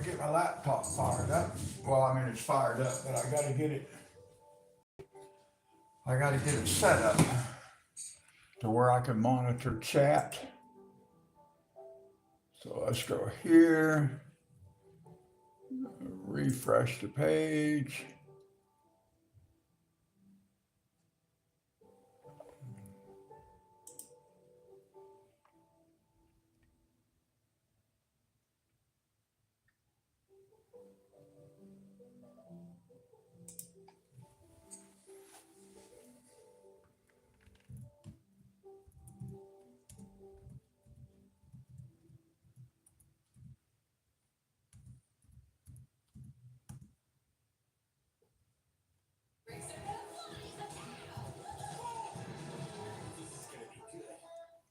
get my laptop fired up. Well, I mean, it's fired up, but I gotta get it set up to where I can monitor chat. So let's go here, refresh the page.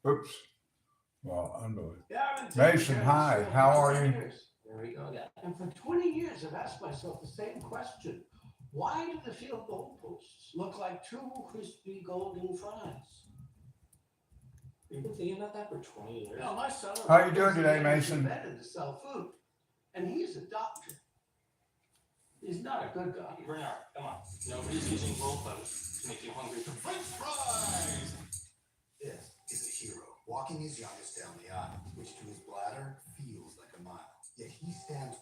Oops. Well, unbelievable. Mason, hi. How are you? There we go again. And for 20 years, I've asked myself the same question. Why do the field goalposts look like two crispy golden fries? You've been thinking about that for 20 years? My son. How are you doing today, Mason? Invented to sell food, and he's a doctor. He's not a good guy. Bernard, come on. Nobody's using goalposts to make you hungry for French fries. This is a hero, walking his youngest down the aisle, which to his bladder feels like a mile. Yet he stands.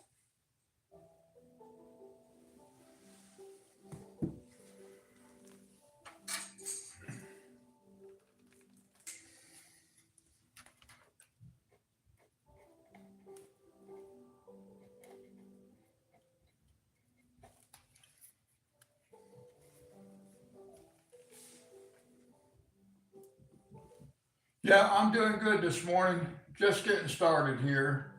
Yeah, I'm doing good this morning. Just getting started here.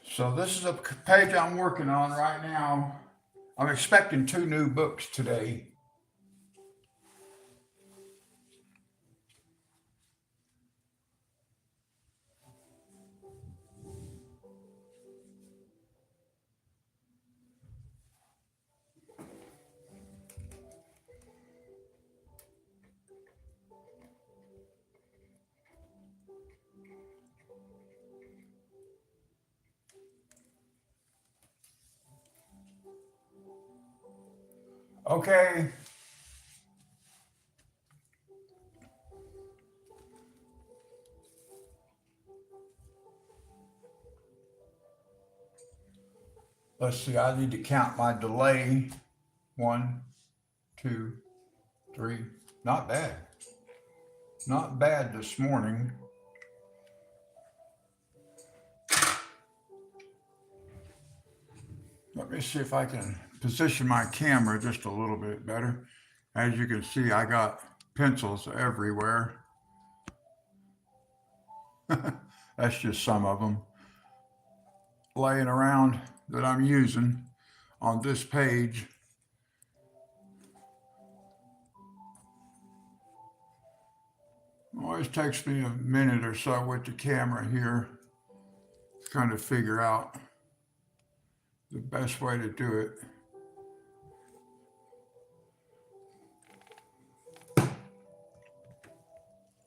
So this is a page I'm working on right now. I'm expecting 2 new books today. Okay. Let's see, I need to count my delay. 1, 2, 3. Not bad. Not bad this morning. Let me see if I can position my camera just a little bit better. As you can see, I got pencils everywhere. That's just some of them laying around that I'm using on this page. Always takes me a minute or so with the camera here, trying to figure out the best way to do it.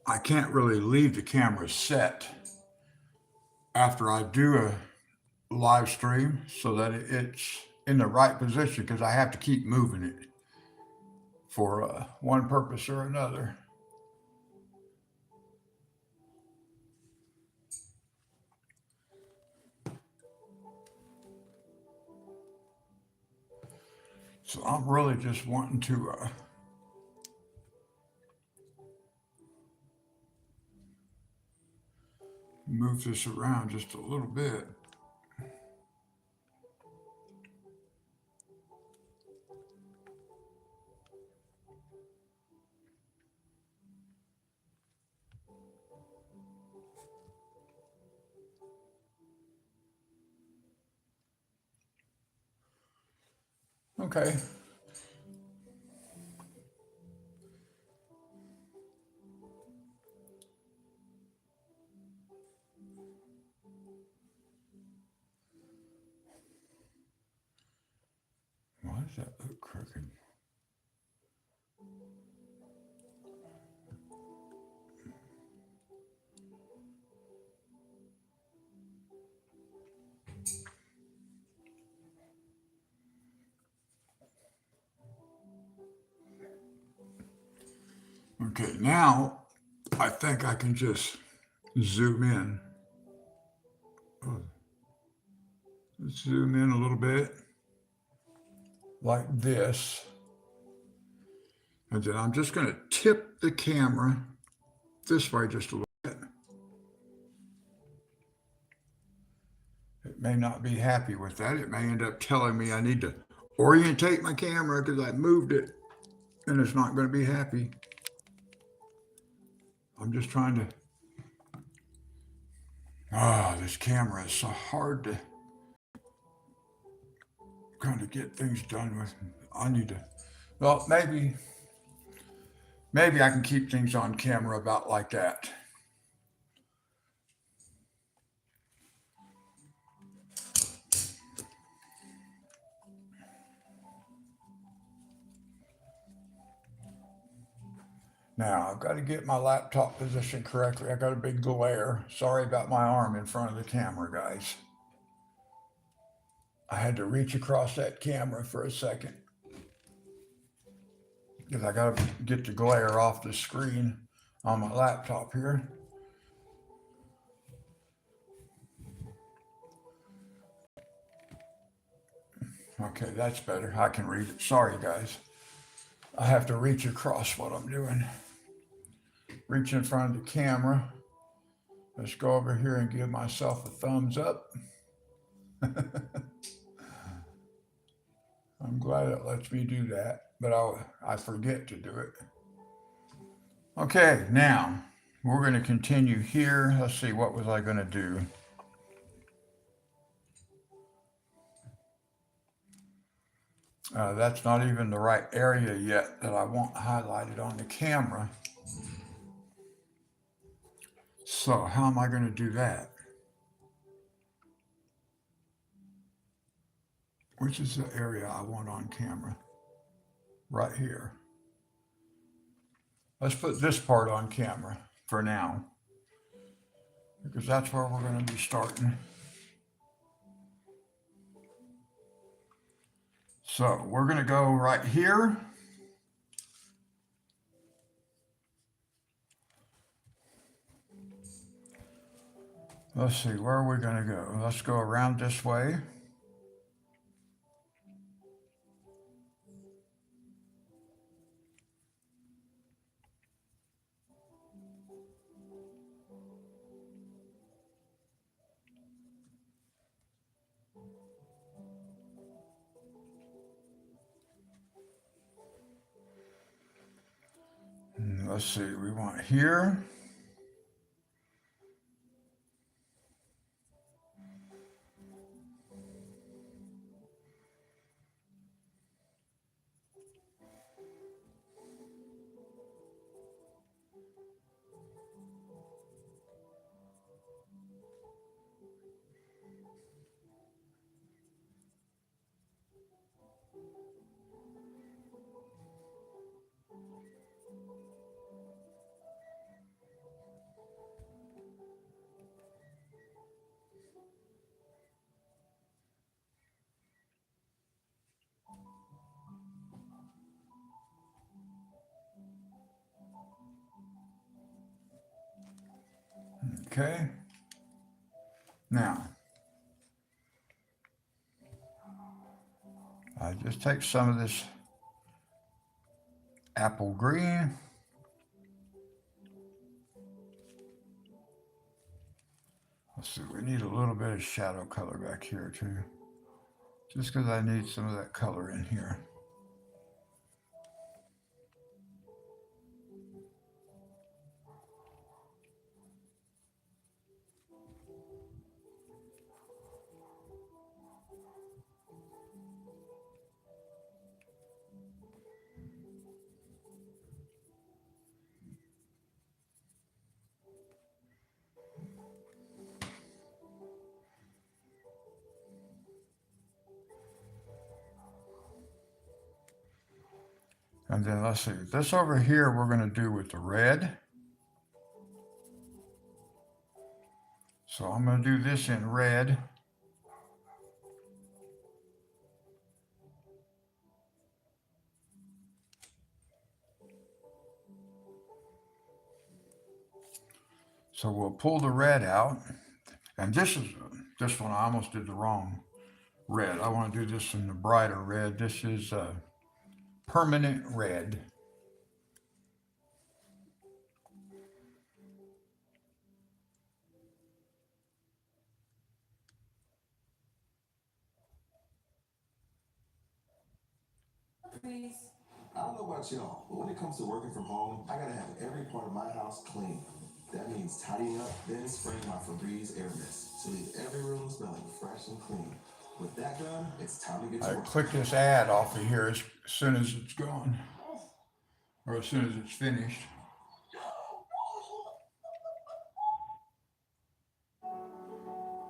I can't really leave the camera set after I do a live stream so that it's in the right position because I have to keep moving it for one purpose or another. So I'm really just wanting to move this around just a little bit. Okay. does that look crooked? Okay, now I think I can just zoom in. Zoom in a little bit like this. And then I'm just going to tip the camera this way just a little bit. It may not be happy with that. It may end up telling me I need to orientate my camera because I moved it, and it's not going to be happy. I'm just trying to. This camera is so hard to kind of get things done with. I need to. Well, maybe I can keep things on camera about like that. Now, I've got to get my laptop positioned correctly. I got a big glare. Sorry about my arm in front of the camera, guys. I had to reach across that camera for a second because I got to get the glare off the screen on my laptop here. Okay, that's better. I can read it. Sorry, guys. I have to reach across what I'm doing. Reach in front of the camera. Let's go over here and give myself a thumbs up. I'm glad it lets me do that, but I forget to do it. Okay, now we're going to continue here. Let's see, what was I going to do? That's not even the right area yet that I want highlighted on the camera. So how am I going to do that? Which is the area I want on camera? Right here. Let's put this part on camera for now, because that's where we're going to be starting. So we're going to go right here. Let's see, where are we going to go? Let's go around this way. Let's see, we want here. Okay. Now, I just take some of this apple green. Let's see, we need a little bit of shadow color back here too. Just because I need some of that color in here. And then let's see, this over here we're going to do with the red. So I'm going to do this in red. So we'll pull the red out. And this one I almost did the wrong red. I want to do this in the brighter red. This is permanent red. Please. I don't know about y'all, but when it comes to working from home, I gotta have every part of my house clean. That means tidying up, then spraying my Febreze air mist to leave every room smelling fresh and clean. With that done, it's time to get to I work. click this ad off of here as soon as it's gone, or as soon as it's finished.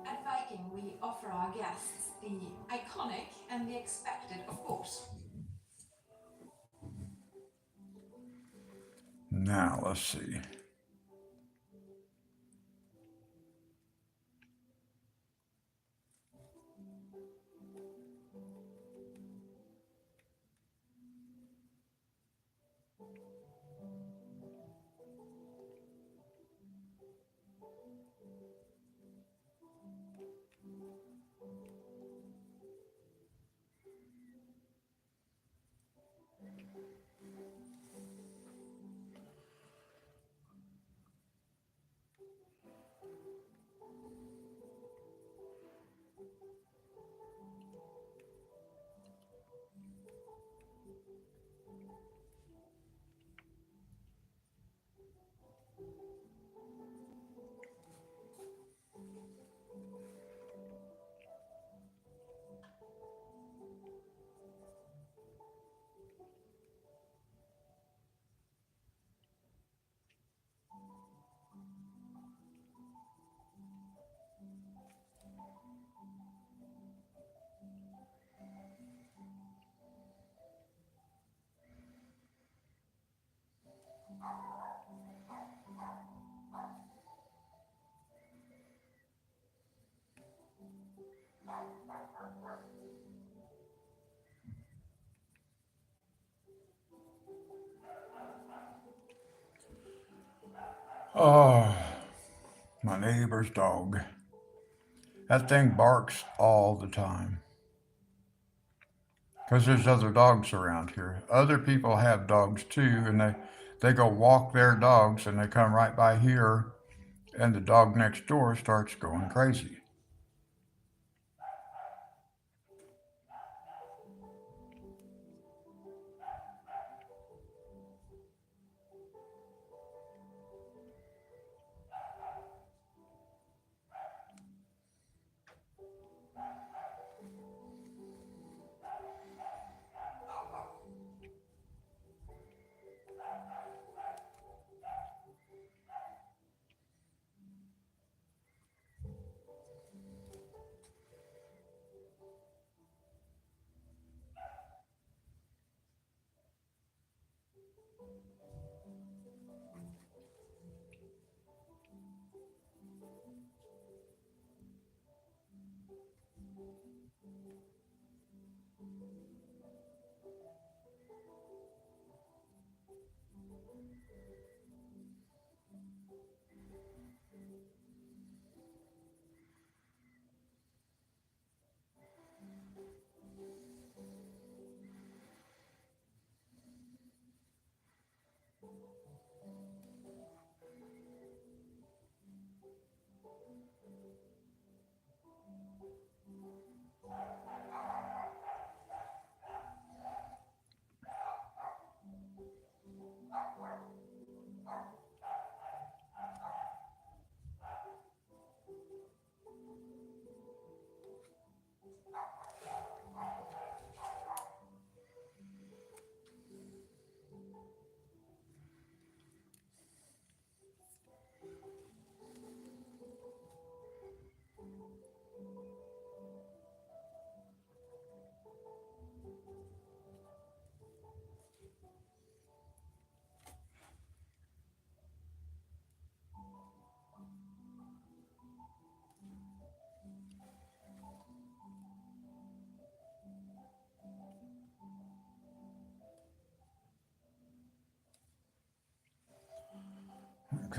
At Viking, we offer our guests the iconic and the expected, of course. Now, let's see. Oh, my neighbor's dog. That thing barks all the time. Because there's other dogs around here. Other people have dogs too, and they go walk their dogs and they come right by here, and the dog next door starts going crazy.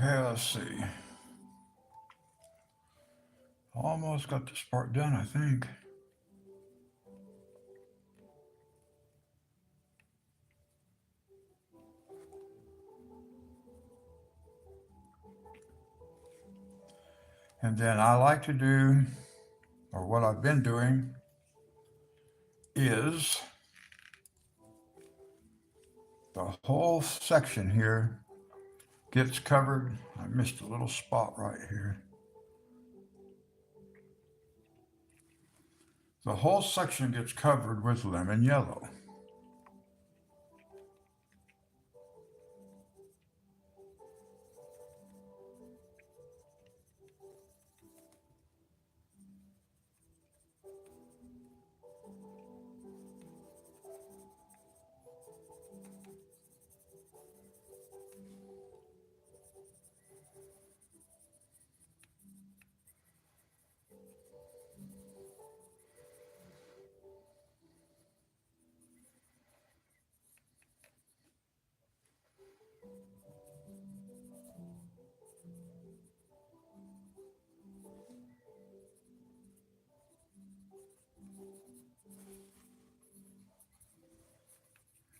Okay, let's see. Almost got this part done, I think. And then I like to do, or what I've been doing, is the whole section here gets covered. I missed a little spot right here. The whole section gets covered with lemon yellow.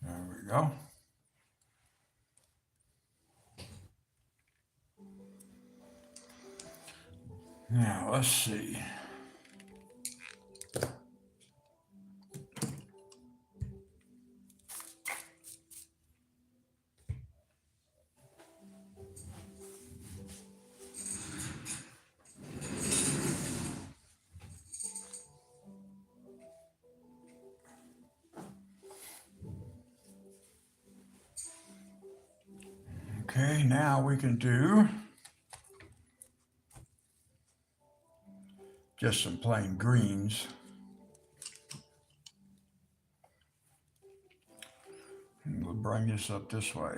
There we go. Now, let's see. Okay, now we can do just some plain greens. And we'll bring this up this way.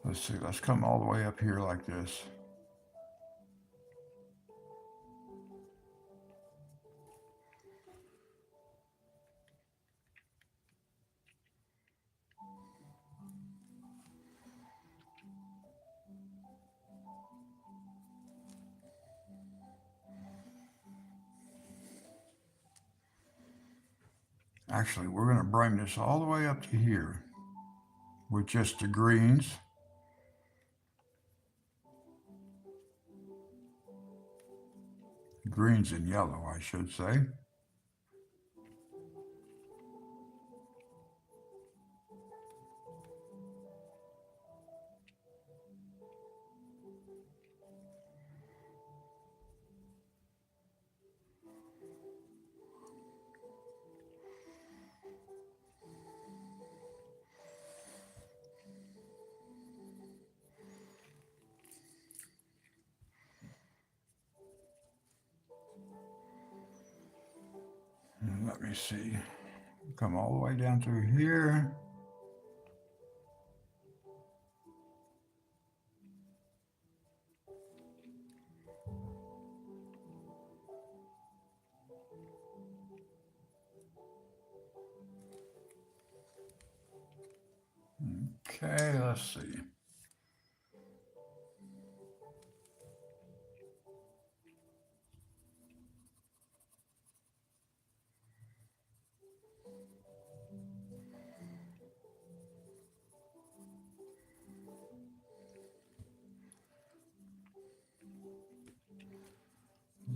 Let's see, let's come all the way up here like this. Actually, we're going to bring this all the way up to here with just the greens. Greens and yellow, I should say. And let me see. Come all the way down through here. Okay, let's see.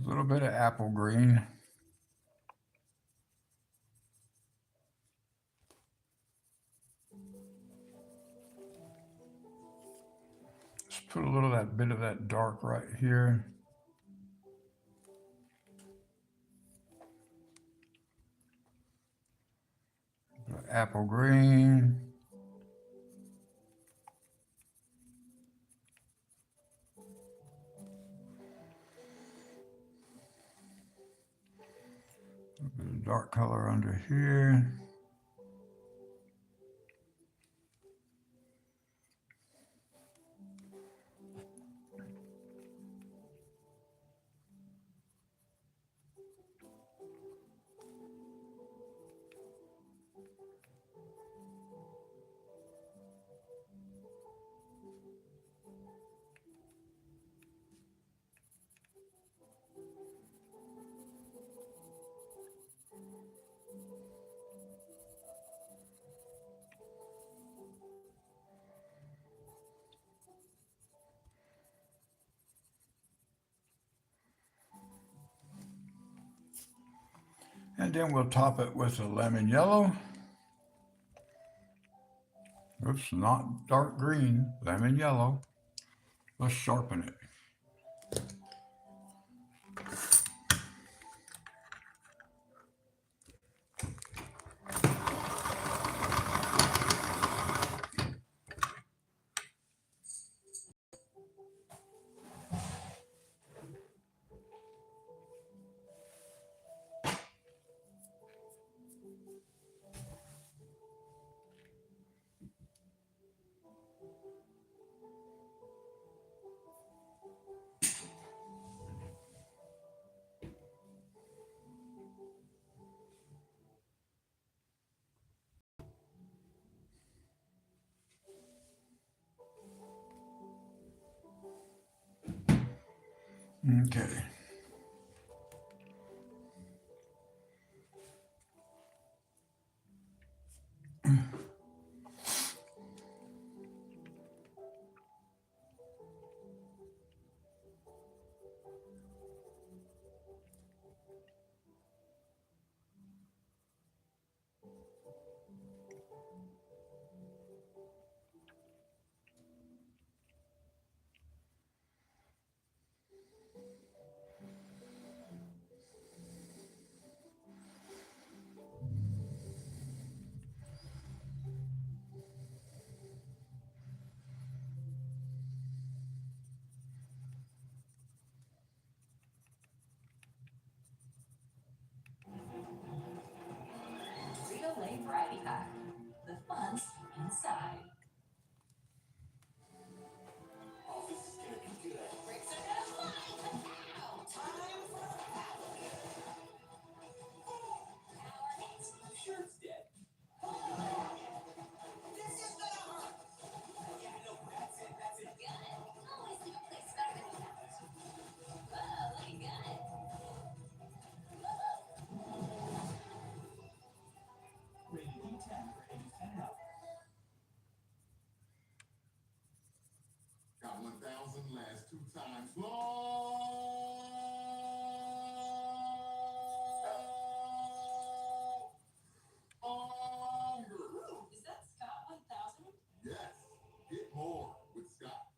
A little bit of apple green. Let's put a little of that bit of that dark right here. Apple green. A bit of dark color under here. And then we'll top it with a lemon yellow. Oops, not dark green, lemon yellow. Let's sharpen it. Okay. Frito-Lay Variety Pack. The fun's inside. Oh, this is gonna be good. Bricks are gonna fly! Now, time for power. Power hits. I'm sure it's dead. This is gonna hurt. Yeah, no, that's it. That's it. Got it. Always leave a place better than you found it. Whoa, look at got it. Rated D10 for ages 10 and up. Got 1,000 last 2 times. Long. Longer. Is that Scott 1000? Yes. Get more with Scott.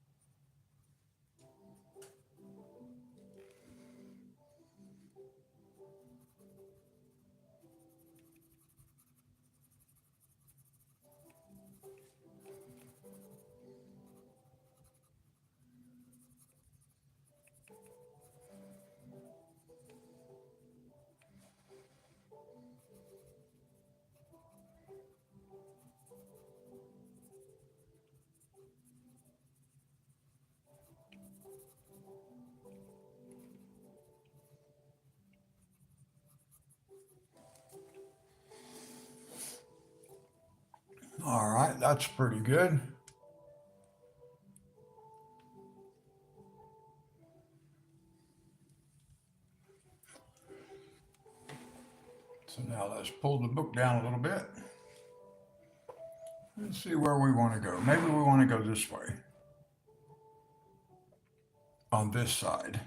All right, that's pretty good. So now let's pull the book down a little bit. Let's see where we want to go. Maybe we want to go this way. On this side.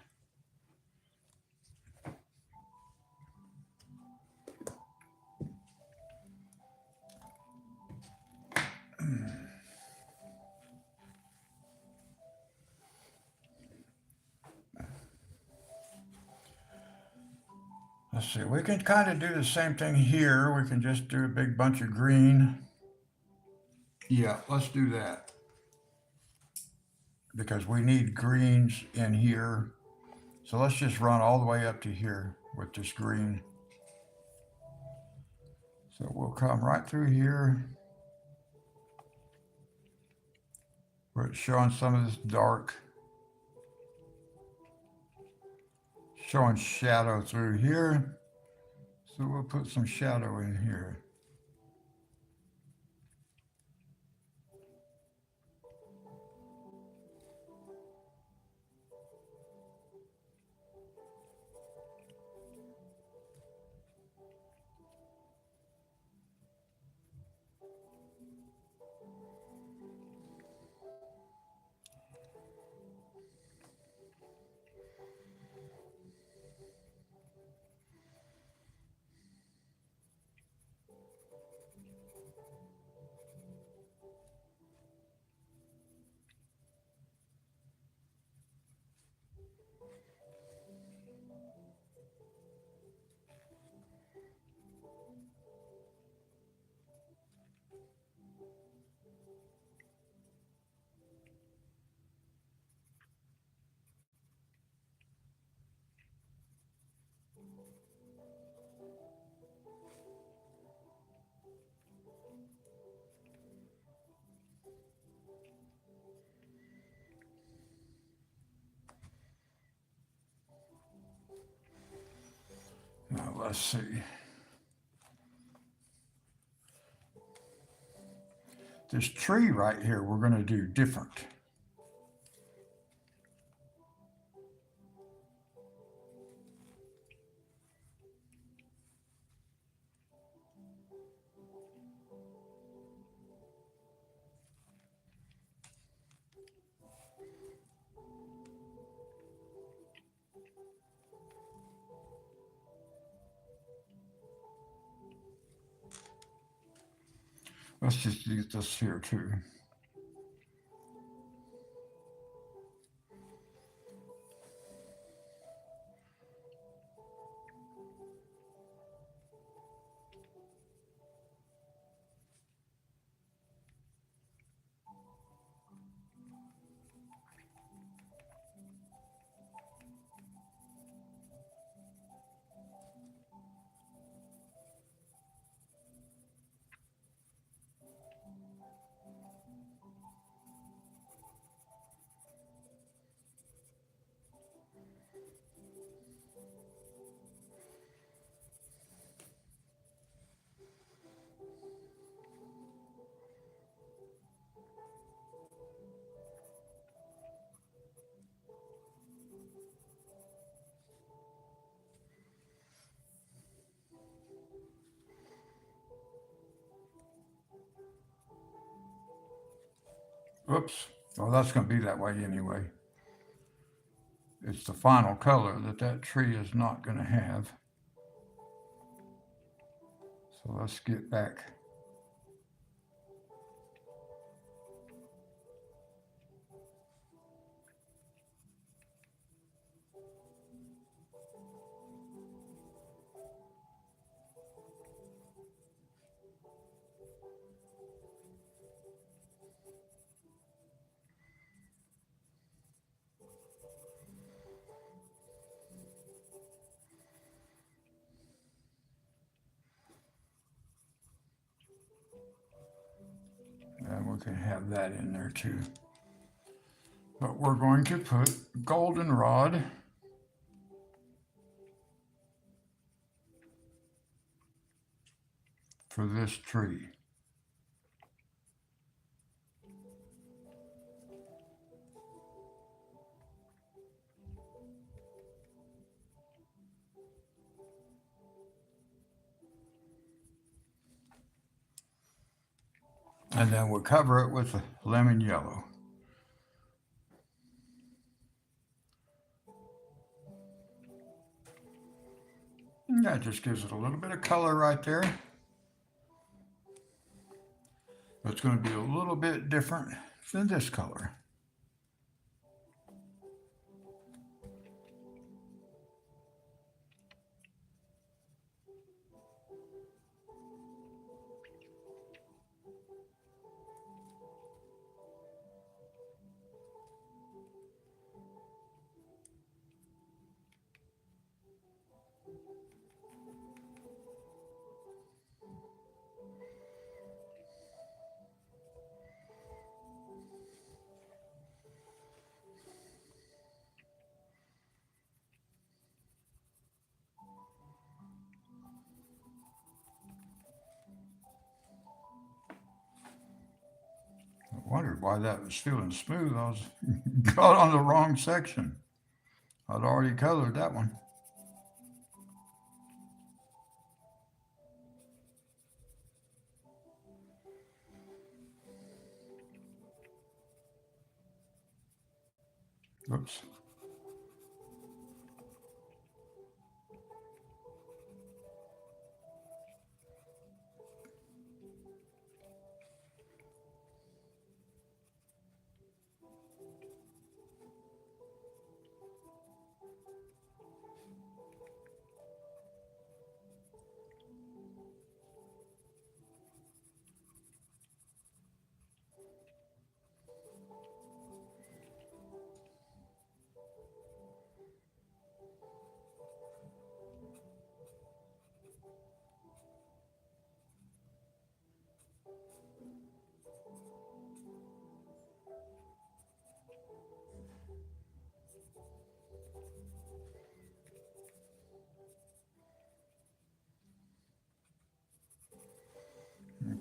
Let's see, we can kind of do the same thing here. We can just do a big bunch of green. Yeah, let's do that. Because we need greens in here. So let's just run all the way up to here with this green. So we'll come right through here. Where it's showing some of this dark. Showing shadow through here. So we'll put some shadow in here. Now let's see. This tree right here, we're going to do different. Let's just use this here too. Oops. Well, that's going to be that way anyway. It's the final color that that tree is not going to have. So let's get back. And we can have that in there too. But we're going to put goldenrod for this tree. And then we'll cover it with lemon yellow. And that just gives it a little bit of color right there. It's going to be a little bit different than this color. I wondered why that was feeling smooth. I was got on the wrong section. I'd already colored that one. Oops.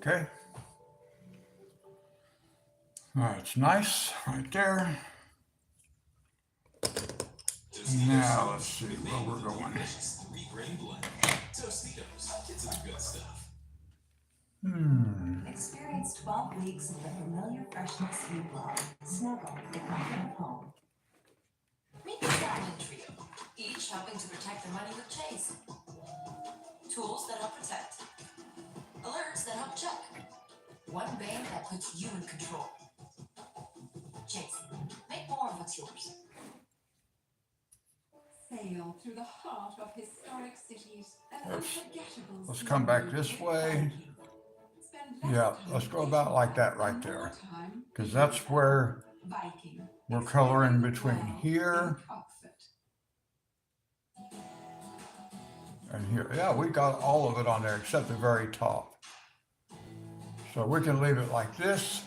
Okay. That's nice right there. Now let's see where we're going. Experience 12 weeks of the familiar freshness you love. Snuggle the comfort of home. Meet the Diamond Trio, each helping to protect their money with Chase. Tools that help protect. Alerts that help check. One band that puts you in control. Chase, make more of what's yours. Sail through the heart of historic cities and unforgettable. Let's come back this way. Yeah, let's go about like that right there. Because that's where we're coloring between here and here. Yeah, we got all of it on there except the very top. So we can leave it like this.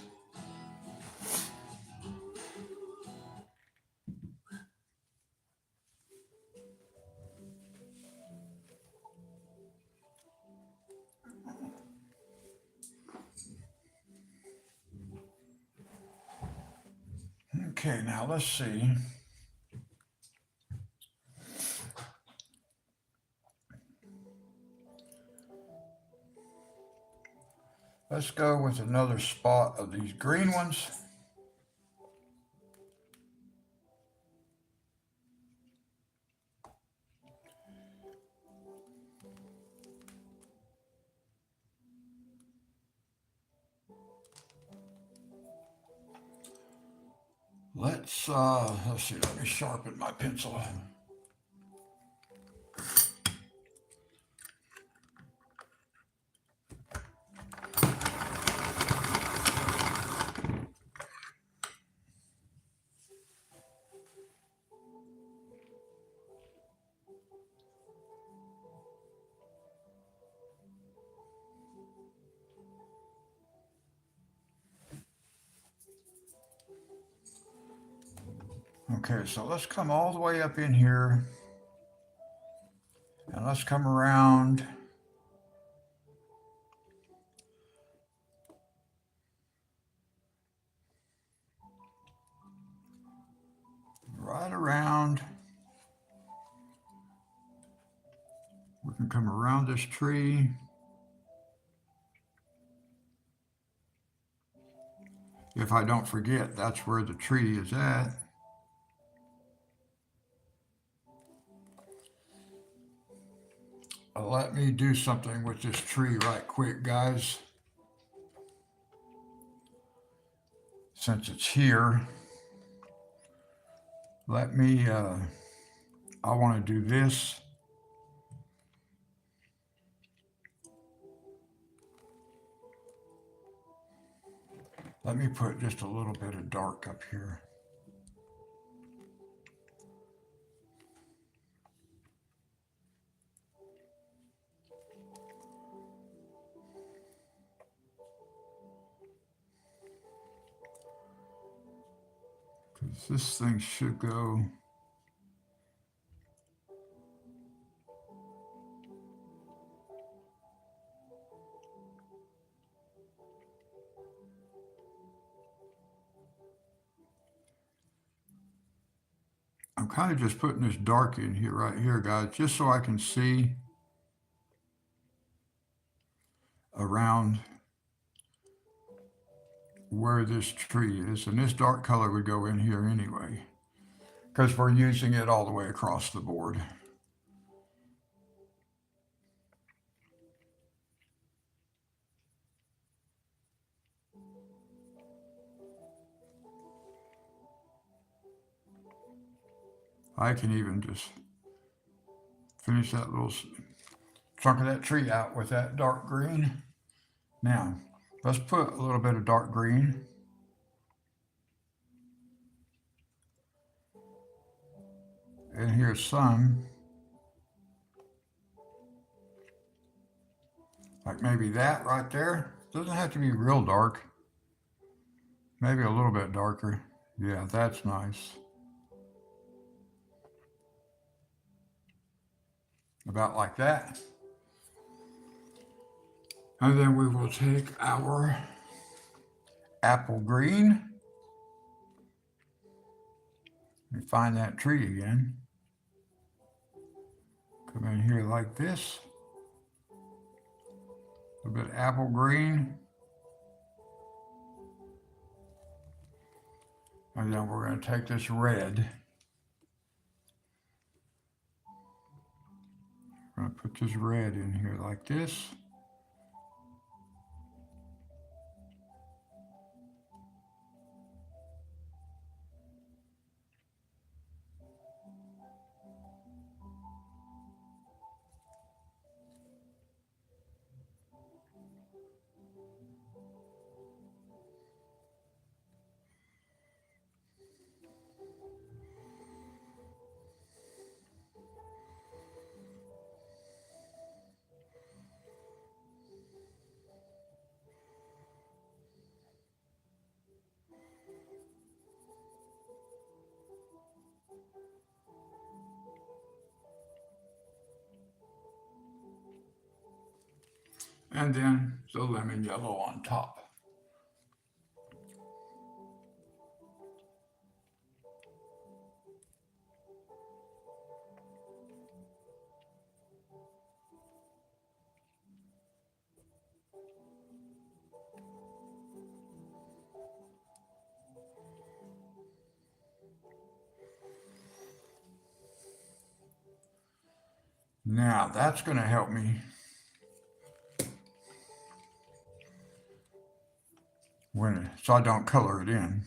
Okay, now let's see. Let's go with another spot of these green ones. Let's see, let me sharpen my pencil. Okay, so let's come all the way up in here and let's come around right around. We can come around this tree. If I don't forget, that's where the tree is at. Let me do something with this tree right quick, guys. Since it's here, let me, I want to do this. Let me put just a little bit of dark up here. Because this thing should go. I'm kind of just putting this dark in here, right here, guys, just so I can see around where this tree is. And this dark color would go in here anyway, because we're using it all the way across the board. I can even just finish that little chunk of that tree out with that dark green. Now, let's put a little bit of dark green. And here's some. Like maybe that right there. Doesn't have to be real dark. Maybe a little bit darker. Yeah, that's nice. About like that. And then we will take our apple green and find that tree again. Come in here like this. A little bit apple green. And then we're going to take this red. I'm going to put this red in here like this. And then the lemon yellow on top. Now that's going to help me so I don't color it in.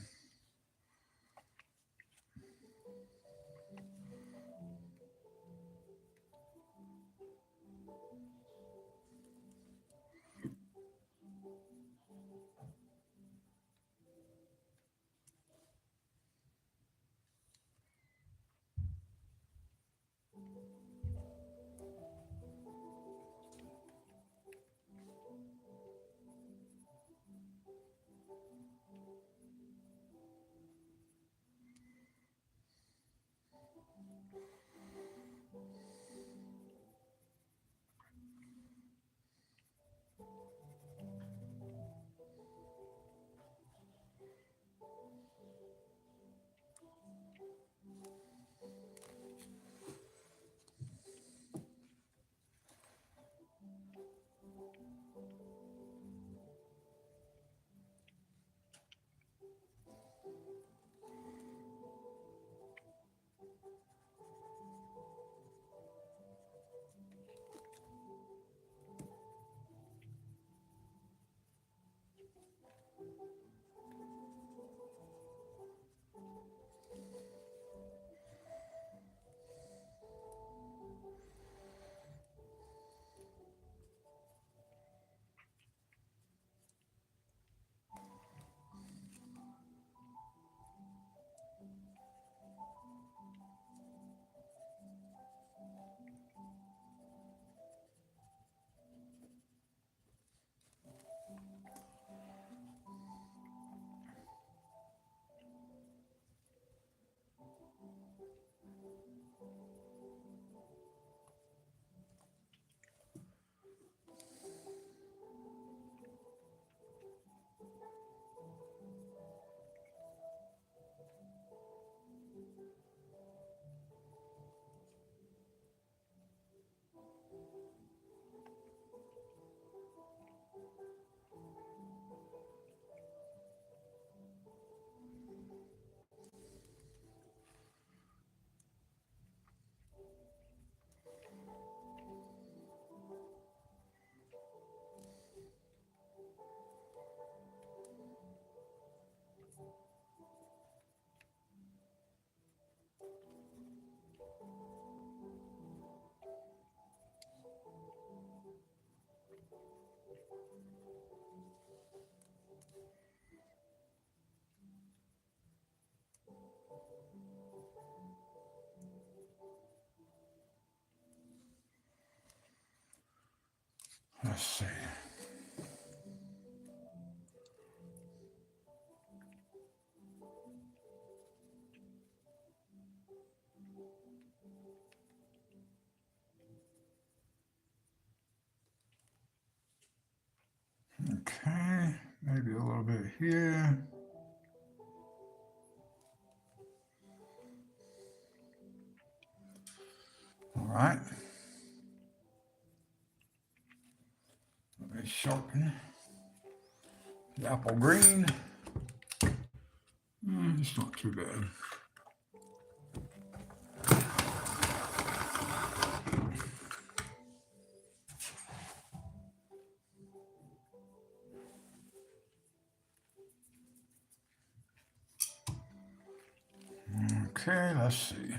Let's see. Okay, maybe a little bit here. All right. Let me sharpen the apple green. It's not too bad. Okay, let's see.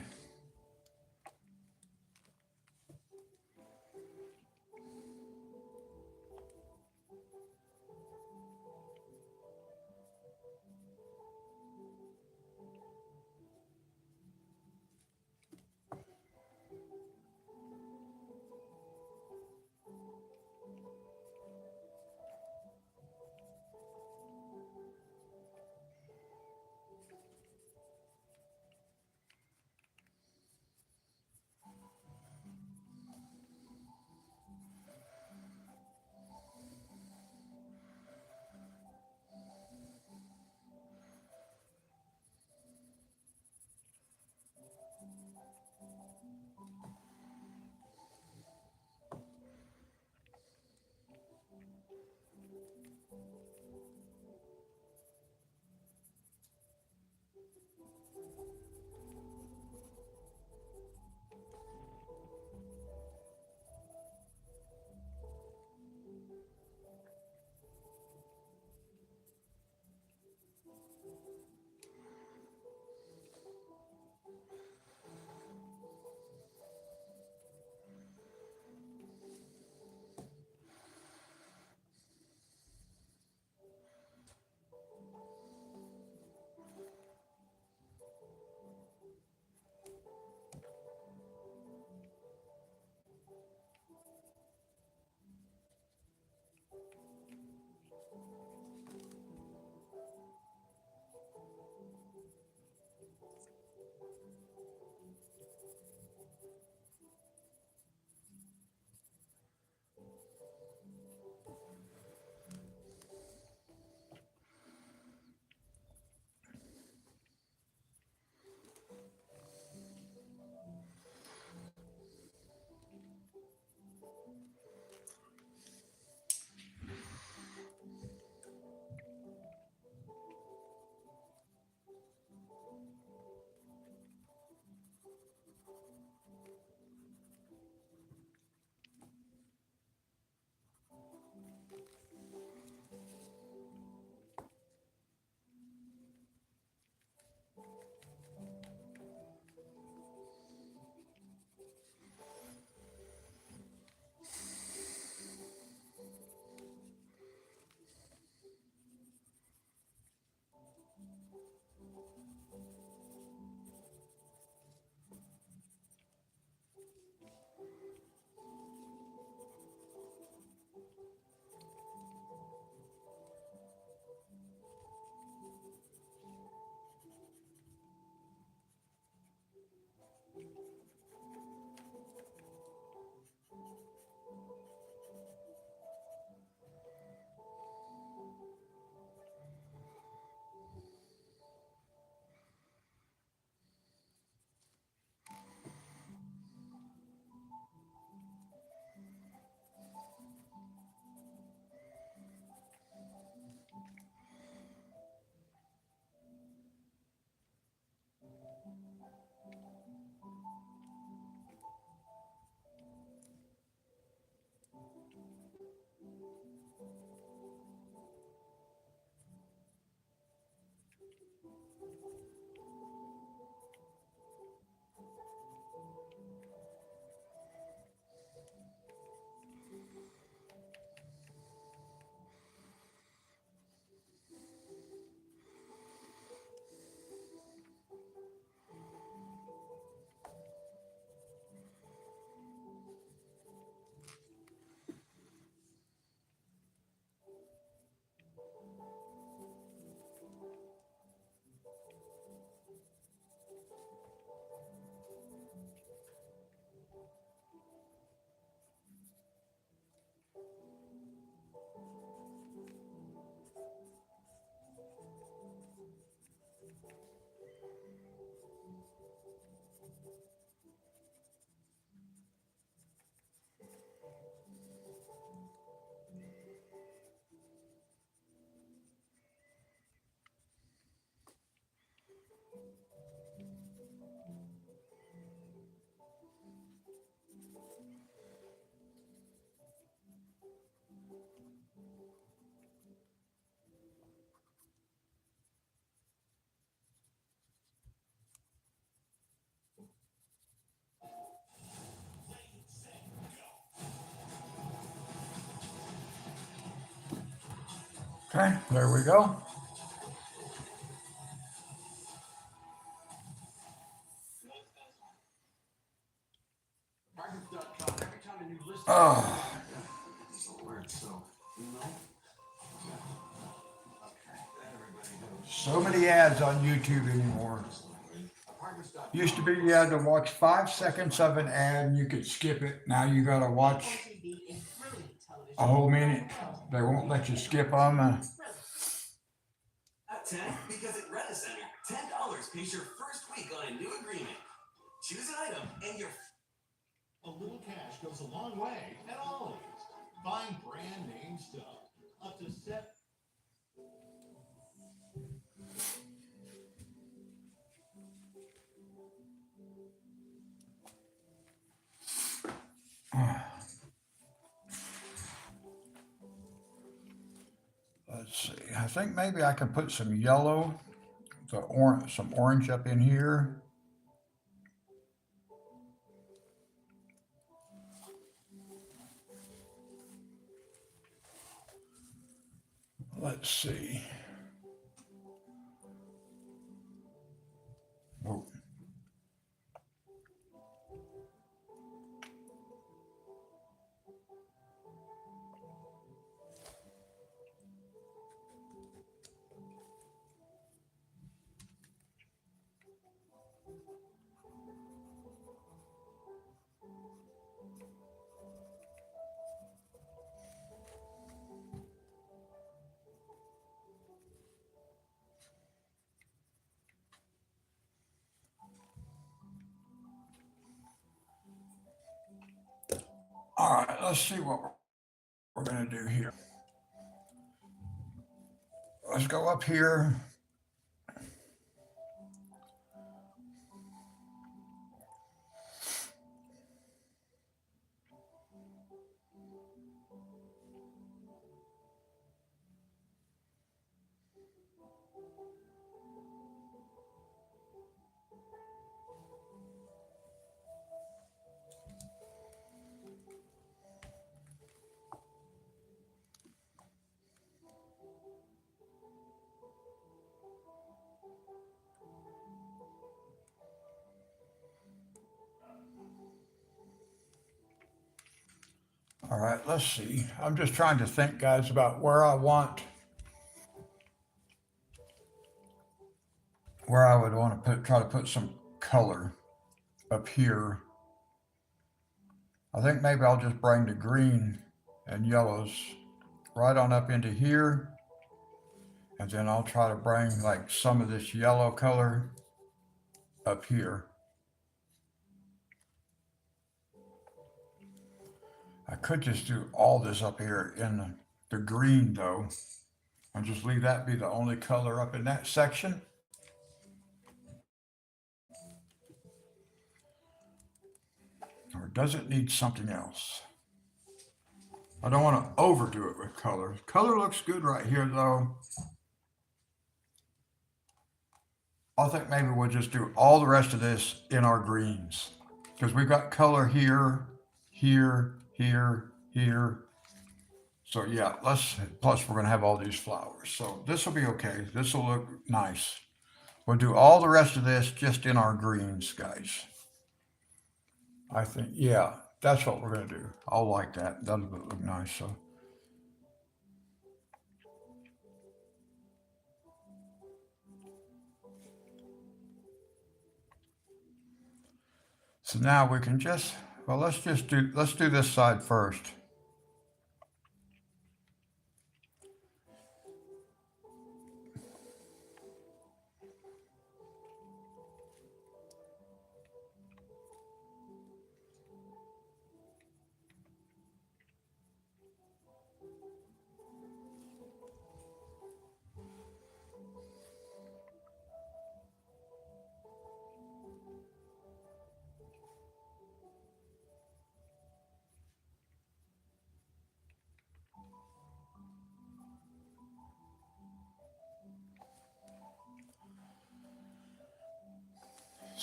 Okay, there we go. Partners.com. Every time a new listing. Oh, These alerts, so you know. Okay, everybody goes. so many ads on YouTube anymore. Partners.com. Used to be you had to watch 5 seconds of an ad and you could skip it. Now you gotta watch a whole minute. They won't let you skip them. At 10, because at Rent Center, $10 pays your first week on a new agreement. Choose an item and your A little cash goes a long way at Ollie's. Buying brand name stuff. Up to set. Let's see. I think maybe I can put some yellow, some orange up in here. Let's see. Oh. All right, let's see what we're going to do here. Let's go up here. All right, let's see. I'm just trying to think, guys, about where I would want to try to put some color up here. I think maybe I'll just bring the green and yellows right on up into here. And then I'll try to bring like some of this yellow color up here. I could just do all this up here in the green though, and just leave that be the only color up in that section. Or does it need something else? I don't want to overdo it with color. Color looks good right here though. I think maybe we'll just do all the rest of this in our greens because we've got color here, here, here, here. So yeah, plus we're gonna have all these flowers. So this will be okay. This will look nice. We'll do all the rest of this just in our greens, guys. I think, yeah, that's what we're gonna do. I'll like that. That'll look nice. So now we can just, well, let's do this side first.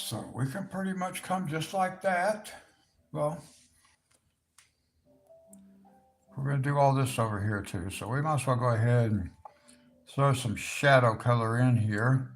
So we can pretty much come just like that. Well, we're going to do all this over here too. So we might as well go ahead and throw some shadow color in here.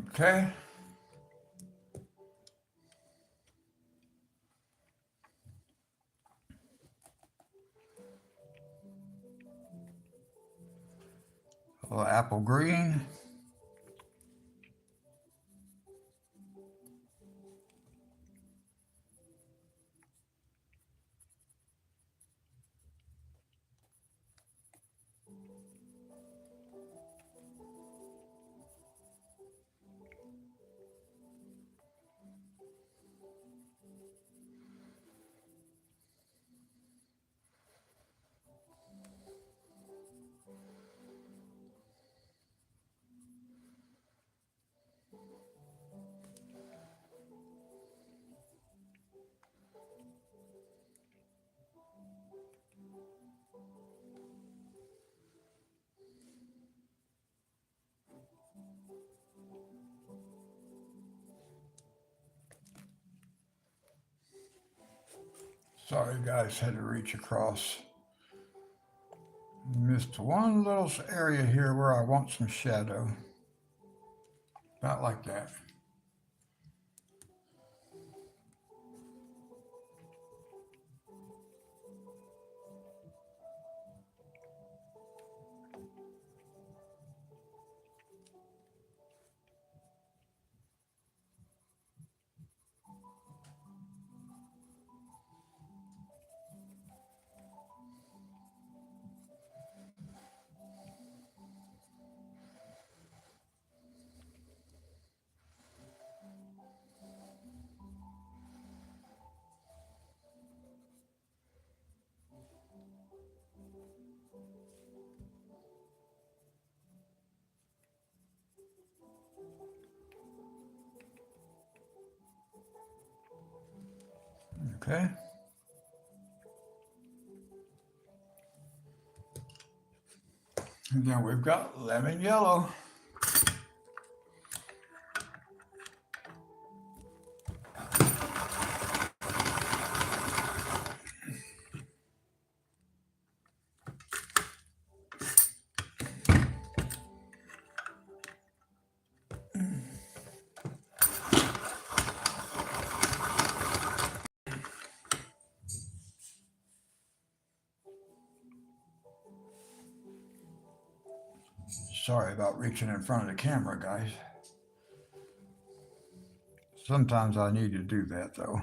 Okay. A little apple green. Sorry guys, had to reach across. Missed one little area here where I want some shadow. About like that. Okay. And then we've got lemon yellow. Sorry about reaching in front of the camera, guys. Sometimes I need to do that though.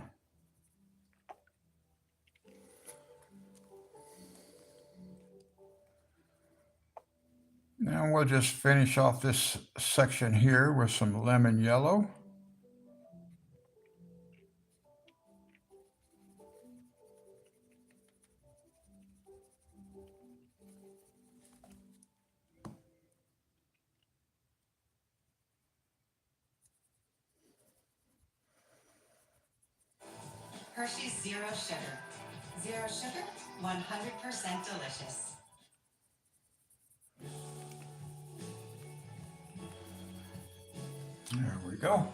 And we'll just finish off this section here with some lemon yellow. Hershey's Zero Sugar. Zero sugar, 100% delicious. There we go.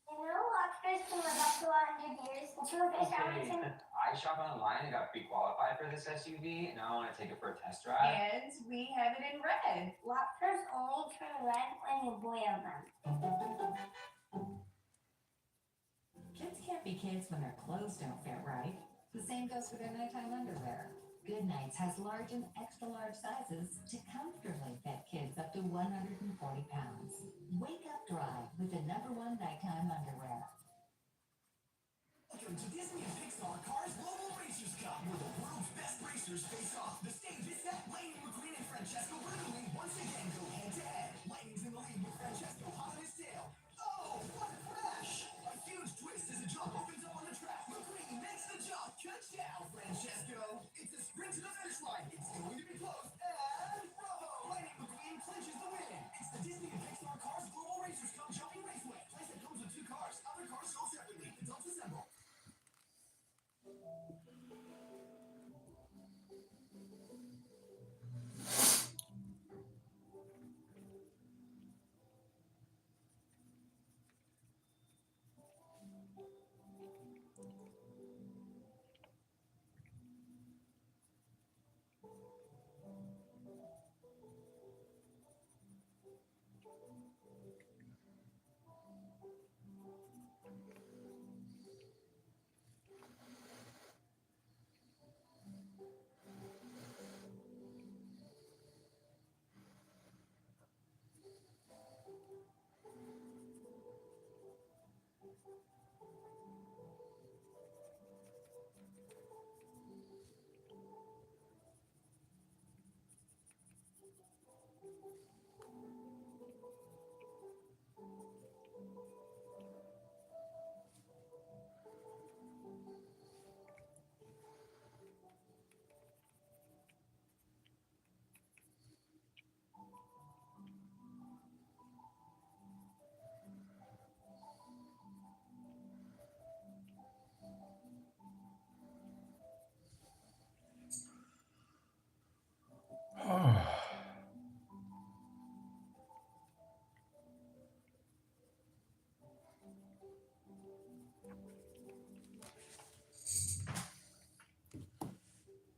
You know, lobsters can live up to 100 years. Okay, I shop online and got pre-qualified for this SUV. Now I want to take it for a test drive. And we have it in red. Lobsters only turn red when you boil them. Kids can't be kids when their clothes don't fit right. The same goes for their nighttime underwear. Good Nights has large and extra large sizes to comfortably fit kids up to 140 pounds. Wake up dry with the #1 nighttime underwear. Welcome to Disney and Pixar Cars Global Racers Cup, where the world's best racers face off. The stage is set. Lightning McQueen and Francesco Bernoulli once again go head-to-head. Lightning's in the lead with Francesco hot on his tail. Oh, what a crash! A huge twist as a jump opens up on the track. McQueen makes the jump. Touchdown, Francesco! It's a sprint to the finish line. It's going to be close. And bravo! Lightning McQueen clinches the win. It's the Disney and Pixar Cars Global Racers Cup Jumping Raceway. Playset comes with 2 cars. Other cars sold separately. Adults assemble.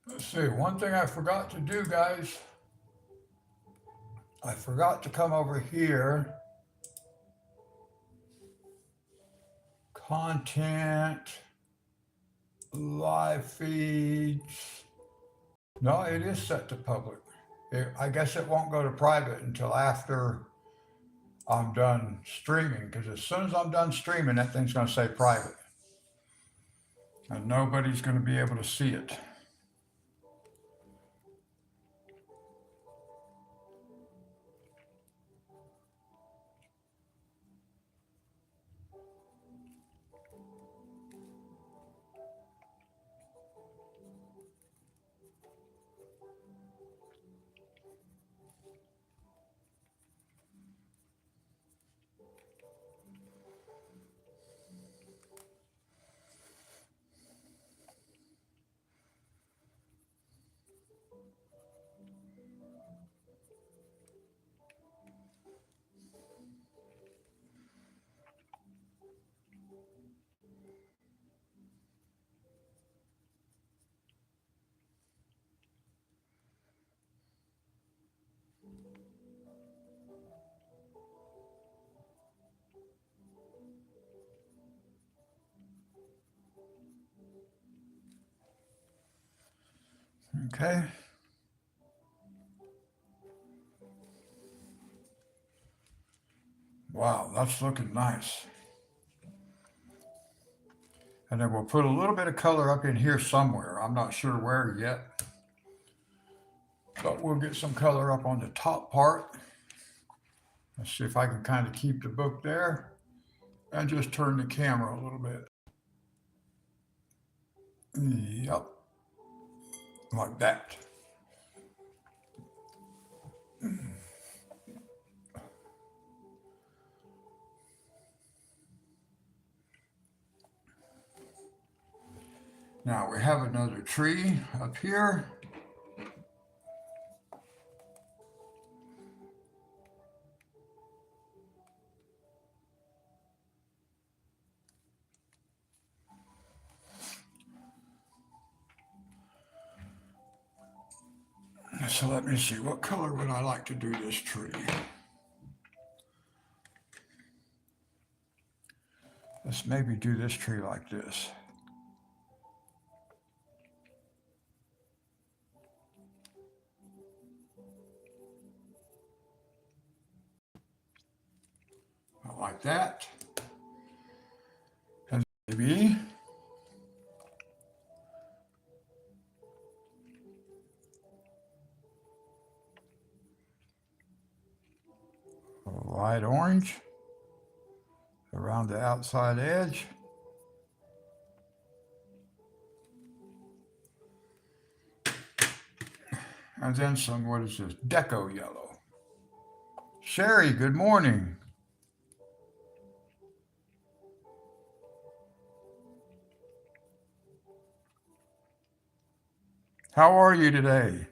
Let's see, one thing I forgot to do, guys. I forgot to come over here. Content, live feeds. No, it is set to public. I guess it won't go to private until after I'm done streaming, because as soon as I'm done streaming, that thing's going to say private. And nobody's going to be able to see it. Okay. Wow, that's looking nice. And then we'll put a little bit of color up in here somewhere. I'm not sure where yet. But we'll get some color up on the top part. Let's see if I can kind of keep the book there and just turn the camera a little bit. Yep. Like that. Now we have another tree up here. So let me see, what color would I like to do this tree? Let's maybe do this tree like this. Like that. And maybe a light orange around the outside edge. And then some, what is this, deco yellow. Sherry, good morning. How are you today?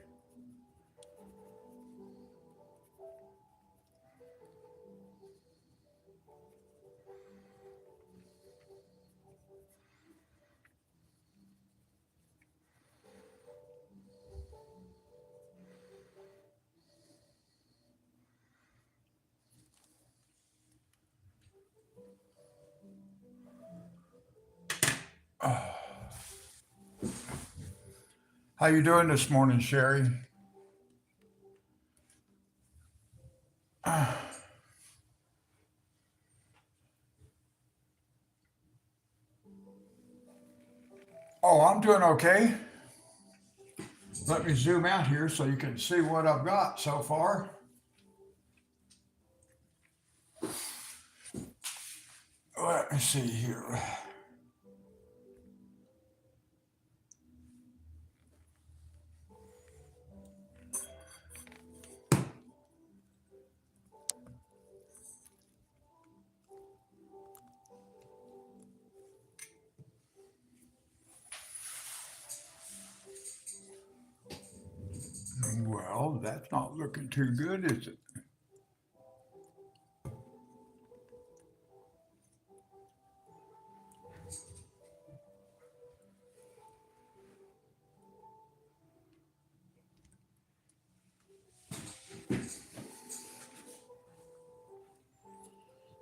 How you doing this morning, Sherry? Oh, I'm doing okay. Let me zoom out here so you can see what I've got so far. Let me see here. Well, that's not looking too good, is it?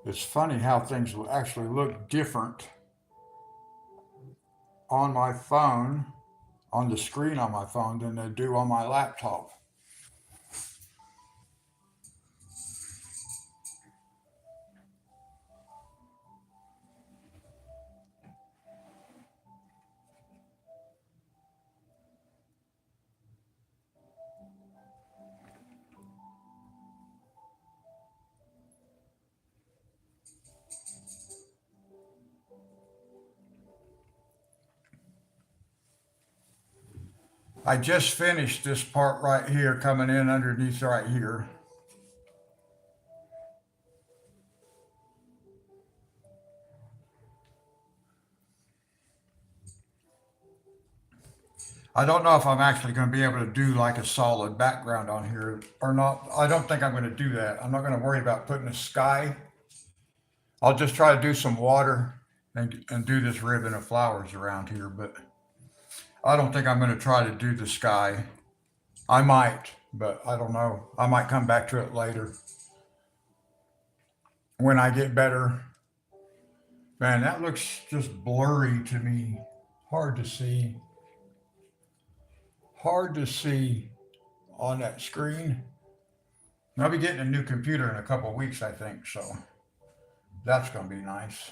It's funny how things will actually look different on my phone, on the screen on my phone, than they do on my laptop. I just finished this part right here, coming in underneath right here. I don't know if I'm actually going to be able to do like a solid background on here or not. I don't think I'm going to do that. I'm not going to worry about putting a sky. I'll just try to do some water and do this ribbon of flowers around here, but I don't think I'm going to try to do the sky. I might, but I don't know. I might come back to it later when I get better. Man, that looks just blurry to me. Hard to see. Hard to see on that screen. I'll be getting a new computer in a couple of weeks, I think, so that's going to be nice.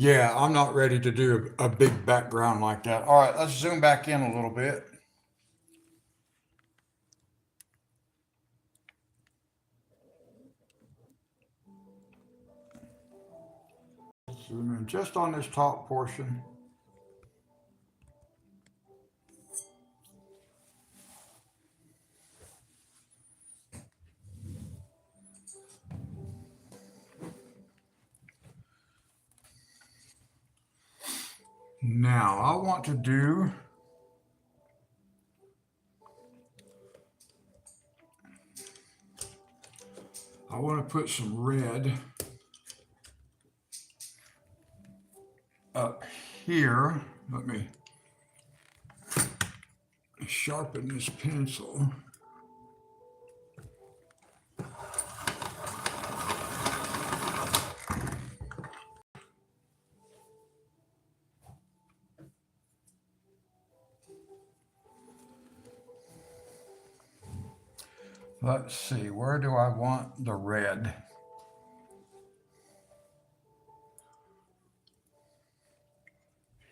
Yeah, I'm not ready to do a big background like that. All right, let's zoom back in a little bit. Zoom in just on this top portion. Now I want to do put some red up here. Let me sharpen this pencil. Let's see, where do I want the red?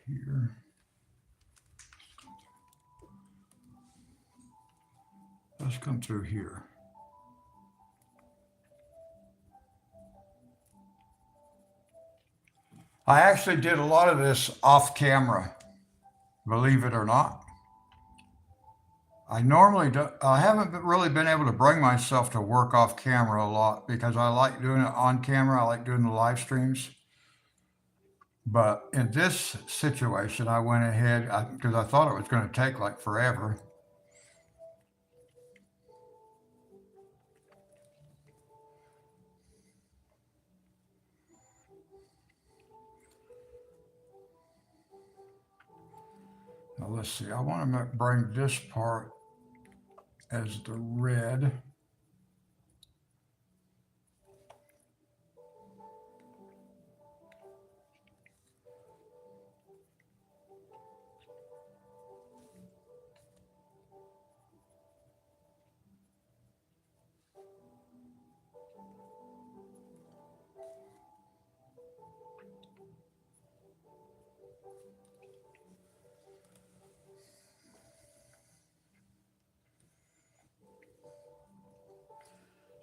Here. Let's come through here. I actually did a lot of this off camera, believe it or not. I normally do, I haven't really been able to bring myself to work off camera a lot because I like doing it on camera. I like doing the live streams. But in this situation, I went ahead because I thought it was going to take like forever. Now let's see, I want to bring this part as the red.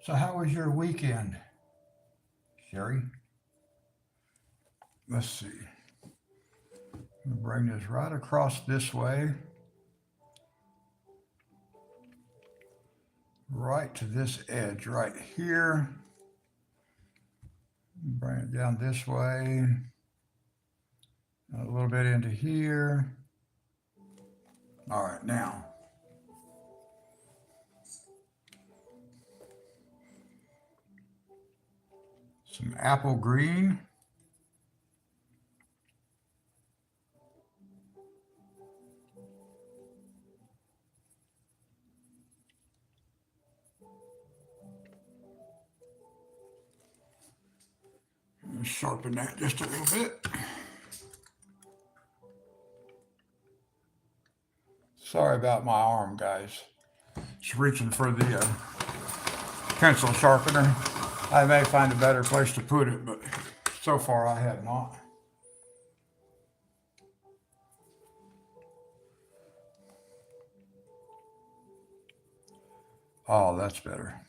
So how was your weekend, Sherry? Let's see. I'm gonna bring this right across this way. Right to this edge right here. Bring it down this way. A little bit into here. All right, now. Some apple green. Sharpen that just a little bit. Sorry about my arm, guys. Just reaching for the pencil sharpener. I may find a better place to put it, but so far I have not. Oh, that's better.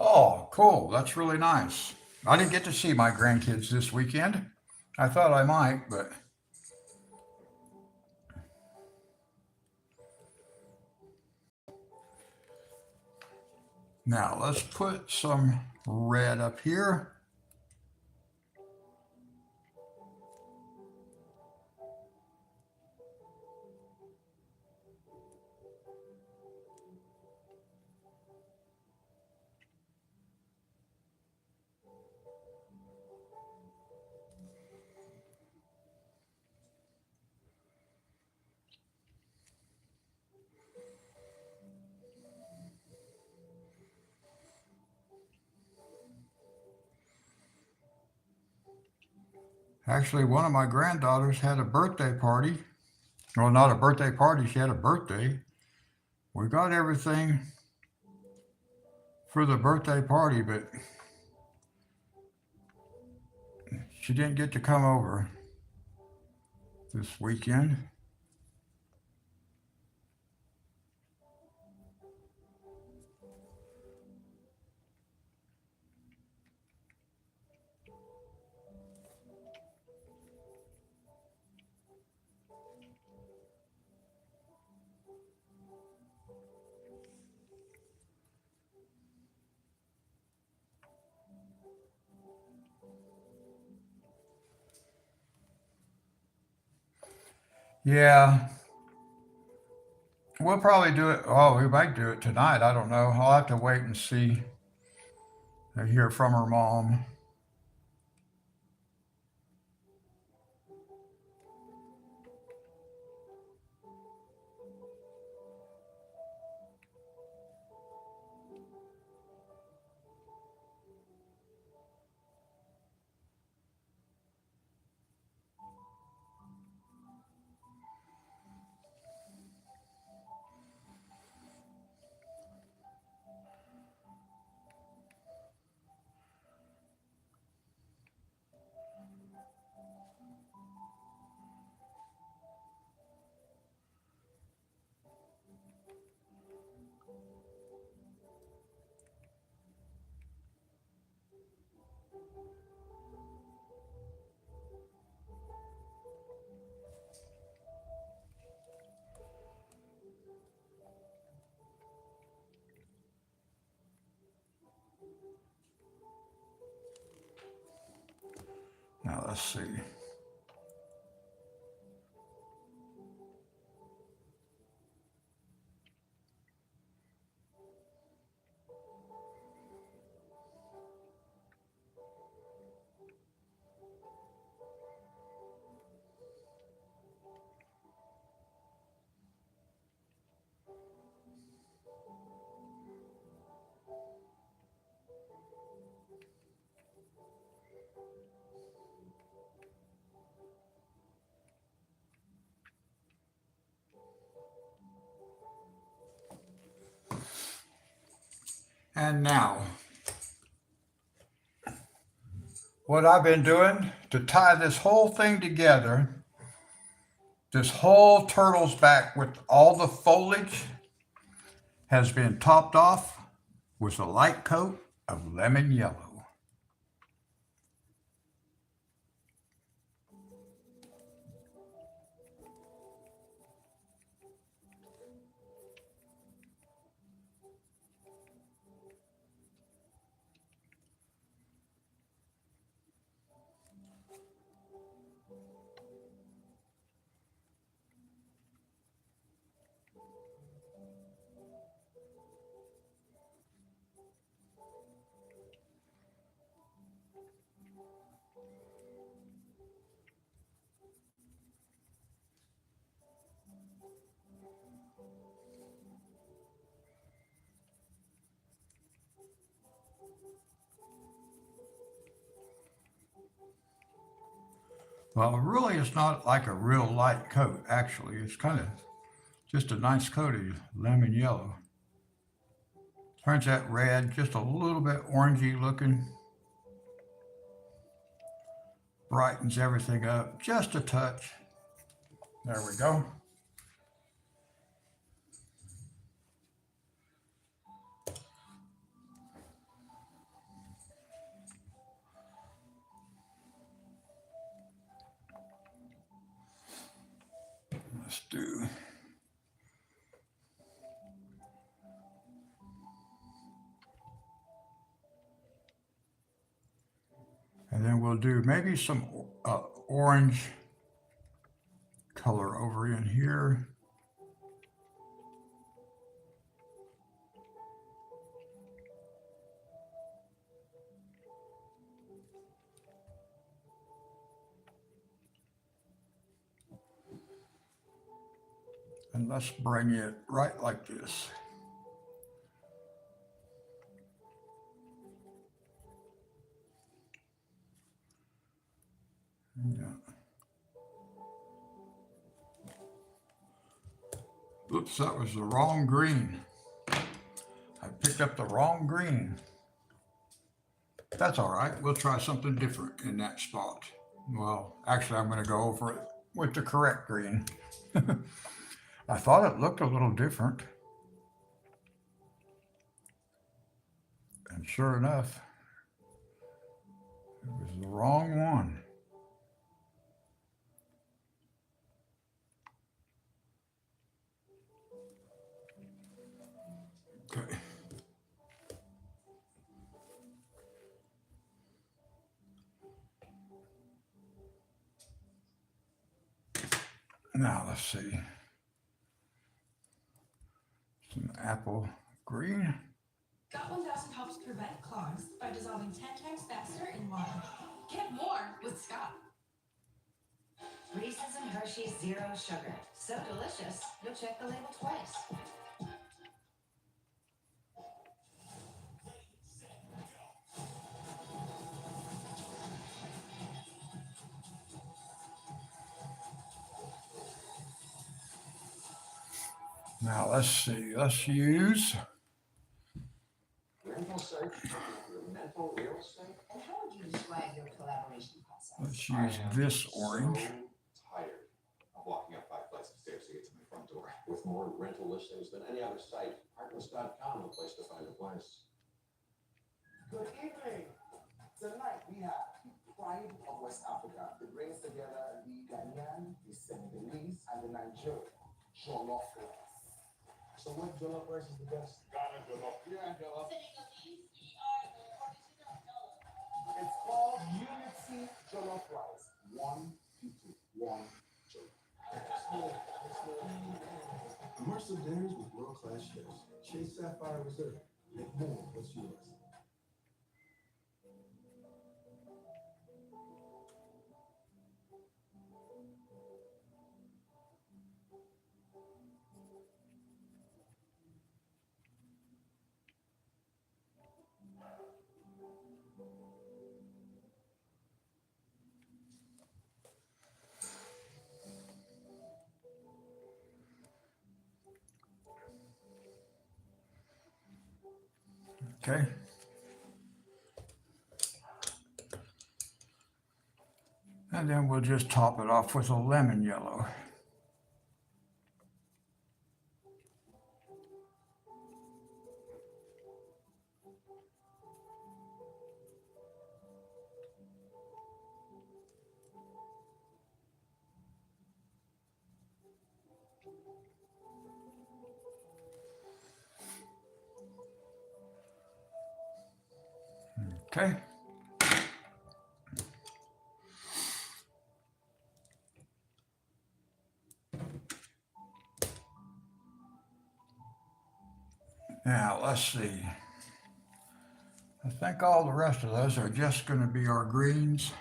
Oh, cool. That's really nice. I didn't get to see my grandkids this weekend. I thought I might, but now let's put some red up here. Actually, one of my granddaughters had a birthday party Well, not a birthday party. She had a birthday. We got everything for the birthday party, but she didn't get to come over this weekend. Yeah, we'll probably do it. Oh, we might do it tonight. I don't know. I'll have to wait and see. I hear from her mom. Now let's see. And now, what I've been doing to tie this whole thing together, this whole turtle's back with all the foliage has been topped off with a light coat of lemon yellow. Well, really, it's not like a real light coat, actually. It's kind of just a nice coat of lemon yellow. Turns that red just a little bit orangey looking. Brightens everything up just a touch. There we go. Let's do. And then we'll do maybe some orange color over in here. And let's bring it right like this. Yeah. Oops, that was the wrong green. I picked up the wrong green. That's all right. We'll try something different in that spot. Well, actually, I'm going to go over it with the correct green. I thought it looked a little different. And sure enough, it was the wrong one. Okay. Now let's see. Some apple green. Got 1,000 helps prevent clogs by dissolving 10 times faster in water. Get more with Scott. Reese's and Hershey's Zero Sugar. So delicious, you'll check the label twice. Now let's see. Let's use. Rental sites your mental real estate? And how would you describe your collaboration process? Let's use this orange. So tired of walking up 5 flights of stairs to get to my front door. With more rental listings than any other site, Heartless.com, the place to find a place. Good evening. Tonight we have Pride of West Africa. It brings together the Ghanaian, the Senegalese, and the Nigerian. Jollof rice. So what jollof rice is the best? Ghana Jollof. Yeah, Jollof. It's called Unity Jollof Rice. One people, one jollof. Immersive dinners with world-class chefs. Chase Sapphire Reserve. Make more what's yours. Okay. And then we'll just top it off with a lemon yellow. Okay. Now, let's see. I think all the rest of those are just going to be our greens.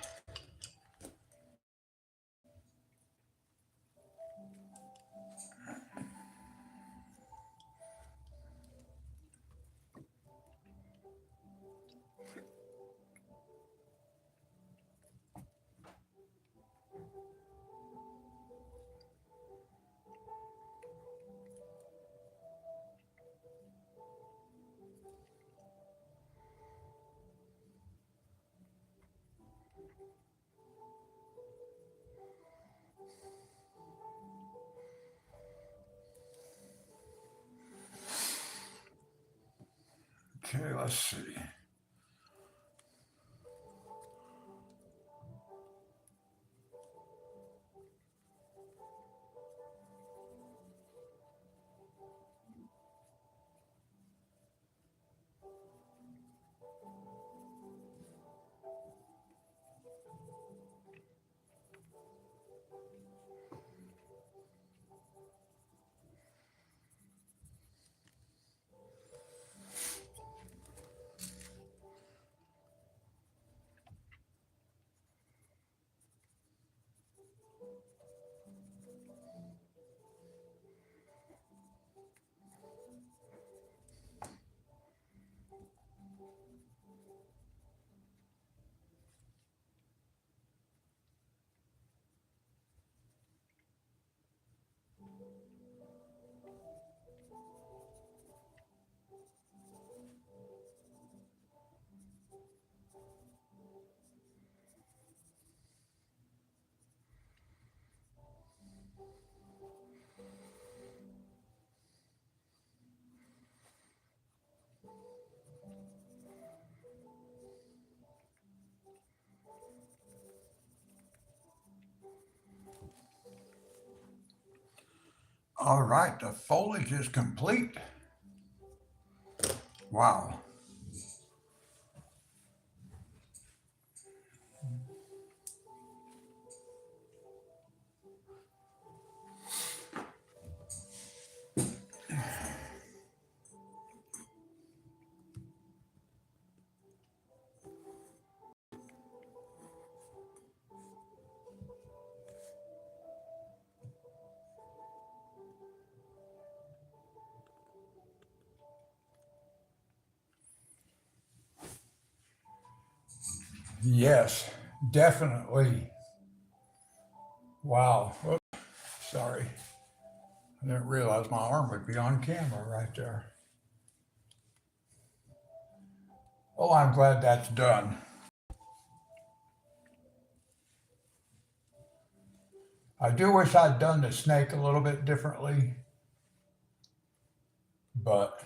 Okay, let's see. All right, the foliage is complete. Wow. Yes, definitely. Wow. Oops, sorry. I didn't realize my arm would be on camera right there. Oh, I'm glad that's done. I do wish I'd done the snake a little bit differently, but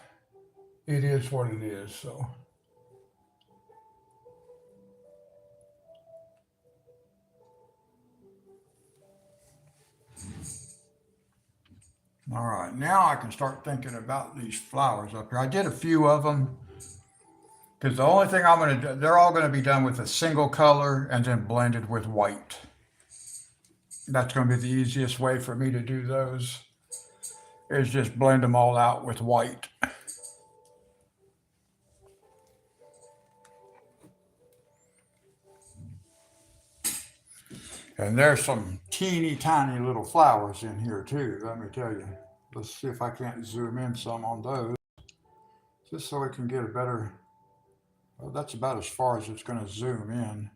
it is what it is, so. All right, now I can start thinking about these flowers up here. I did a few of them because the only thing I'm going to do, they're all going to be done with a single color and then blended with white. That's going to be the easiest way for me to do those, is just blend them all out with white. And there's some teeny tiny little flowers in here too, let me tell you. Let's see if I can't zoom in some on those, just so we can get a better, well, that's about as far as it's going to zoom in.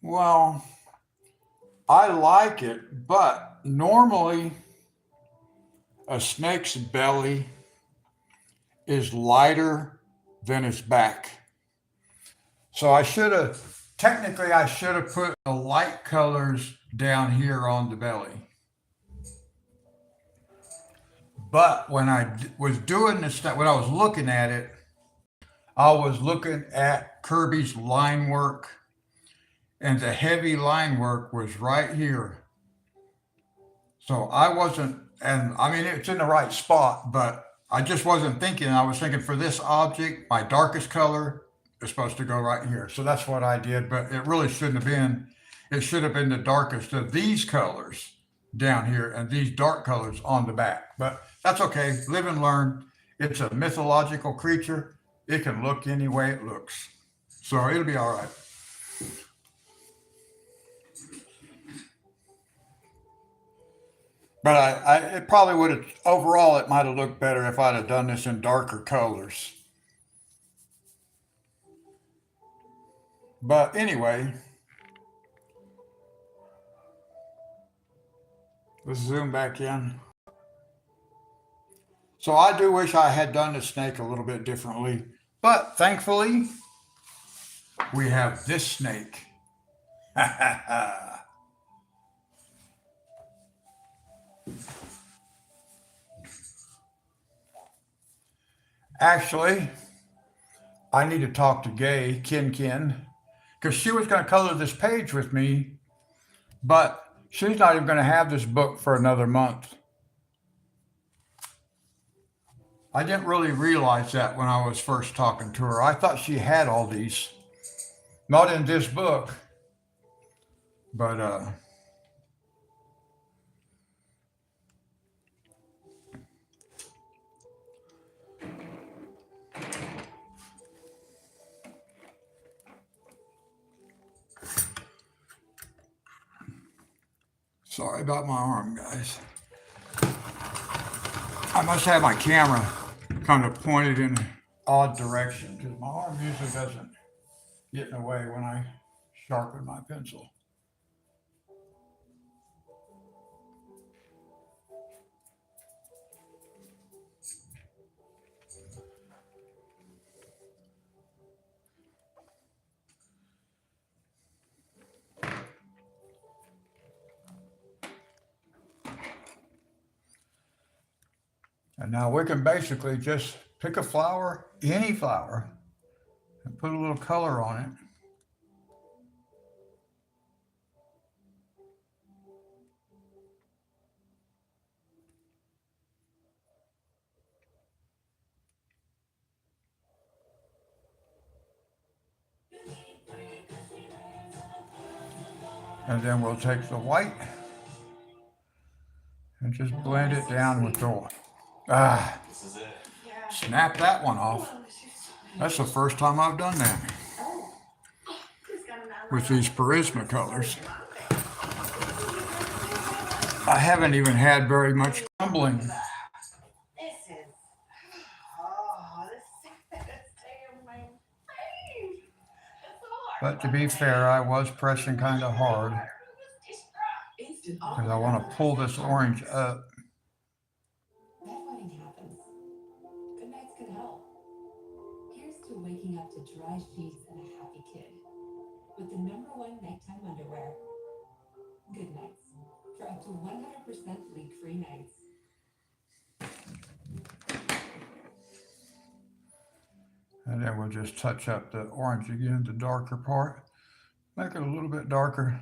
Well, I like it, but normally a snake's belly is lighter than its back. So technically I should have put the light colors down here on the belly. But when I was doing this, when I was looking at it, I was looking at Kerby's line work, and the heavy line work was right here. So I wasn't, and I mean, it's in the right spot, but I just wasn't thinking. I was thinking for this object, my darkest color is supposed to go right here. So that's what I did, but it really shouldn't have been. It should have been the darkest of these colors down here and these dark colors on the back. But that's okay. Live and learn. It's a mythological creature. It can look any way it looks. So it'll be all right. But it probably would have, overall, it might have looked better if I'd have done this in darker colors. But anyway, let's zoom back in. So I do wish I had done the snake a little bit differently, but thankfully, we have this snake. Actually, I need to talk to Kin, because she was going to color this page with me, but she's not even going to have this book for another month. I didn't really realize that when I was first talking to her. I thought she had all these, not in this book, but sorry about my arm, guys. I must have my camera kind of pointed in an odd direction because my arm usually doesn't get in the way when I sharpen my pencil. And now we can basically just pick a flower, any flower, and put a little color on it. And then we'll take the white and just blend it down with the, This is it. snap that one off. That's the first time I've done that with these Prismacolors. I haven't even had very much crumbling. This is the saddest day of my life. It's so hard. But to be fair, I was pressing kind of hard because I want to pull this orange up. Bedwetting happens. Good nights can help. Here's to waking up to dry sheets and a happy kid with the #1 nighttime underwear. Good nights. For up to 100% leak-free nights. And then we'll just touch up the orange again, the darker part. Make it a little bit darker.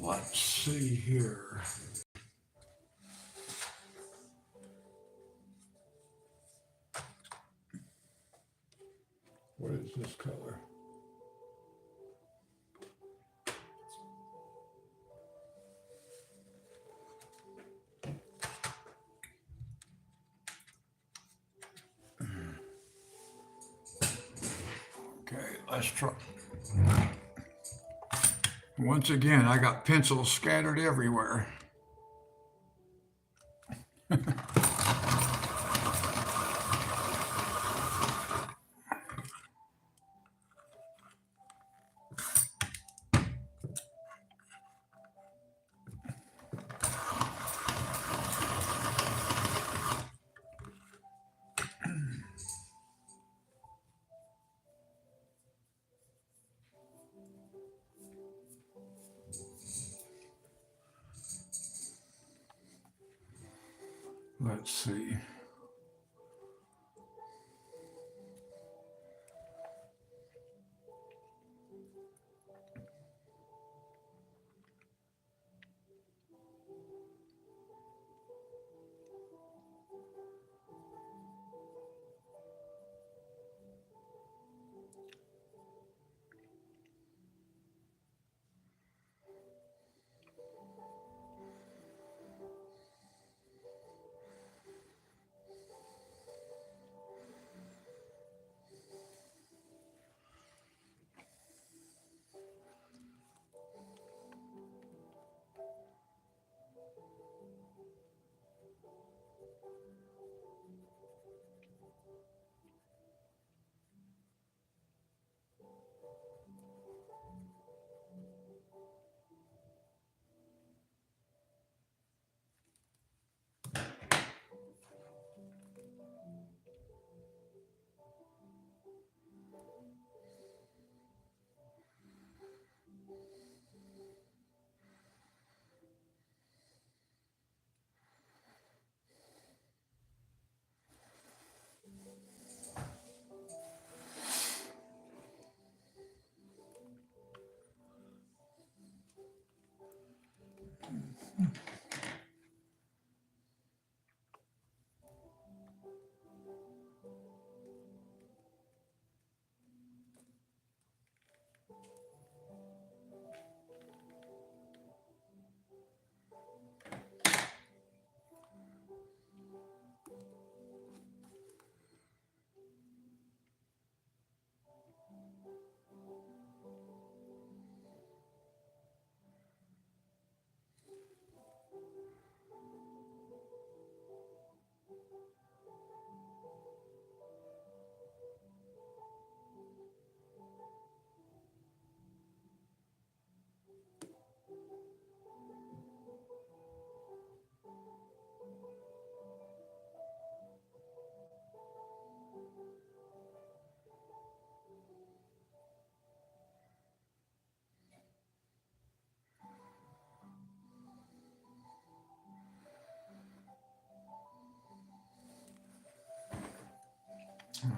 Let's see here. What is this color? Okay, let's try. Once again, I got pencils scattered everywhere. Let's see.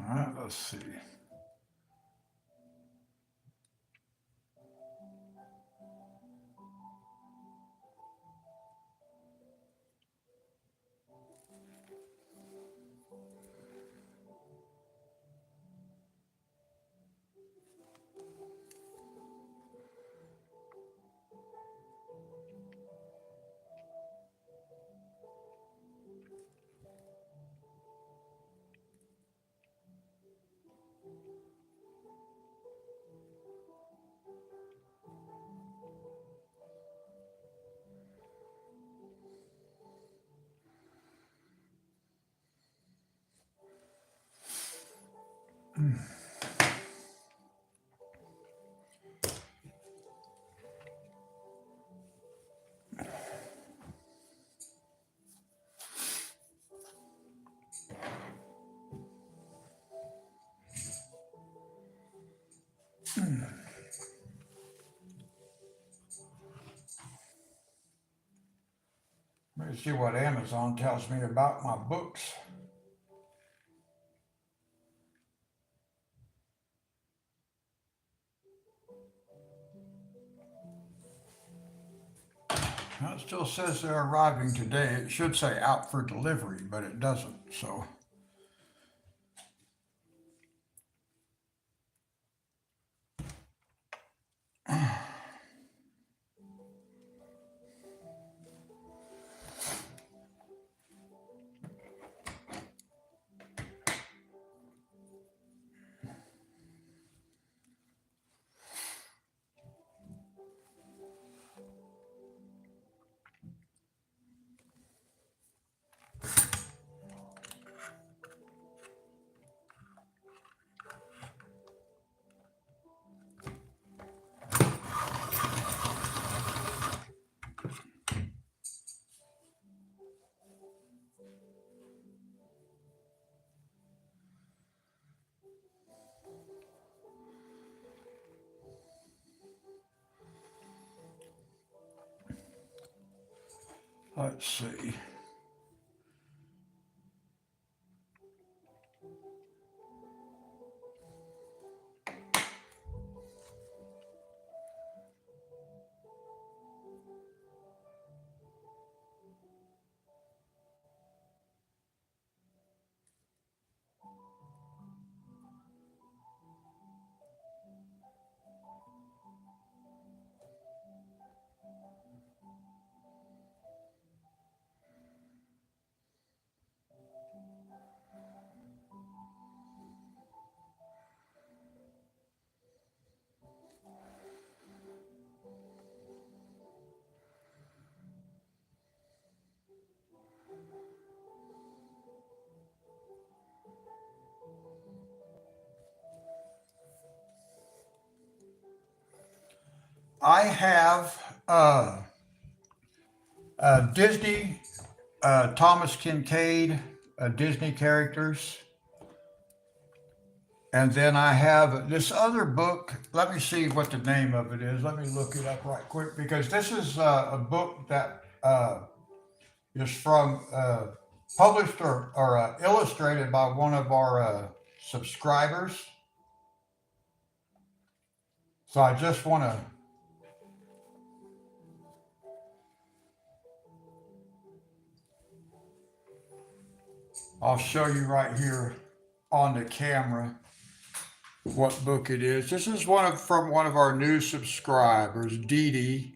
All right, let's see. Let me see what Amazon tells me about my books. Well, it still says they're arriving today. It should say out for delivery, but it doesn't. So, let's see. I have Disney, Thomas Kincaid, Disney characters. And then I have this other book. Let me see what the name of it is. Let me look it up right quick because this is a book that is from published or illustrated by one of our subscribers. So I just want to I'll show you right here on the camera what book it is. This is from one of our new subscribers, Dee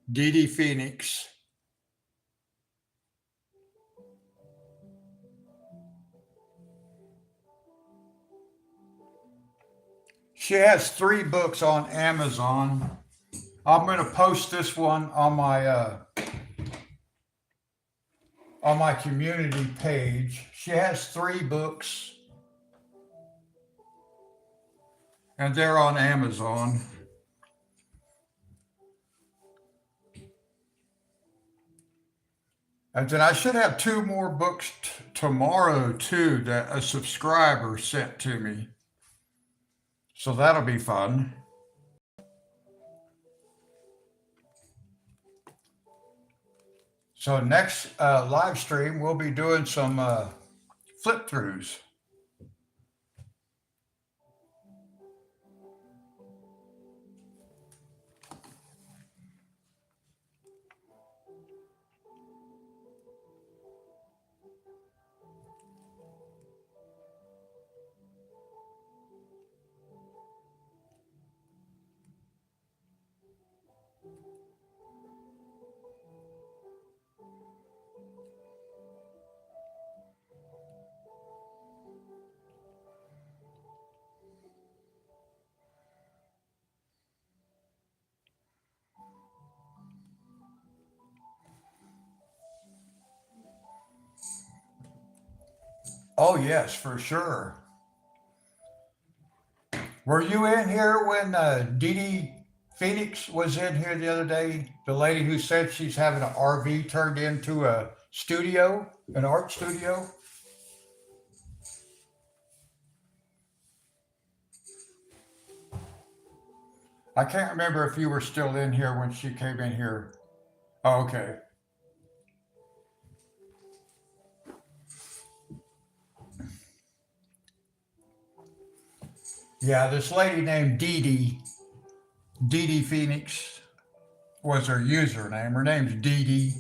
Phoenix. She has 3 books on Amazon. I'm going to post this one on my community page. She has 3 books, and they're on Amazon. And then I should have 2 more books tomorrow too that a subscriber sent to me. So that'll be fun. So next live stream, we'll be doing some flip throughs. Oh yes, for sure. Were you in here when Dee Phoenix was in here the other day? The lady who said she's having an RV turned into a studio, an art studio? I can't remember if you were still in here when she came in here. Oh, okay. Yeah, this lady named Dee Dee Phoenix was her username. Her name's Dee Dee,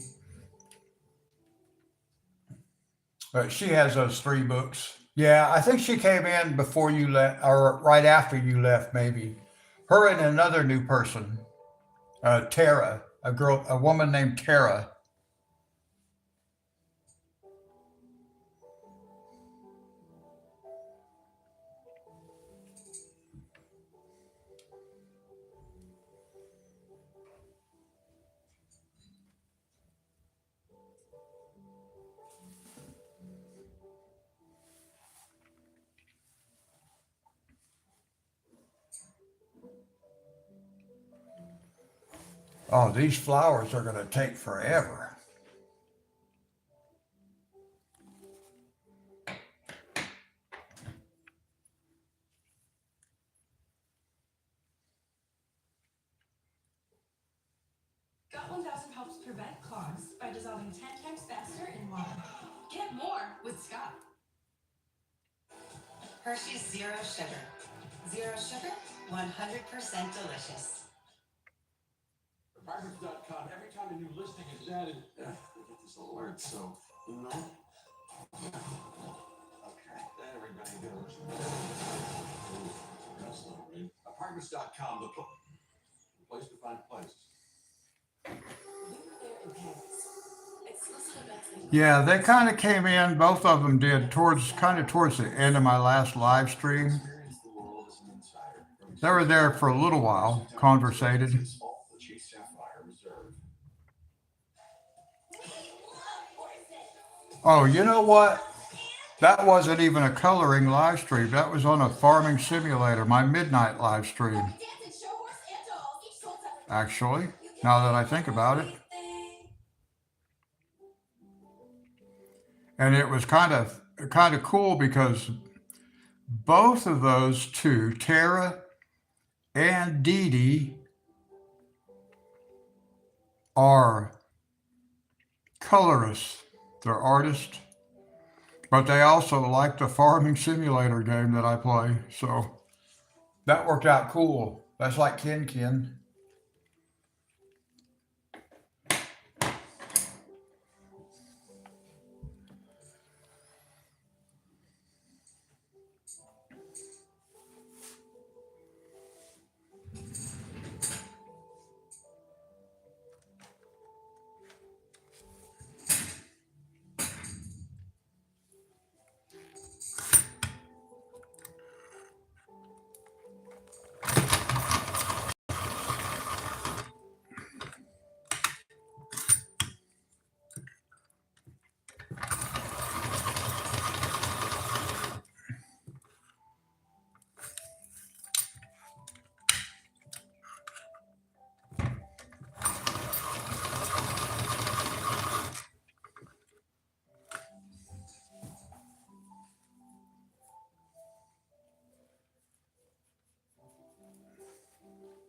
but she has those 3 books. Yeah, I think she came in before you left, or right after you left, maybe. Her and another new person, Tara, a woman named Tara. Oh, these flowers are going to take forever. Got 1000 helps prevent clogs by dissolving 10 times faster in water. Get more with Scott. Hershey's Zero Sugar. Zero sugar, 100% delicious. Apartments.com, every time a new listing is added, we get this alert, so, you know. Okay, everybody goes. That's not right. Apartments.com, the place to find places. Yeah, they kind of came in, both of them did, towards the end of my last live stream. Experience the world as an insider. They were there for a little while, conversated. All the Chase Sapphire Reserve. Oh, you know what? That wasn't even a coloring live stream. That was on a farming simulator, my midnight live stream. Actually, now that I think about it. And it was kind of cool because both of those two, Tara and Dee Dee, are colorists. They're artists. But they also like the farming simulator game that I play. So that worked out cool. That's like Ken.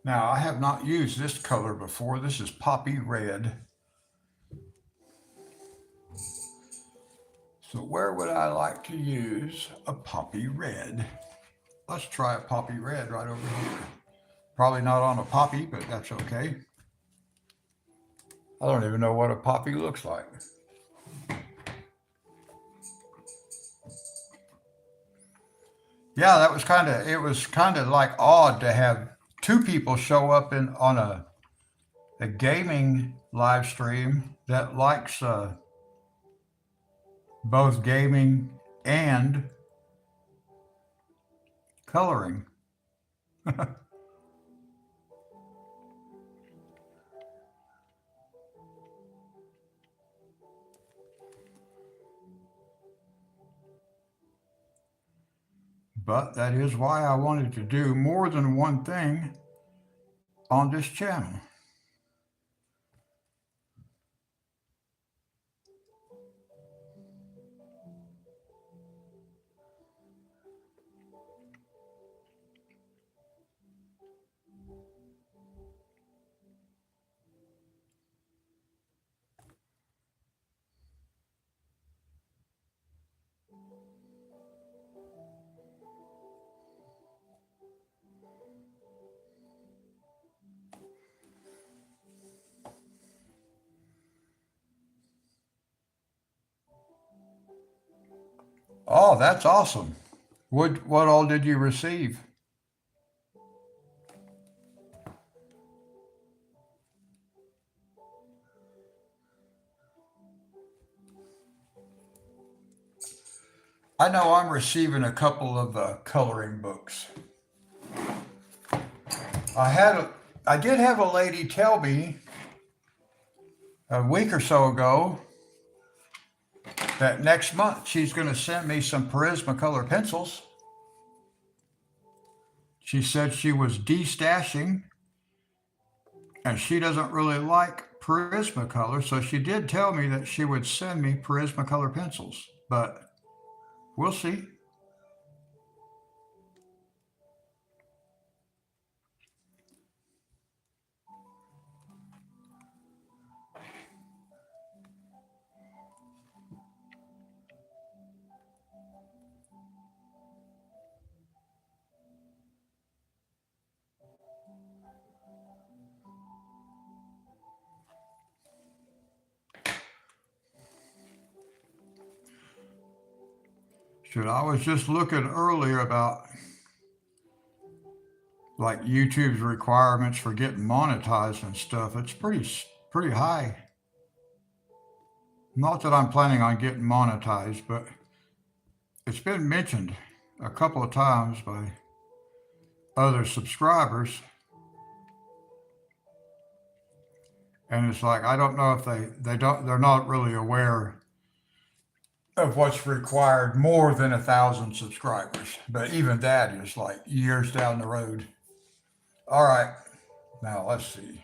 Now, I have not used this color before. This is poppy red. So where would I like to use a poppy red? Let's try a poppy red right over here. Probably not on a poppy, but that's okay. I don't even know what a poppy looks like. Yeah, it was kind of like odd to have 2 people show up on a gaming live stream that likes both gaming and coloring. But that is why I wanted to do more than one thing on this channel. Oh, that's awesome. What all did you receive? I know I'm receiving a couple of coloring books. I did have a lady tell me a week or so ago that next month she's going to send me some Prismacolor pencils. She said she was destashing and she doesn't really like Prismacolor, so she did tell me that she would send me Prismacolor pencils, but we'll see. I was just looking earlier about like YouTube's requirements for getting monetized and stuff. It's pretty high. Not that I'm planning on getting monetized, but it's been mentioned a couple of times by other subscribers. And it's like I don't know if they're not really aware of what's required more than 1,000 subscribers. But even that is like years down the road. All right, now let's see.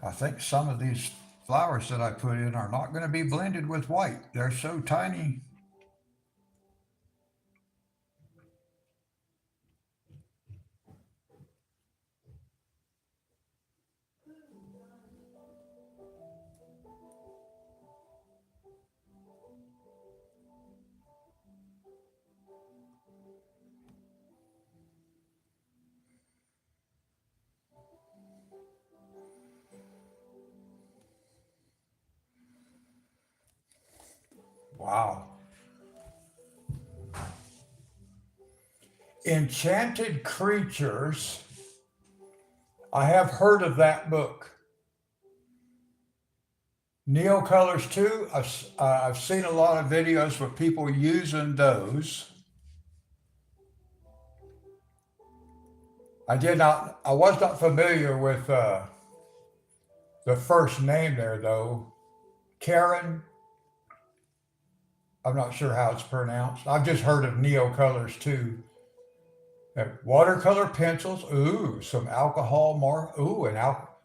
I think some of these flowers that I put in are not going to be blended with white. They're so tiny. Wow. Enchanted Creatures. I have heard of that book. Neo Colors too. I've seen a lot of videos with people using those. I was not familiar with the first name there though. Karen. I'm not sure how it's pronounced. I've just heard of Neo Colors too. Watercolor pencils. Ooh, some alcohol mark. Ooh,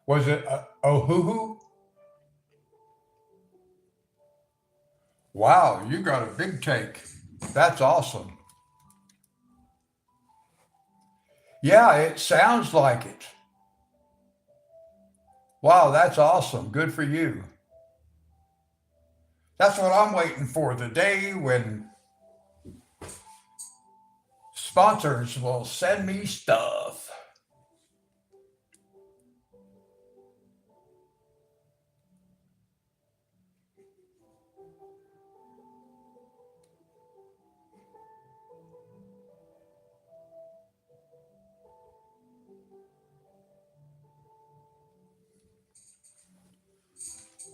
was it Ohuhu? Wow, you got a big take. That's awesome. Yeah, it sounds like it. Wow, that's awesome. Good for you. That's what I'm waiting for, the day when sponsors will send me stuff.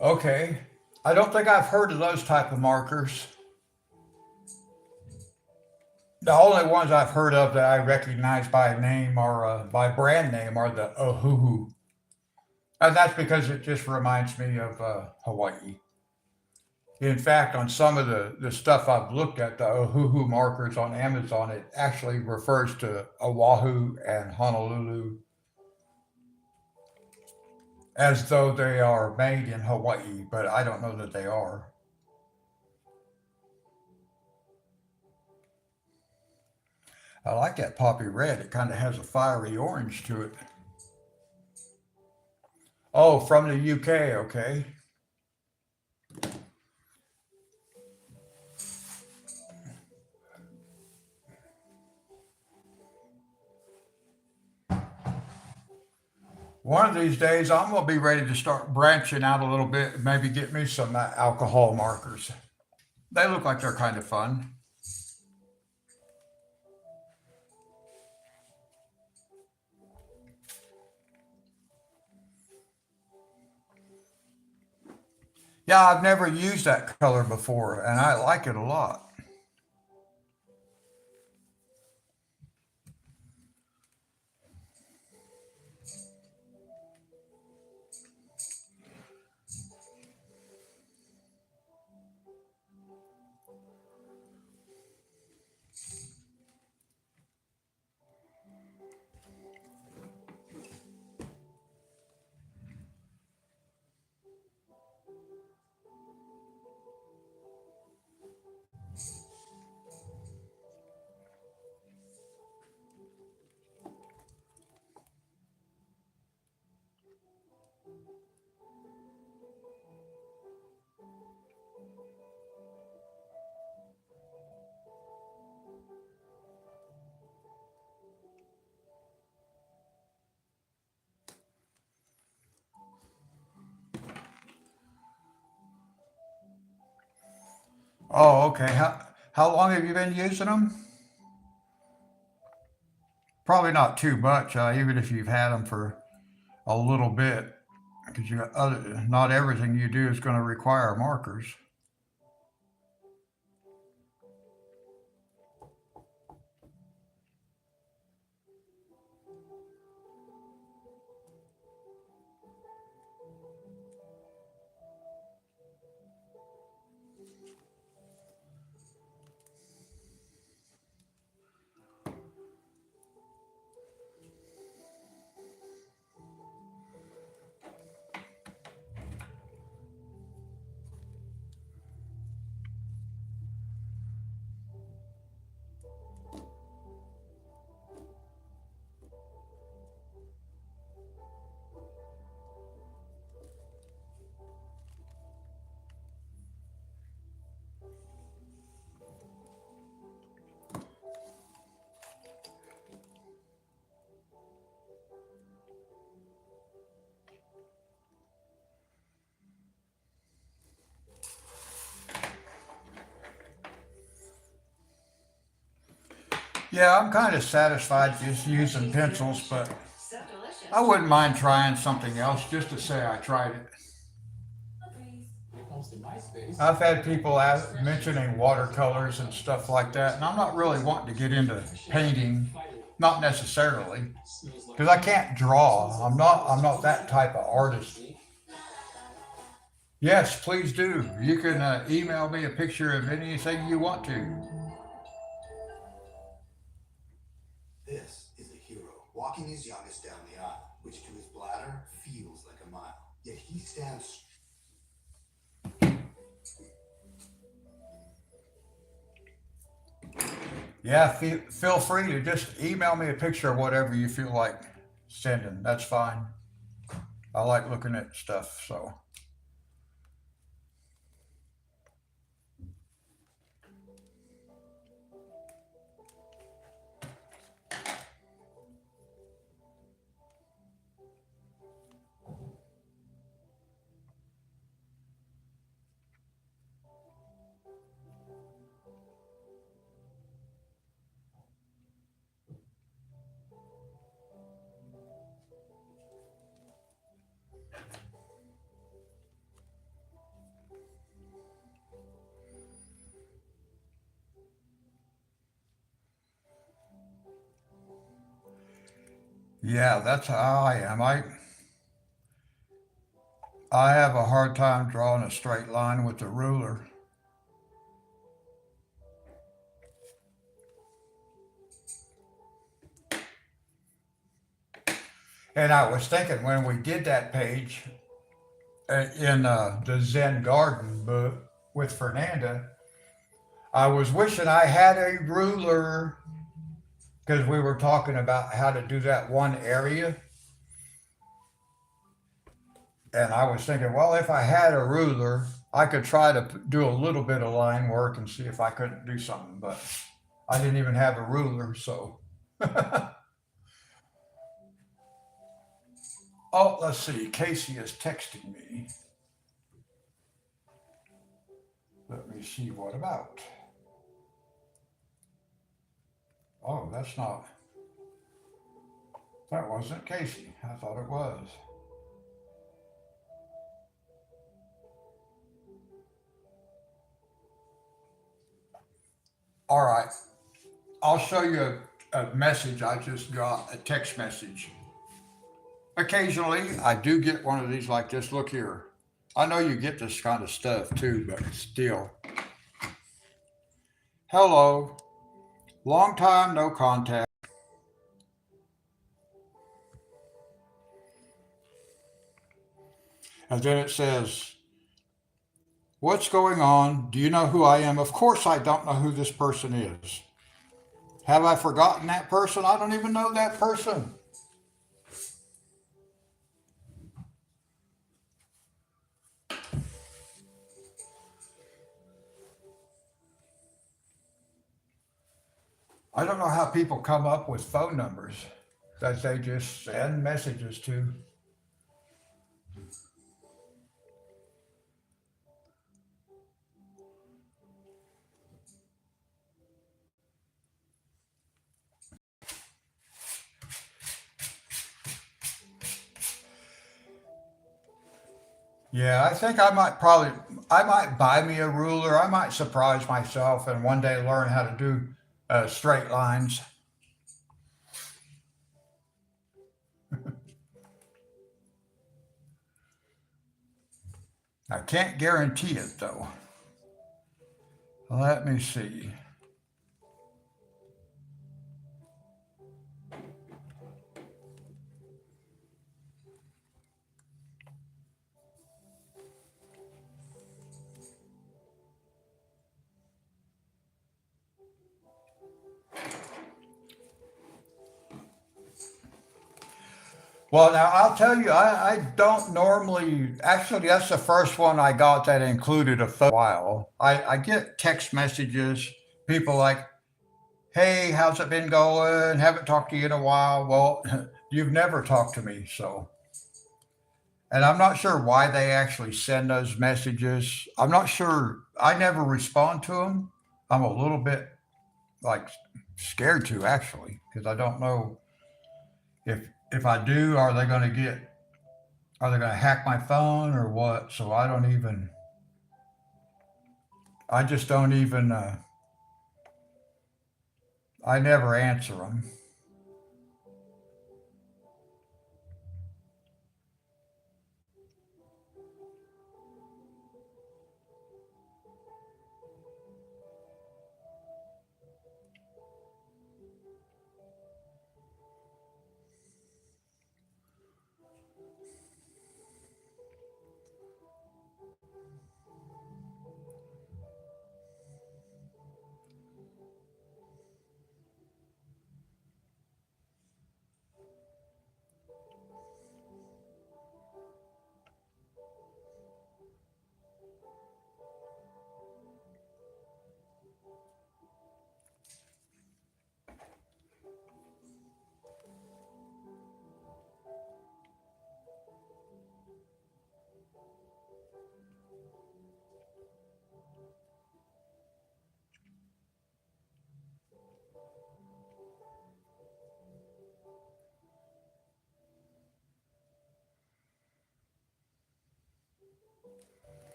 Okay. I don't think I've heard of those type of markers. The only ones I've heard of that I recognize by name or by brand name are the Ohuhu. And that's because it just reminds me of Hawaii. In fact, on some of the stuff I've looked at, the Ohuhu markers on Amazon, it actually refers to Oahu and Honolulu as though they are made in Hawaii, but I don't know that they are. I like that poppy red. It kind of has a fiery orange to it. Oh, from the UK, okay. One of these days, I'm going to be ready to start branching out a little bit and maybe get me some alcohol markers. They look like they're kind of fun. Yeah, I've never used that color before, and I like it a lot. Oh, okay. How long have you been using them? Probably not too much, even if you've had them for a little bit, because not everything you do is going to require markers. Yeah, I'm kind of satisfied just using pencils, but So delicious. I wouldn't mind trying something else just to say I tried it. When it comes to MySpace, I've had people mentioning watercolors and stuff like that, and I'm not really wanting to get into painting, not necessarily, because I can't draw. I'm not that type of artist. Yes, please do. You can email me a picture of anything you want to. This is a hero, walking his youngest down the aisle, which to his bladder feels like a mile. Yet he stands. Yeah, feel free to just email me a picture of whatever you feel like sending. That's fine. I like looking at stuff, so. Yeah, that's how I am. I have a hard time drawing a straight line with the ruler. And I was thinking when we did that page in the Zen Garden book with Fernanda, I was wishing I had a ruler because we were talking about how to do that one area. And I was thinking, well, if I had a ruler, I could try to do a little bit of line work and see if I couldn't do something, but I didn't even have a ruler, so. Oh, let's see. Casey is texting me. Let me see what about. Oh, that's not. That wasn't Casey. I thought it was. All right. I'll show you a message I just got, a text message. Occasionally, I do get one of these like this. Look here. I know you get this kind of stuff too, but still. Hello. Long time no contact. And then it says, what's going on? Do you know who I am? Of course, I don't know who this person is. Have I forgotten that person? I don't even know that person. I don't know how people come up with phone numbers that they just send messages to. Yeah, I think I might buy me a ruler. I might surprise myself and one day learn how to do straight lines. I can't guarantee it though. Let me see. Well, now I'll tell you, I don't normally, actually, that's the first one I got that included a photo. While I get text messages, people like, hey, how's it been going? Haven't talked to you in a while. Well, you've never talked to me, so. And I'm not sure why they actually send those messages. I'm not sure. I never respond to them. I'm a little bit like scared to actually, because I don't know if I do, are they going to hack my phone or what? So I don't even, I just don't even, I never answer them.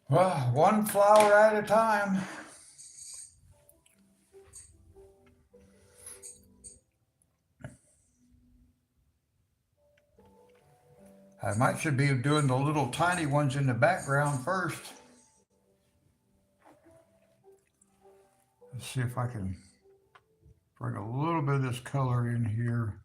Well, one flower at a time. should be doing the little tiny ones in the background first. Let's see if I can bring a little bit of this color in here.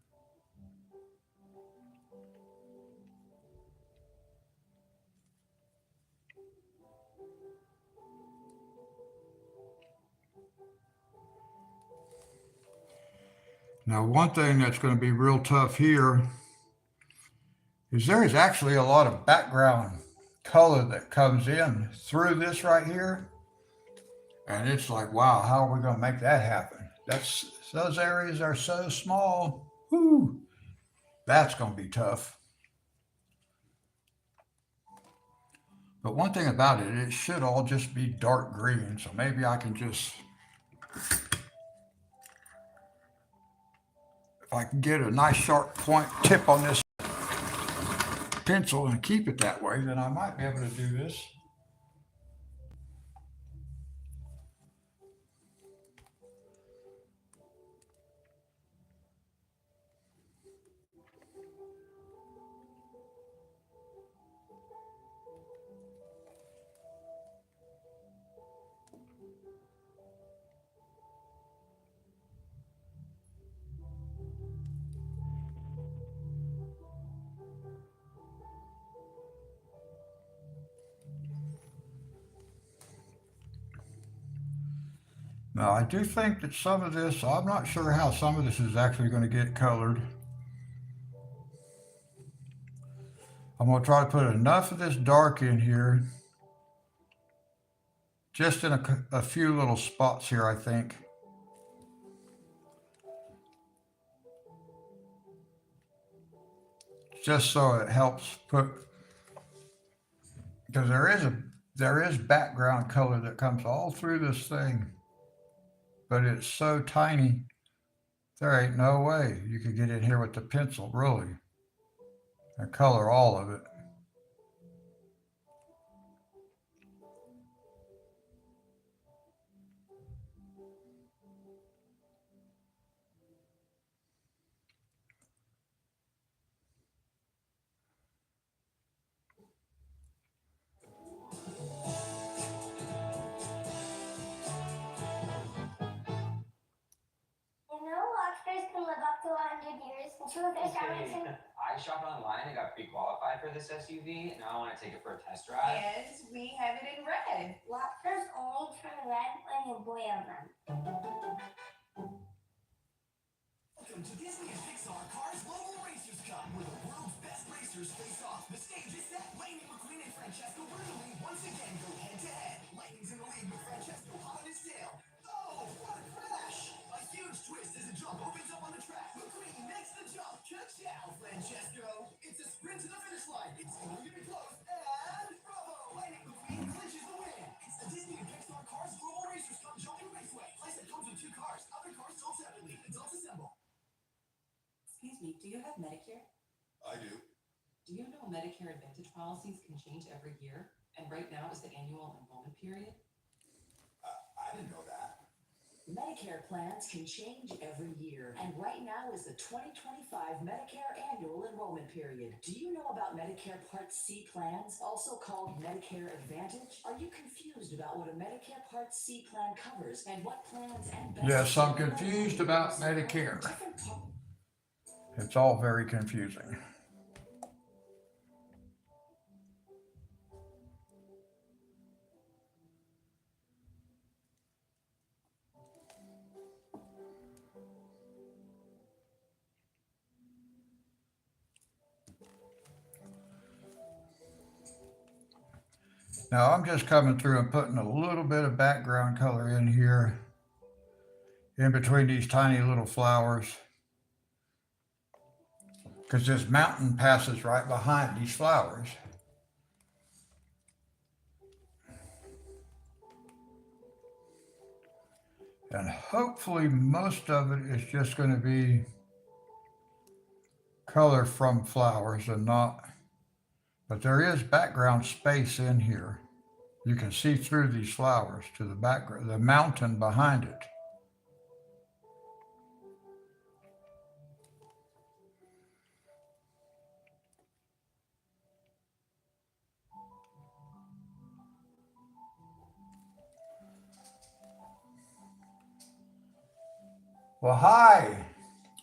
Now, one thing that's going to be real tough here is there is actually a lot of background color that comes in through this right here. And it's like, wow, how are we going to make that happen? Those areas are so small. Whoo, that's going to be tough. But one thing about it, it should all just be dark green. So maybe I can just, if I can get a nice sharp point tip on this pencil and keep it that way, then I might be able to do this. Now, I do think that some of this, I'm not sure how some of this is actually going to get colored. I'm going to try to put enough of this dark in here, just in a few little spots here, I think. Just so it helps put, because there is background color that comes all through this thing, but it's so tiny, there ain't no way you could get in here with the pencil, really, and color all of it. Lobsters can live up to 100 years. Okay. I shopped online and got pre-qualified for this SUV. Now I want to take it for a test drive. And we have it in red. Lobsters only turn red when you boil them. Welcome to Disney and Pixar Cars Global Racers Cup, where the world's best racers face off. The stage is set. Lightning McQueen and Francesco Bernoulli once again go head-to-head. Lightning's in the lead with Francesco hot on his tail. Oh, what a crash! A huge twist as a jump opens up on the track. McQueen makes the jump. Ka-chow, Francesco! It's a sprint to the finish line. It's going to be close. And bravo! Lightning McQueen clinches the win. It's the Disney and Pixar Cars Global Racers Cup Jumping Raceway. Playset comes with 2 cars. Other cars sold separately. Adults assemble. Excuse me, do you have Medicare? I do. Do you know Medicare Advantage policies can change every year? And right now is the annual enrollment period? I didn't know that. Medicare plans can change every year, and right now is the 2025 Medicare annual enrollment period. Do you know about Medicare Part C plans, also called Medicare Advantage? Are you confused about what a Medicare Part C plan covers and what plans and benefits? Yes, I'm confused about Medicare. It's all very confusing. Now I'm just coming through and putting a little bit of background color in here, in between these tiny little flowers, because this mountain passes right behind these flowers. And hopefully most of it is just going to be color from flowers and not, but there is background space in here. You can see through these flowers to the background, the mountain behind it. Well, hi.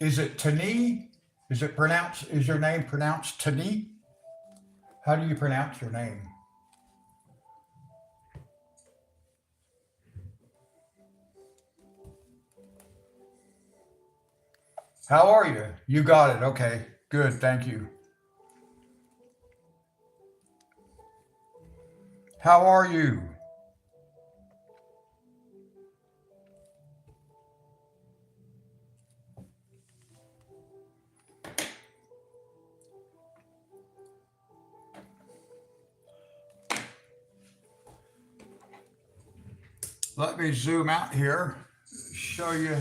Is it Tani? Is your name pronounced Tani? How do you pronounce your name? How are you? You got it. Okay. Good. Thank you. How are you? Let me zoom out here, show you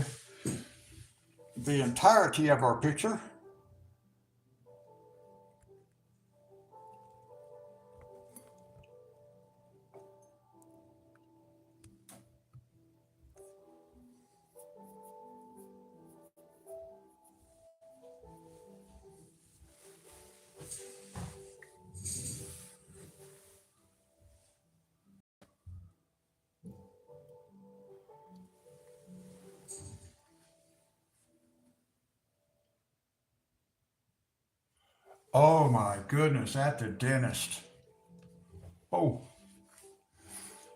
the entirety of our picture. Oh my goodness, at the dentist. Oh,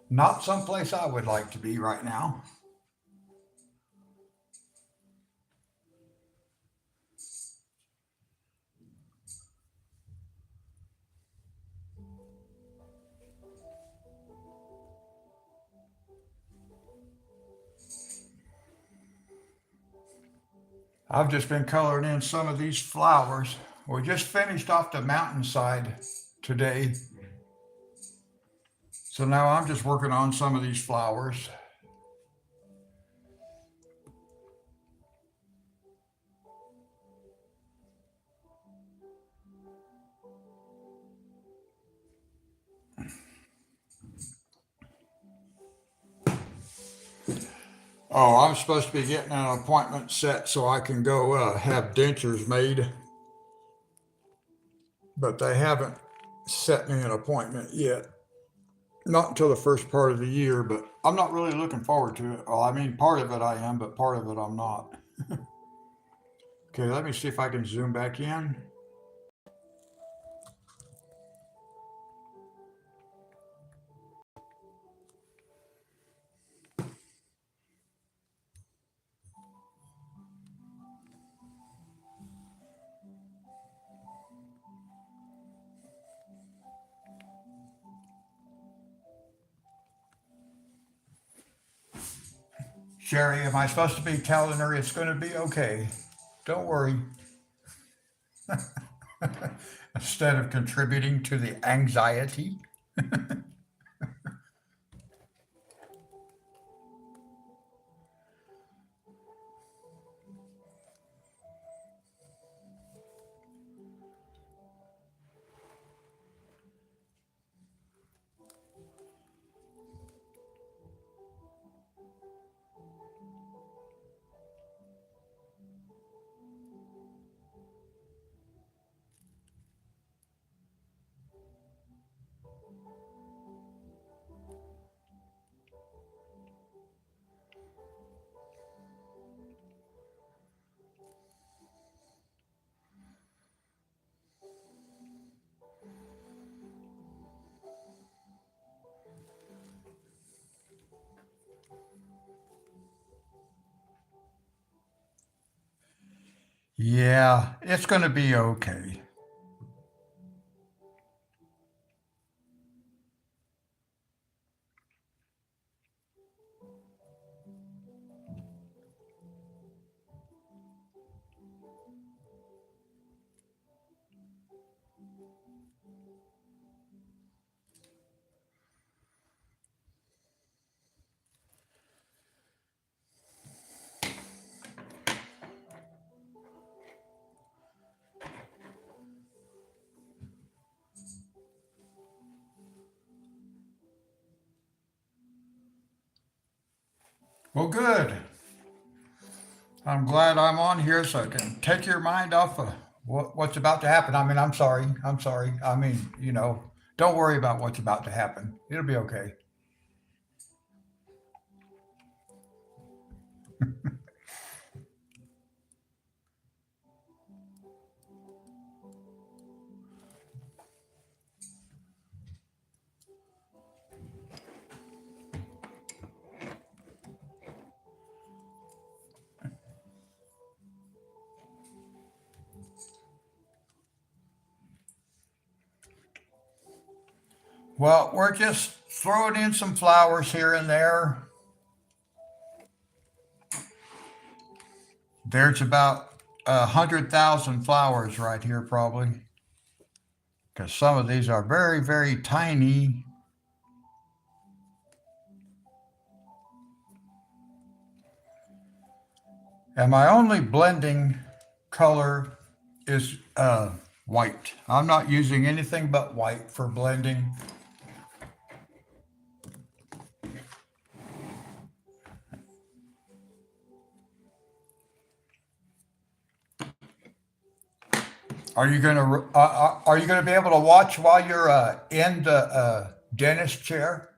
not someplace I would like to be right now. I've just been coloring in some of these flowers. We just finished off the mountainside today. So now I'm just working on some of these flowers. Oh, I'm supposed to be getting an appointment set so I can go have dentures made, but they haven't set me an appointment yet. Not until the first part of the year, but I'm not really looking forward to it. Well, I mean, part of it I am, but part of it I'm not. Okay, let me see if I can zoom back in. Sherry, am I supposed to be telling her it's going to be okay? Don't worry. Instead of contributing to the anxiety. Yeah, it's going to be okay. Well, good. I'm glad I'm on here so I can take your mind off of what's about to happen. I mean, I'm sorry. I'm sorry. I mean, don't worry about what's about to happen. It'll be okay. Well, we're just throwing in some flowers here and there. There's about 100,000 flowers right here, probably, because some of these are very, very tiny. And my only blending color is white. I'm not using anything but white for blending. Are you gonna be able to watch while you're in the dentist chair?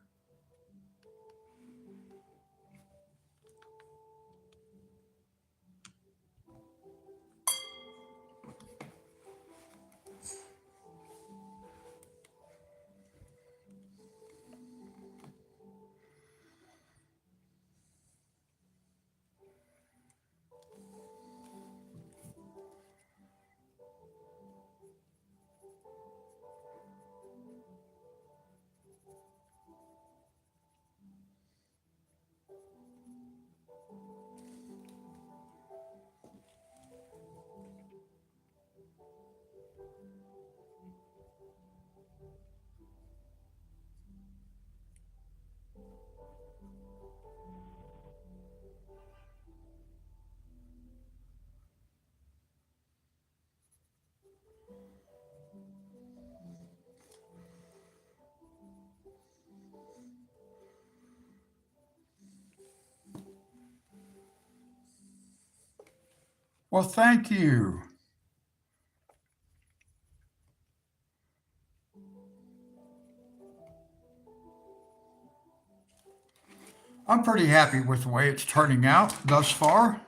Well, thank you. I'm pretty happy with the way it's turning out thus far.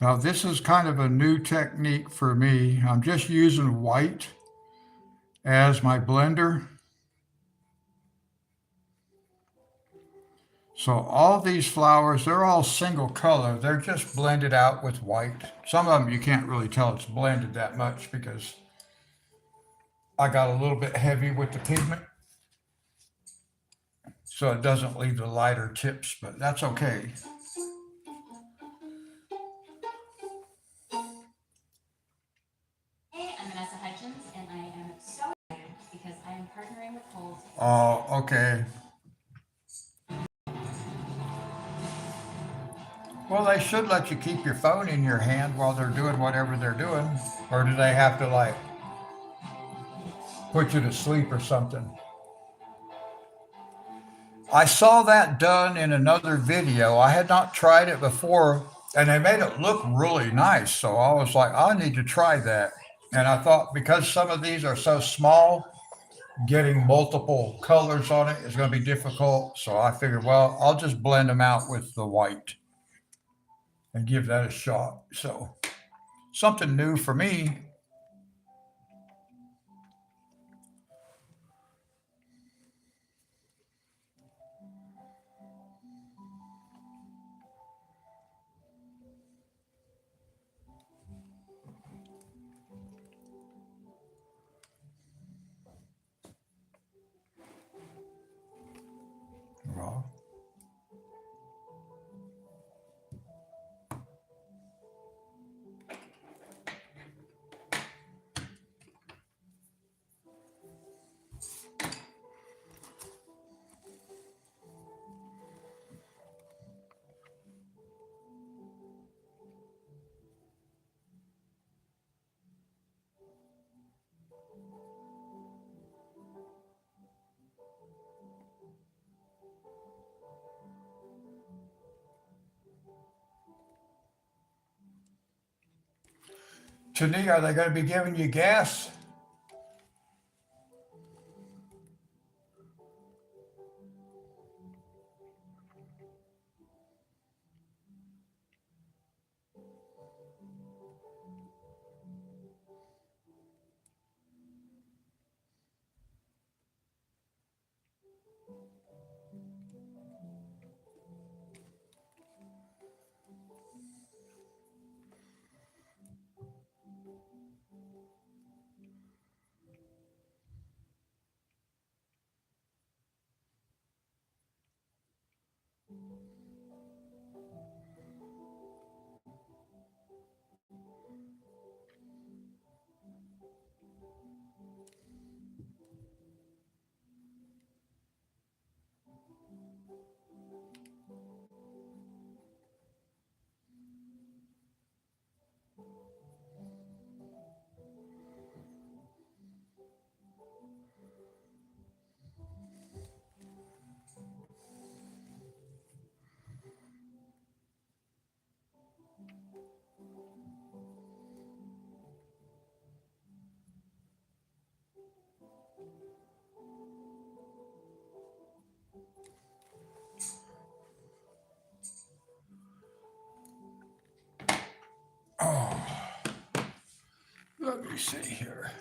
Now, this is kind of a new technique for me. I'm just using white as my blender. So all these flowers, they're all single color. They're just blended out with white. Some of them you can't really tell it's blended that much because I got a little bit heavy with the pigment. So it doesn't leave the lighter tips, but that's okay. Hey, I'm Vanessa Hutchins, and I am so excited because I am partnering with Kohl's. Oh, okay. Well, they should let you keep your phone in your hand while they're doing whatever they're doing. Or do they have to like put you to sleep or something? I saw that done in another video. I had not tried it before, and they made it look really nice. So I was like, I need to try that. And I thought because some of these are so small, getting multiple colors on it is going to be difficult. So I figured, well, I'll just blend them out with the white and give that a shot. So something new for me. Well, Tani, are they going to be giving you gas? Oh, let me see here.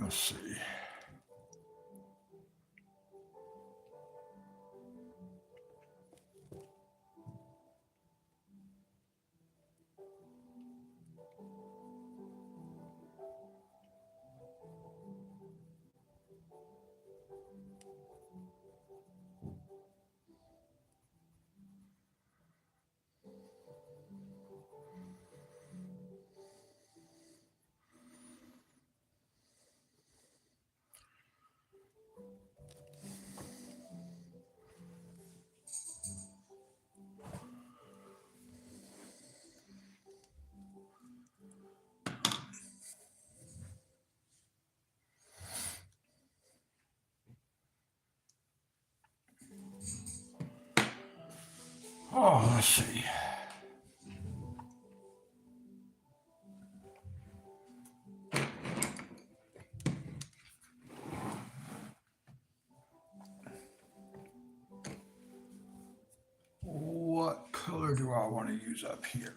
Let's see. Oh, let's see. What color do I want to use up here?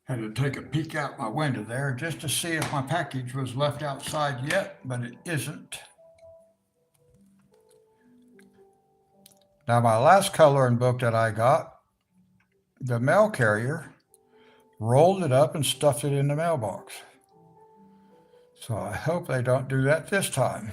Had to take a peek out my window there just to see if my package was left outside yet, but it isn't. Now, my last coloring book that I got, the mail carrier rolled it up and stuffed it in the mailbox. So I hope they don't do that this time.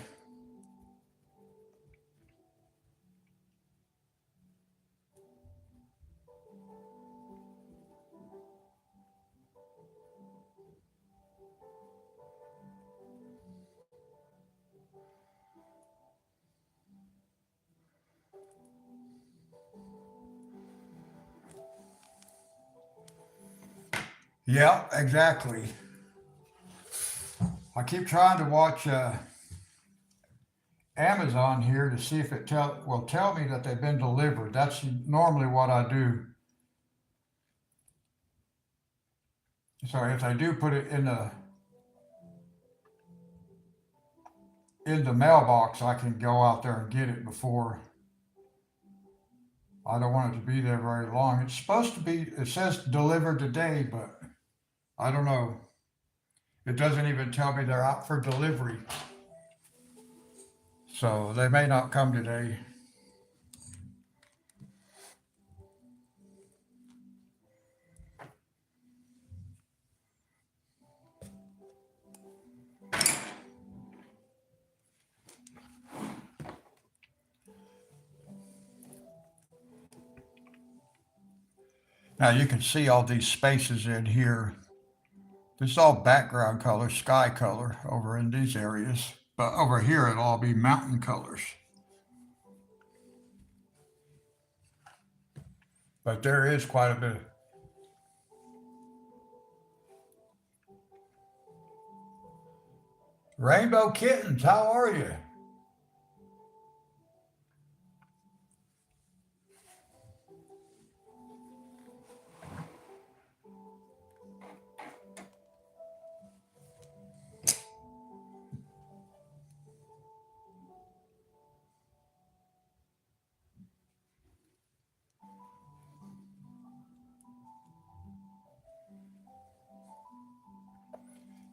Yeah, exactly. I keep trying to watch Amazon here to see if it will tell me that they've been delivered. That's normally what I do. So if they do put it in the mailbox, I can go out there and get it before. I don't want it to be there very long. It's supposed to be, it says delivered today, but I don't know. It doesn't even tell me they're out for delivery. So they may not come today. Now you can see all these spaces in here. This is all background color, sky color over in these areas. But over here it'll all be mountain colors. But there is quite a bit. Rainbow Kittens, how are you?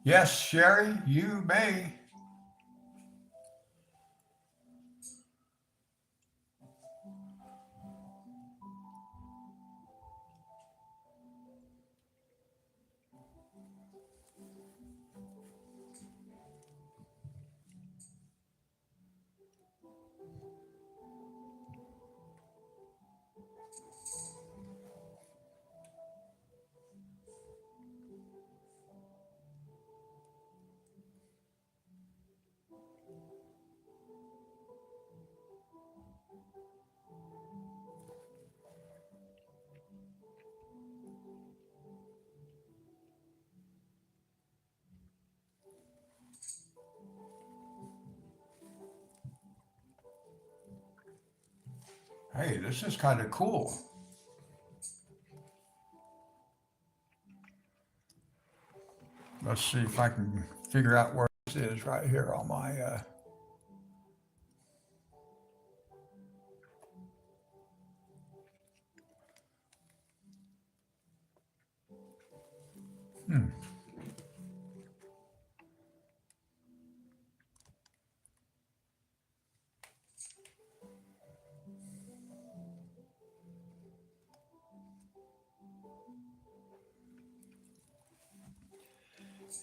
Yes, Sherry, you may. Hey, this is kind of cool. Let's see if I can figure out where this is right here on my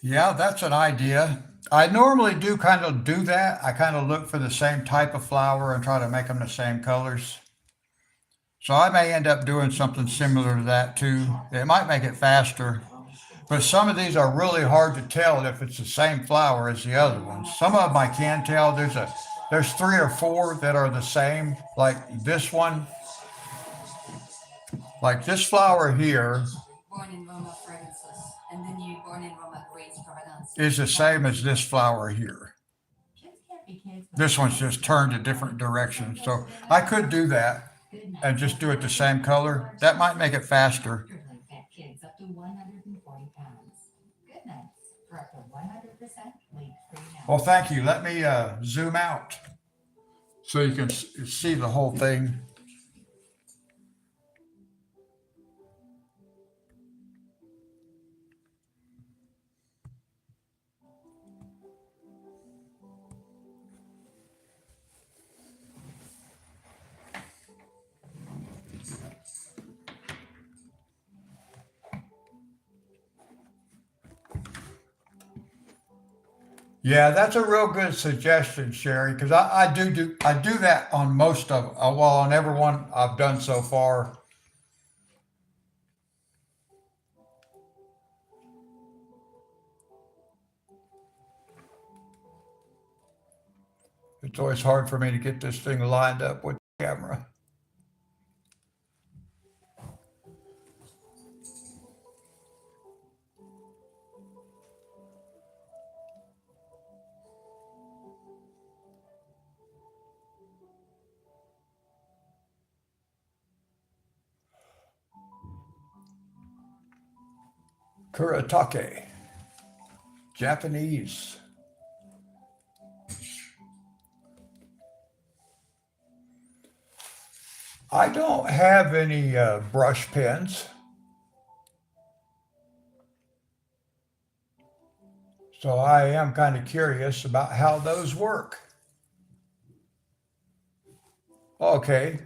Yeah, that's an idea. I normally do kind of do that. I kind of look for the same type of flower and try to make them the same colors. So I may end up doing something similar to that too. It might make it faster. But some of these are really hard to tell if it's the same flower as the other ones. Some of them I can tell. There's 3 or 4 that are the same. Like this one, like this flower here Born in Roma fragrances, and then you born in Roma grace Provence. is the same as this flower here. Kids can't be kids. This one's just turned a different direction. So I could do that and just do it the same color. That might make it faster. Comfortably fed kids up to 140 pounds. Good nights for up to 100% leak-free now. Well, thank you. Let me zoom out so you can see the whole thing. Yeah, that's a real good suggestion, Sherry, because I do that on most of well, on every one I've done so far. It's always hard for me to get this thing lined up with the camera. Kuratake, Japanese. I don't have any brush pens, so I am kind of curious about how those work. Okay,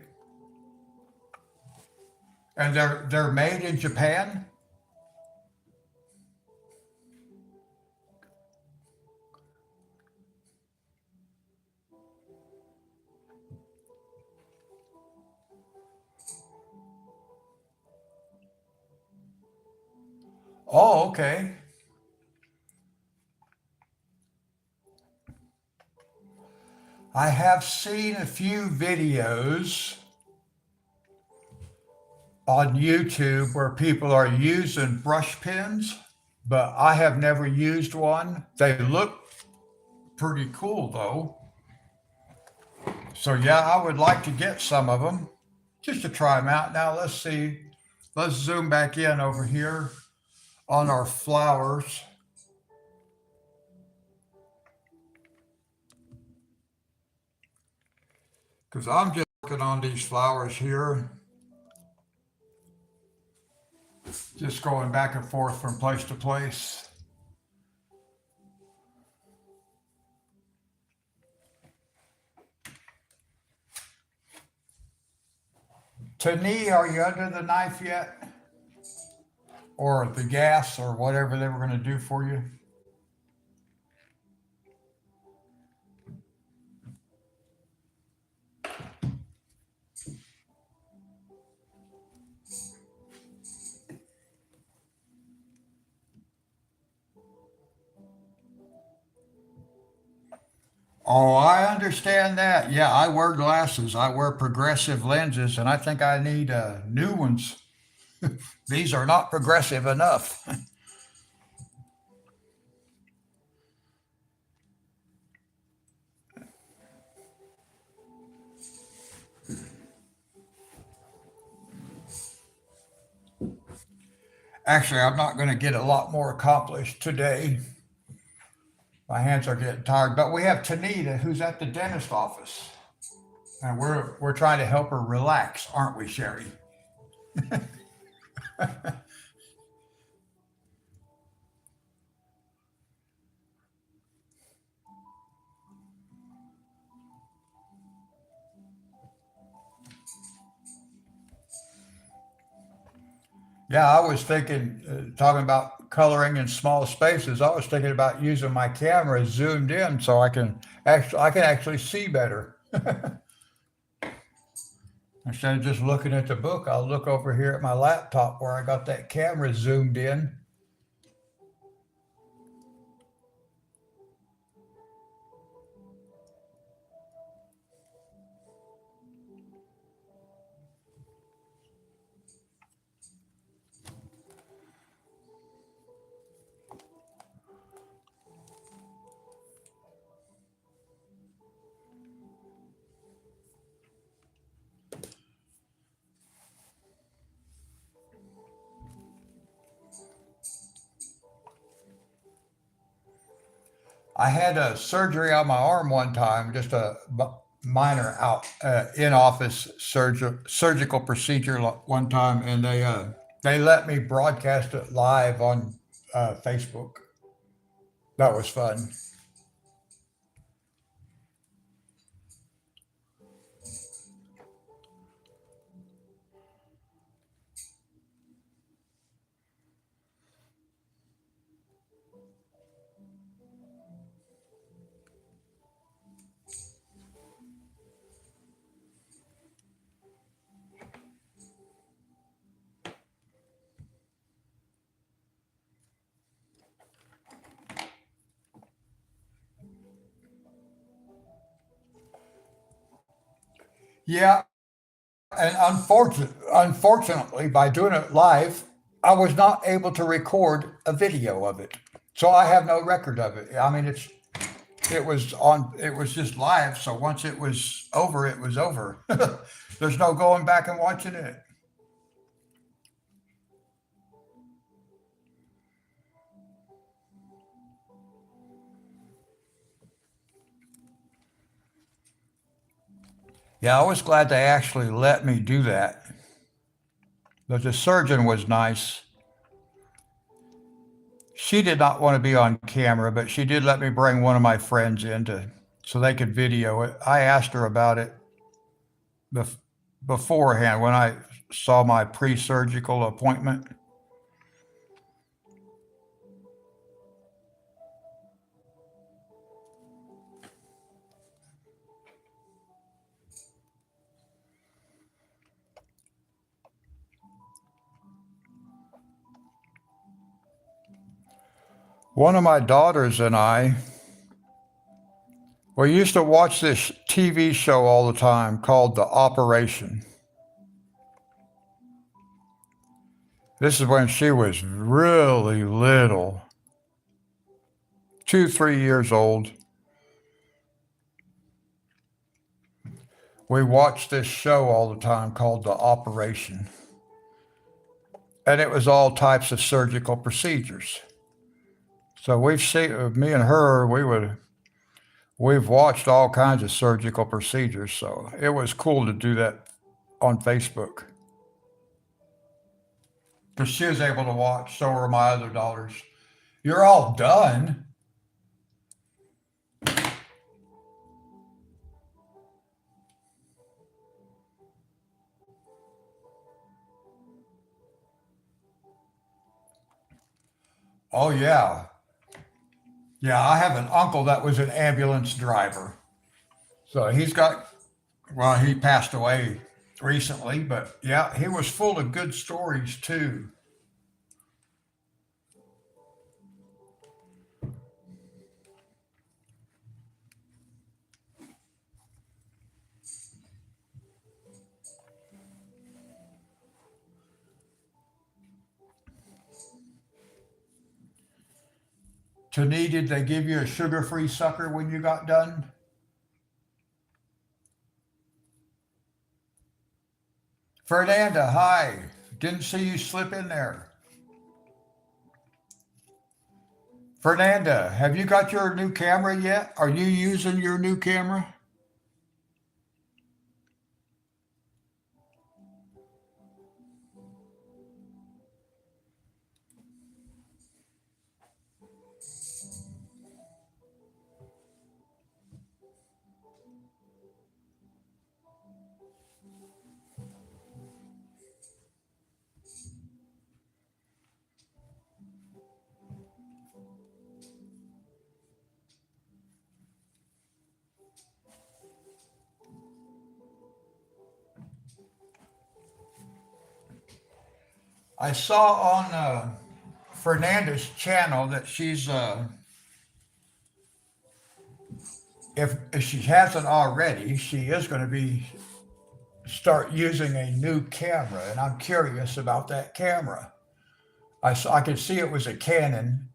and they're made in Japan. Oh, okay. I have seen a few videos on YouTube where people are using brush pens, but I have never used one. They look pretty cool though. So yeah, I would like to get some of them just to try them out. Now let's see. Let's zoom back in over here on our flowers because I'm just working on these flowers here, just going back and forth from place to place. Tani, are you under the knife yet? Or the gas or whatever they were going to do for you? Oh, I understand that. Yeah, I wear glasses. I wear progressive lenses, and I think I need new ones. These are not progressive enough. Actually, I'm not going to get a lot more accomplished today. My hands are getting tired. But we have Tanita, who's at the dentist office, and we're trying to help her relax, aren't we, Sherry? Yeah, I was thinking, talking about coloring in small spaces. I was thinking about using my camera zoomed in so I can actually see better. Instead of just looking at the book, I'll look over here at my laptop where I got that camera zoomed in. I had a surgery on my arm one time, just a minor out in office surgical procedure one time, and they let me broadcast it live on Facebook. That was fun. Yeah, and unfortunately, by doing it live, I was not able to record a video of it, so I have no record of it. I mean, it was just live. So once it was over, it was over. There's no going back and watching it. Yeah, I was glad they actually let me do that. But the surgeon was nice. She did not want to be on camera, but she did let me bring one of my friends in so they could video it. I asked her about it bef- beforehand when I saw my pre-surgical appointment. One of my daughters and I, we used to watch this TV show all the time called The Operation. This is when she was really little, 2, 3 years old. We watched this show all the time called The Operation, and it was all types of surgical procedures. So we've seen, me and her, we've watched all kinds of surgical procedures. So it was cool to do that on Facebook because she was able to watch. So were my other daughters. You're all done. Oh yeah, yeah. I have an uncle that was an ambulance driver. So well, he passed away recently, but yeah, he was full of good stories too. Tani, did they give you a sugar-free sucker when you got done? Fernanda, hi. Didn't see you slip in there. Fernanda, have you got your new camera yet? Are you using your new camera? I saw on Fernanda's channel that she's, if she hasn't already, she is going to start using a new camera, and I'm curious about that camera. I could see it was a Canon,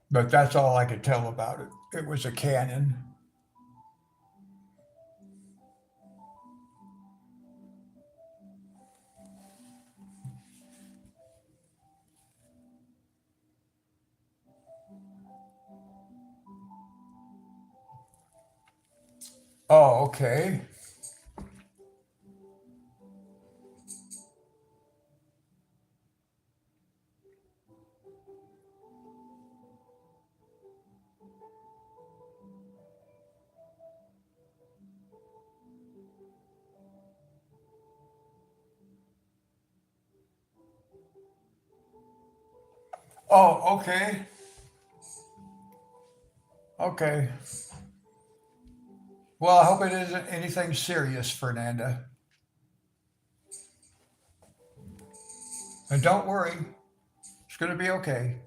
but that's all I could tell about it. It was a Canon. Oh, okay. Oh, okay. Okay. Well, I hope it isn't anything serious, Fernanda. And don't worry, it's going to be okay.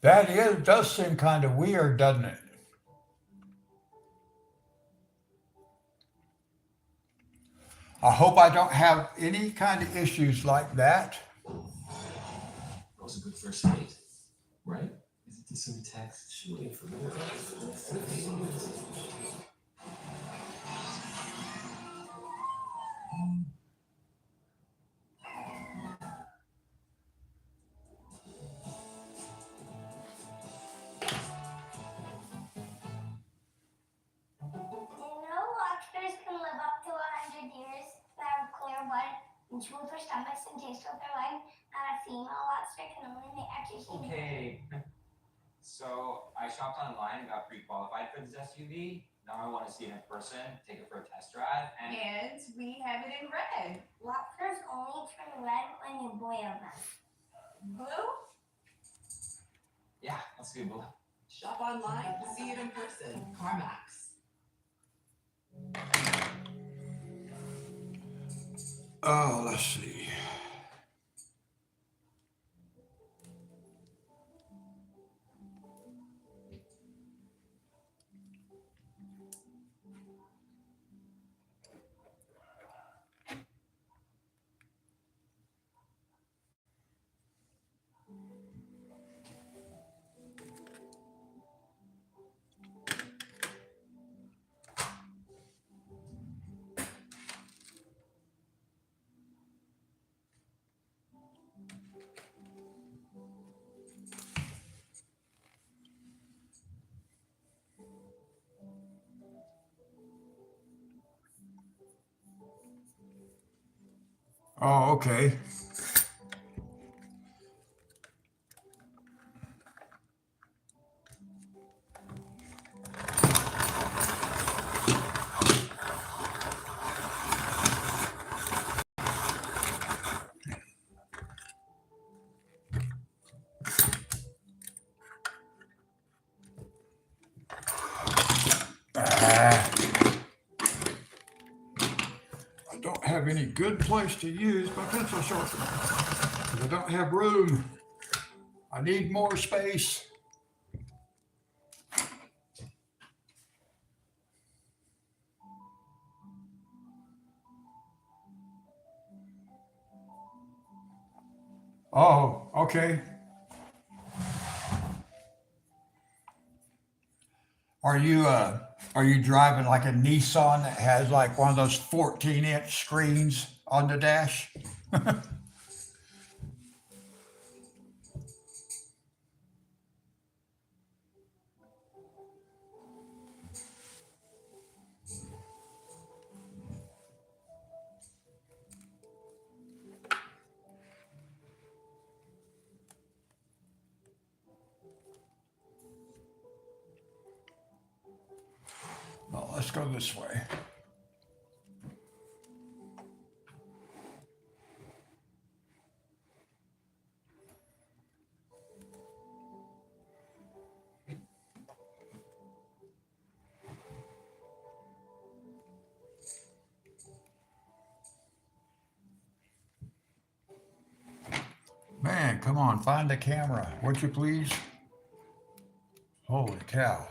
does seem kind of weird, doesn't it? I hope I don't have any kind of issues like that. That was a good first date, right? Is it some text shooting for me? Do you know lobsters can live up to 100 years? They have clear blood and chew with their stomachs and taste with their legs, and a female lobster can only make exercise. Okay. So I shopped online and got pre-qualified for this SUV. Now I want to see it in person, take it for a test drive, and we have it in red. Lobsters only turn red when you boil them. Blue? yeah, let's do blue. Shop online, see it in person. CarMax. Oh, let's see. Oh, okay. I don't have any good place to use my pencil sharpener. I don't have room. I need more space. Oh, okay. Are you driving like a Nissan that has like one of those 14-inch screens on the dash? Well, let's go this way. Man, come on, find the camera, would you please? Holy cow.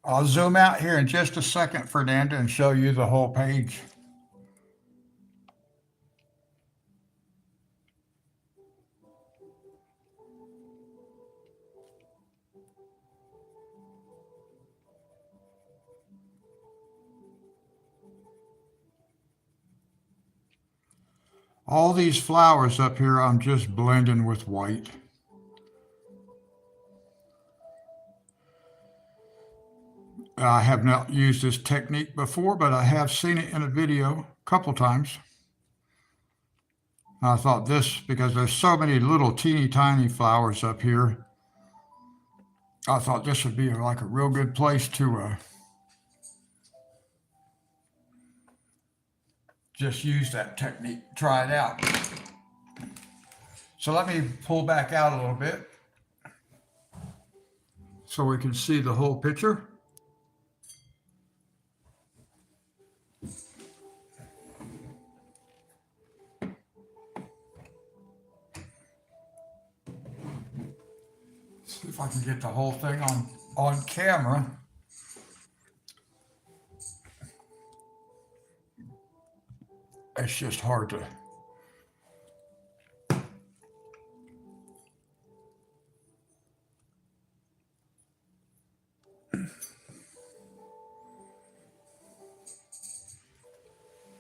I'll zoom out here in just a second, Fernanda, and show you the whole page. All these flowers up here, I'm just blending with white. I have not used this technique before, but I have seen it in a video a couple times. I thought this, because there's so many little teeny tiny flowers up here, I thought this would be like a real good place to just use that technique, try it out. So let me pull back out a little bit so we can see the whole picture. See if I can get the whole thing on camera. It's just hard to.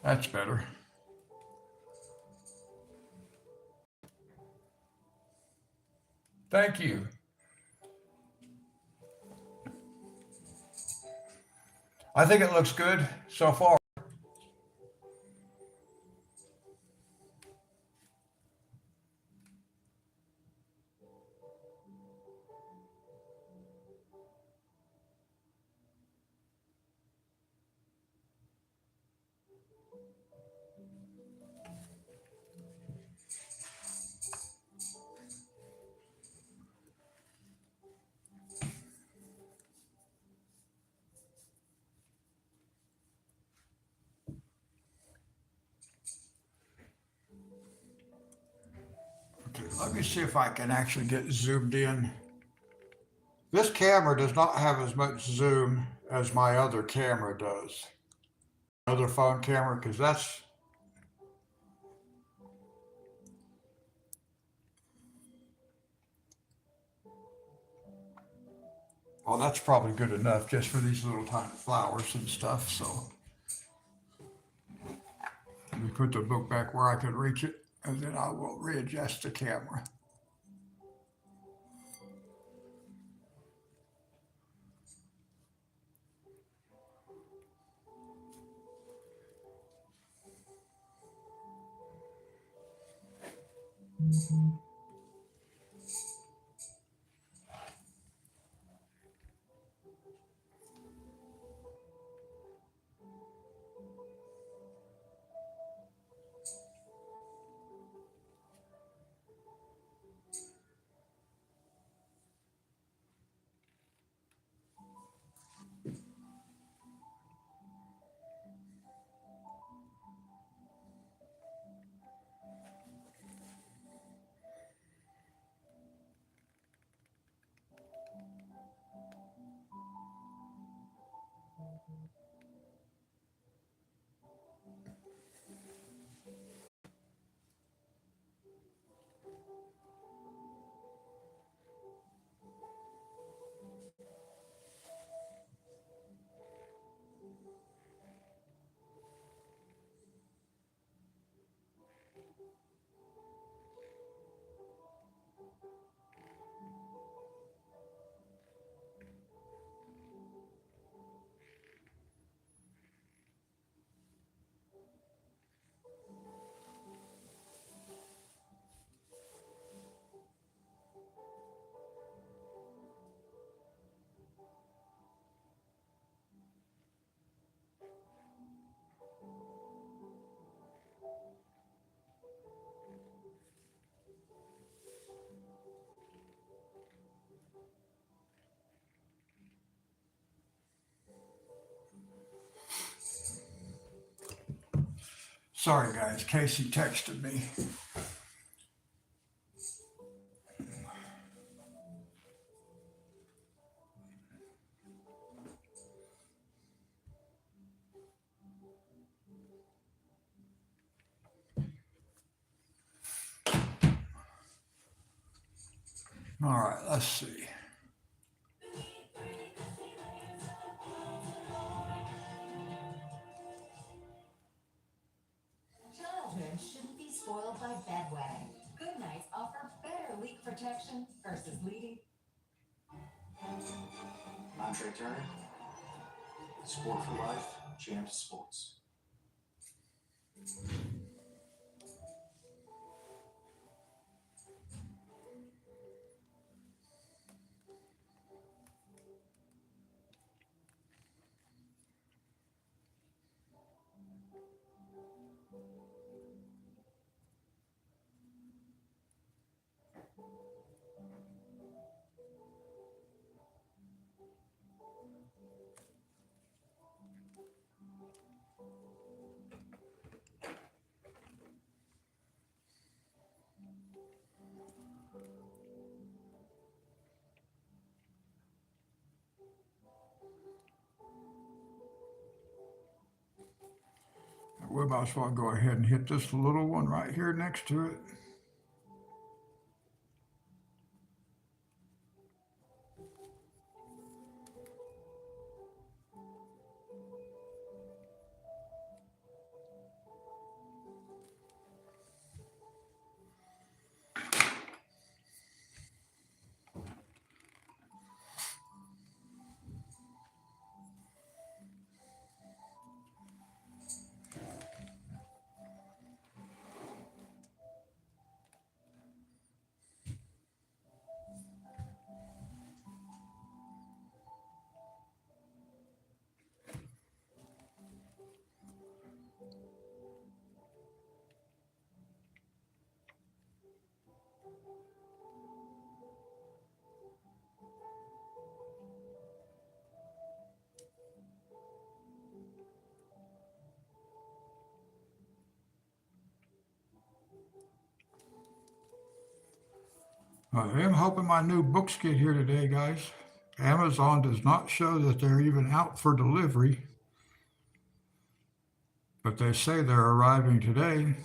That's better. Thank you. I think it looks good so far. Okay, let me see if I can actually get zoomed in. This camera does not have as much zoom as my other camera does. Other phone camera, because that's. Well, that's probably good enough just for these little tiny flowers and stuff. So let me put the book back where I can reach it, and then I will readjust the camera. Sorry, guys. Casey texted me. All right, let's see. Children shouldn't be spoiled Trey Turner. Sport for life, Champs Sports. We might as well go ahead and hit this little one right here next to it. I am hoping my new books get here today, guys. Amazon does not show that they're even out for delivery, but they say they're arriving today.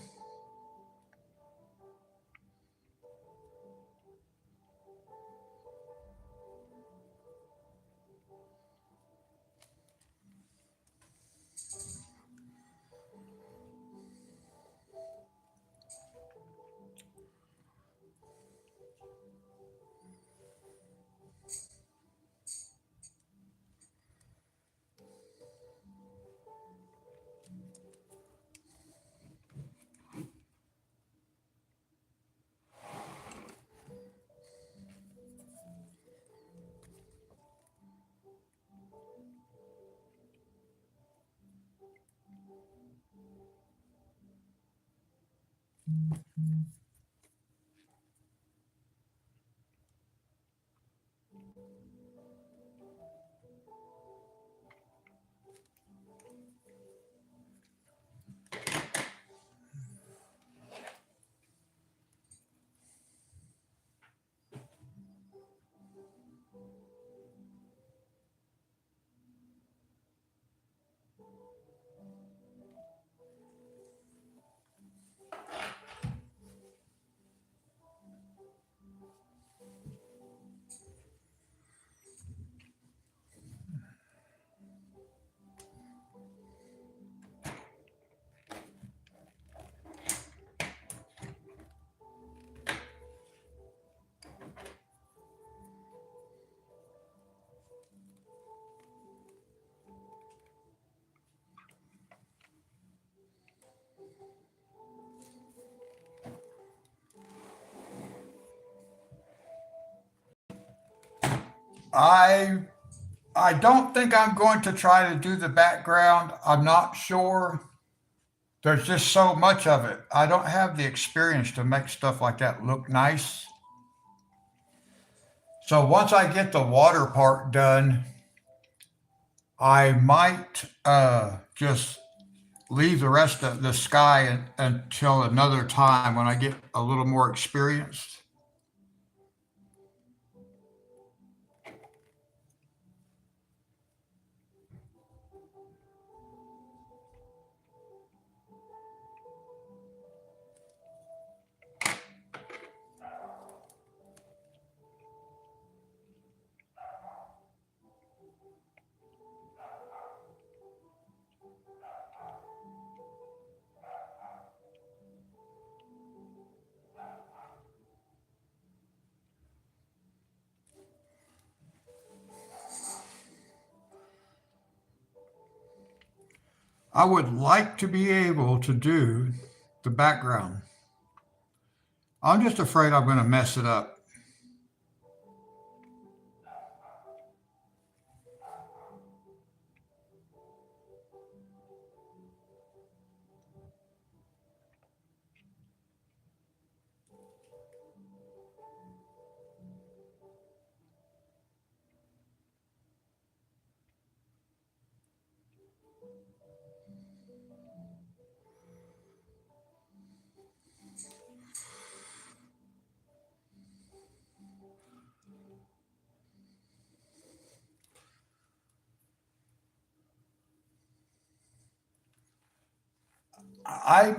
I I don't think I'm going to try to do the background. I'm not sure. There's just so much of it. I don't have the experience to make stuff like that look nice. So once I get the water part done, I might just leave the rest of the sky until another time when I get a little more experienced. I would like to be able to do the background. I'm just afraid I'm going to mess it up. I,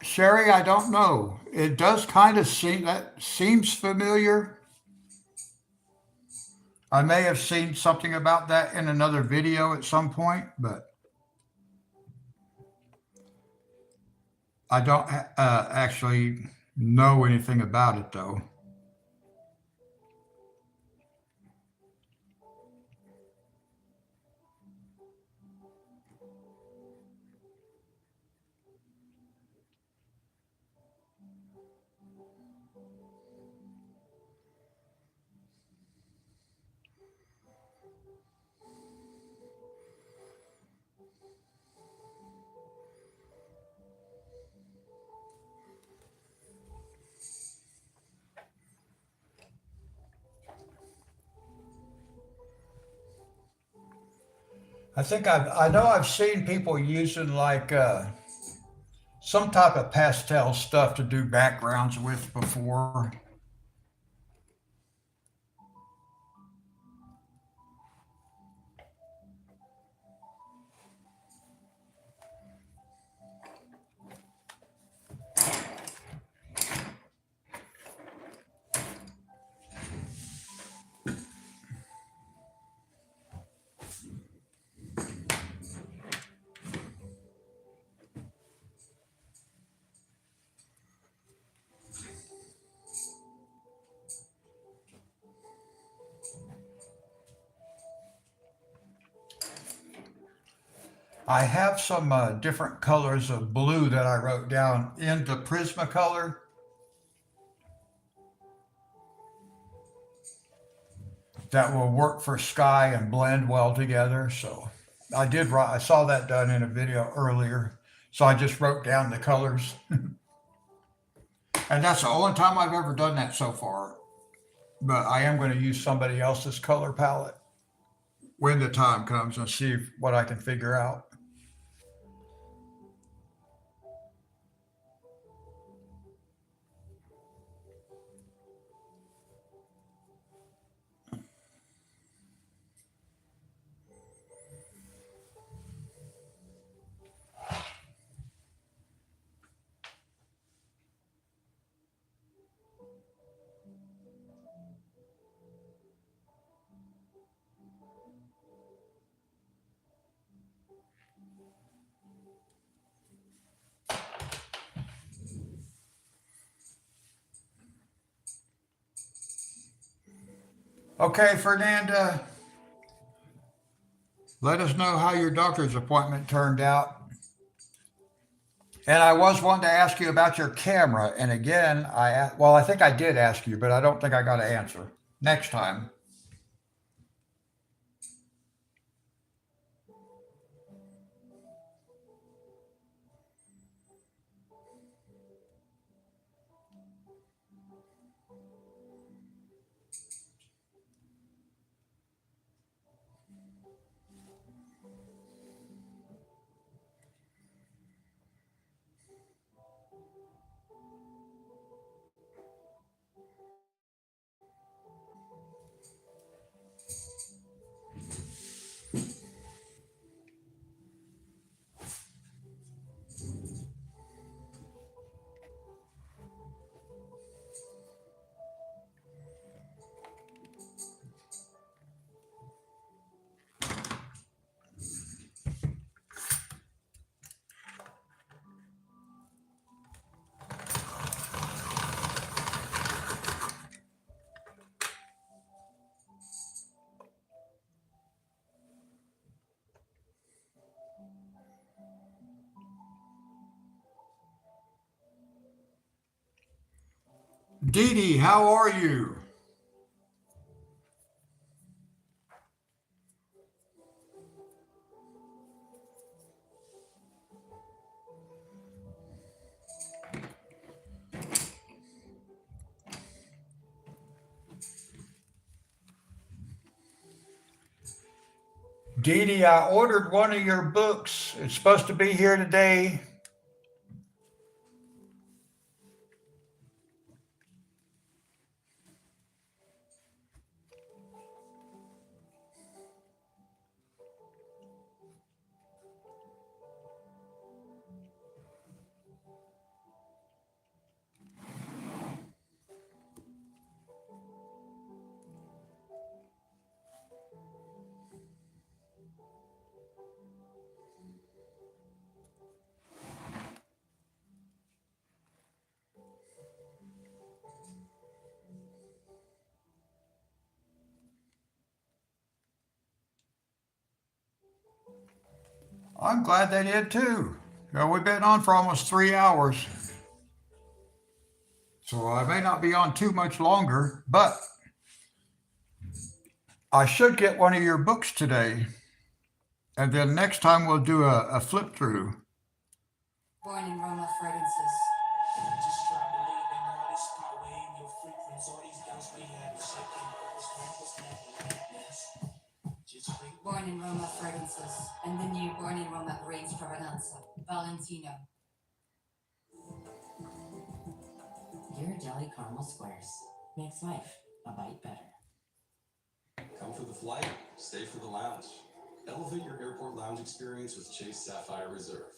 Sherry, I don't know. It does kind of seem that seems familiar. I may have seen something about that in another video at some point, but I don't actually know anything about it though. I know I've seen people using like some type of pastel stuff to do backgrounds with before. I have some different colors of blue that I wrote down into Prismacolor that will work for sky and blend well together. So I saw that done in a video earlier. So I just wrote down the colors. And that's the only time I've ever done that so far. But I am going to use somebody else's color palette when the time comes and see what I can figure out. Okay, Fernanda, let us know how your doctor's appointment turned out. And I was wanting to ask you about your camera. And again, I think I did ask you, but I don't think I got an answer. Next time. Dee Dee, how are you? Dee Dee, I ordered one of your books. It's supposed to be here today. I'm glad they did too. We've been on for almost 3 hours, so I may not be on too much longer, but I should get one of your books today. And then next time we'll do a flip through. Born in Roma fragrances. Just try believing all this power in your frequency. All these doubts we have shaking. What's happening? Just wait. Born in Roma fragrances. And the new Born in Roma grains Provenanza. Valentino. Ghirardelli caramel squares. Makes life a bite better. Come for the flight, stay for the lounge. Elevate your airport lounge experience with Chase Sapphire Reserve.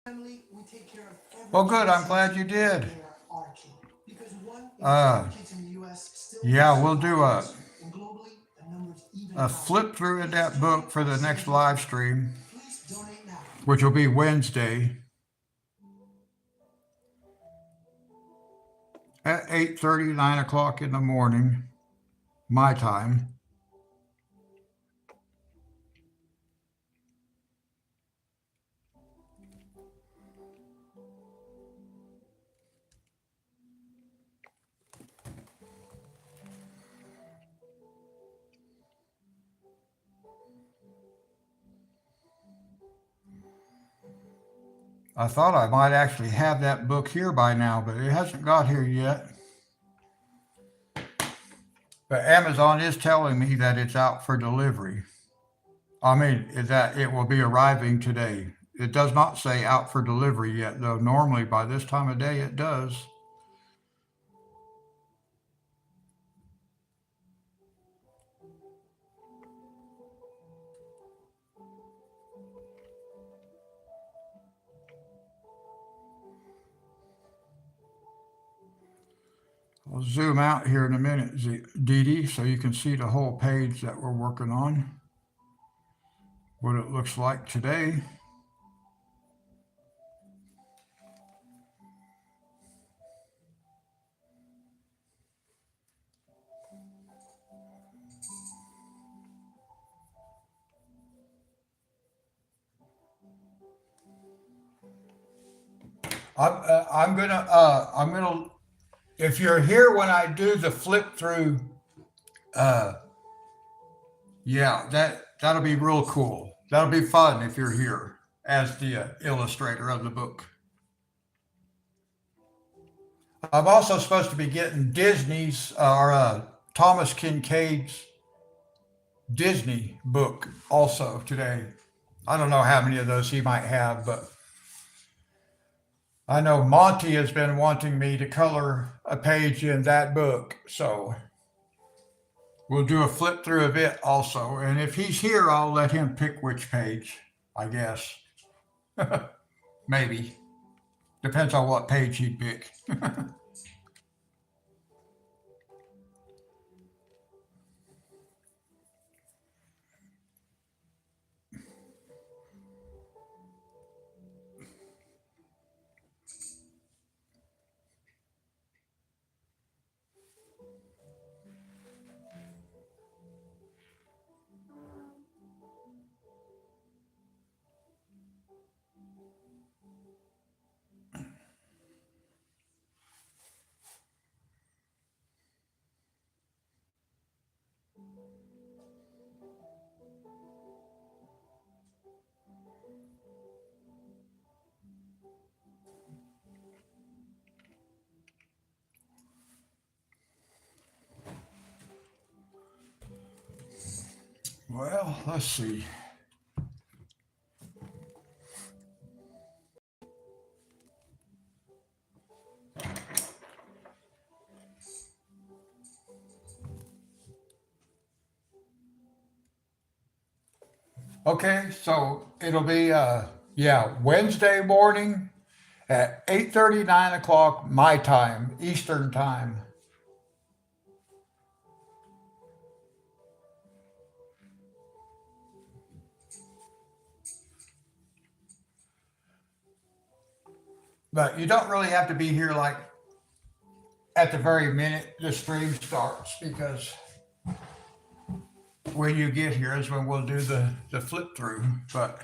Family, we take care of every Well, good. I'm glad you did. because one in Uh, five kids in the US still Yeah, we'll do and globally the numbers even a higher. flip through of that book for the next live stream, Please donate now. which will be Wednesday at 8:30, 9 o'clock in the morning, my time. I thought I might actually have that book here by now, but it hasn't got here yet. But Amazon is telling me that it's out for delivery. I mean, that it will be arriving today. It does not say out for delivery yet, though normally by this time of day it does. I'll zoom out here in a minute, Dee Dee, so you can see the whole page that we're working on, what it looks like today. I'm gonna, if you're here when I do the flip through, yeah, that'll be real cool. That'll be fun if you're here as the illustrator of the book. I'm also supposed to be getting Disney's or Thomas Kincaid's Disney book also today. I don't know how many of those he might have, but I know Monty has been wanting me to color a page in that book, so we'll do a flip through of it also. And if he's here, I'll let him pick which page, I guess. Maybe. Depends on what page he'd pick. Well, let's see. Okay, so it'll be Wednesday morning at 8:30, 9 o'clock my time, Eastern time. But you don't really have to be here like at the very minute the stream starts, because when you get here is when we'll do the flip through. But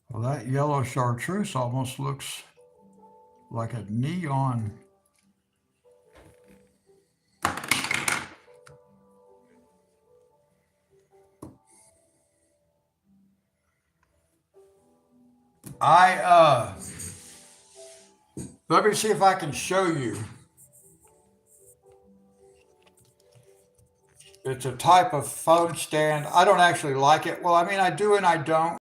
well, that yellow chartreuse almost looks like a neon. Let me see if I can show you. It's a type of phone stand. I don't actually like it. Well, I mean, I do and I don't.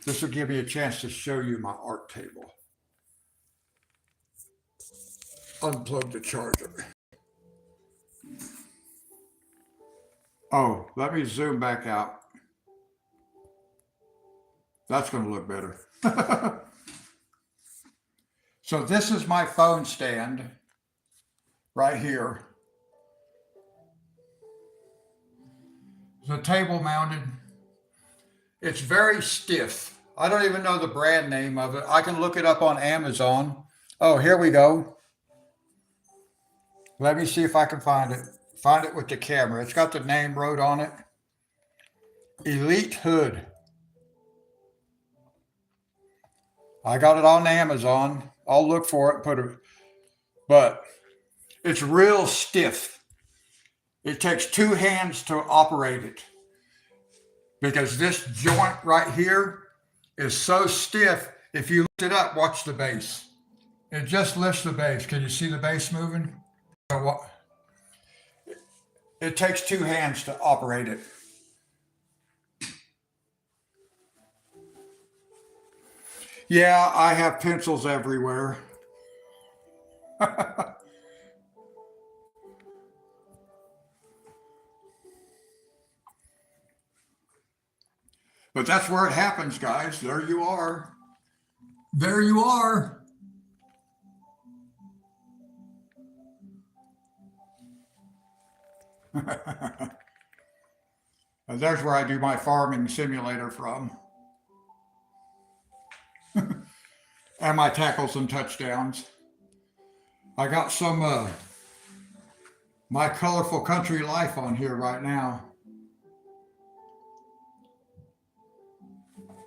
This will give me a chance to show you my art table. Unplug the charger. Oh, let me zoom back out. That's going to look better. So this is my phone stand right here. The table mounted. It's very stiff. I don't even know the brand name of it. I can look it up on Amazon. Oh, here we go. Let me see if I can find it. Find it with the camera. It's got the name wrote on it. Elite Hood. I got it on Amazon. I'll look for it, but it's real stiff. It takes two hands to operate it, because this joint right here is so stiff. If you lift it up, watch the base. It just lifts the base. Can you see the base moving? It takes two hands to operate it. Yeah, I have pencils everywhere. But that's where it happens, guys. There you are. There you are. And there's where I do my farming simulator from. And my tackles and touchdowns. I got some my colorful country life on here right now.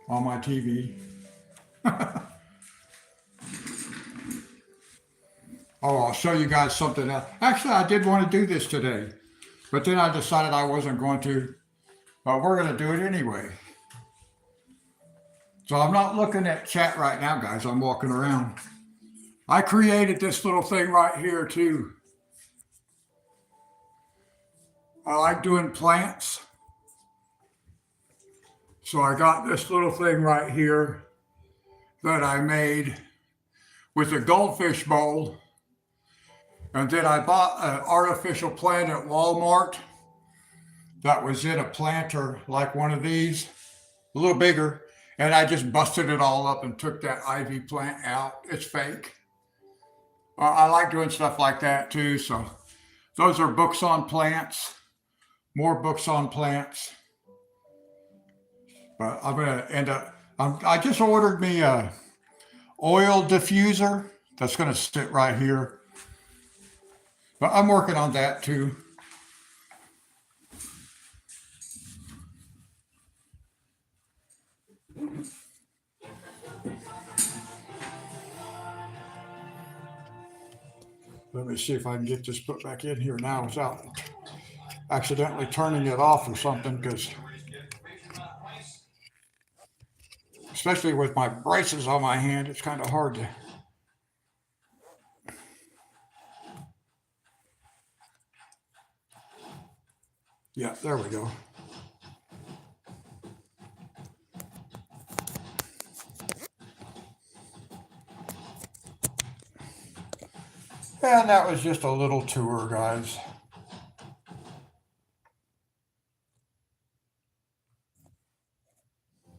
On my TV. Oh, I'll show you guys something else. Actually, I did want to do this today, but then I decided I wasn't going to. But we're going to do it anyway. So I'm not looking at chat right now, guys. I'm walking around. I created this little thing right here too. I like doing plants. So I got this little thing right here that I made with a goldfish bowl. And then I bought an artificial plant at Walmart that was in a planter like one of these, a little bigger. And I just busted it all up and took that ivy plant out. It's fake. I like doing stuff like that too. So those are books on plants, more books on plants. But I'm going to end up, I just ordered me a oil diffuser that's going to sit right here. But I'm working on that too. Let me see if I can get this put back in here now without accidentally turning it off or something, because especially with my braces on my hand, it's kind of hard to. Yeah, there we go. And that was just a little tour, guys.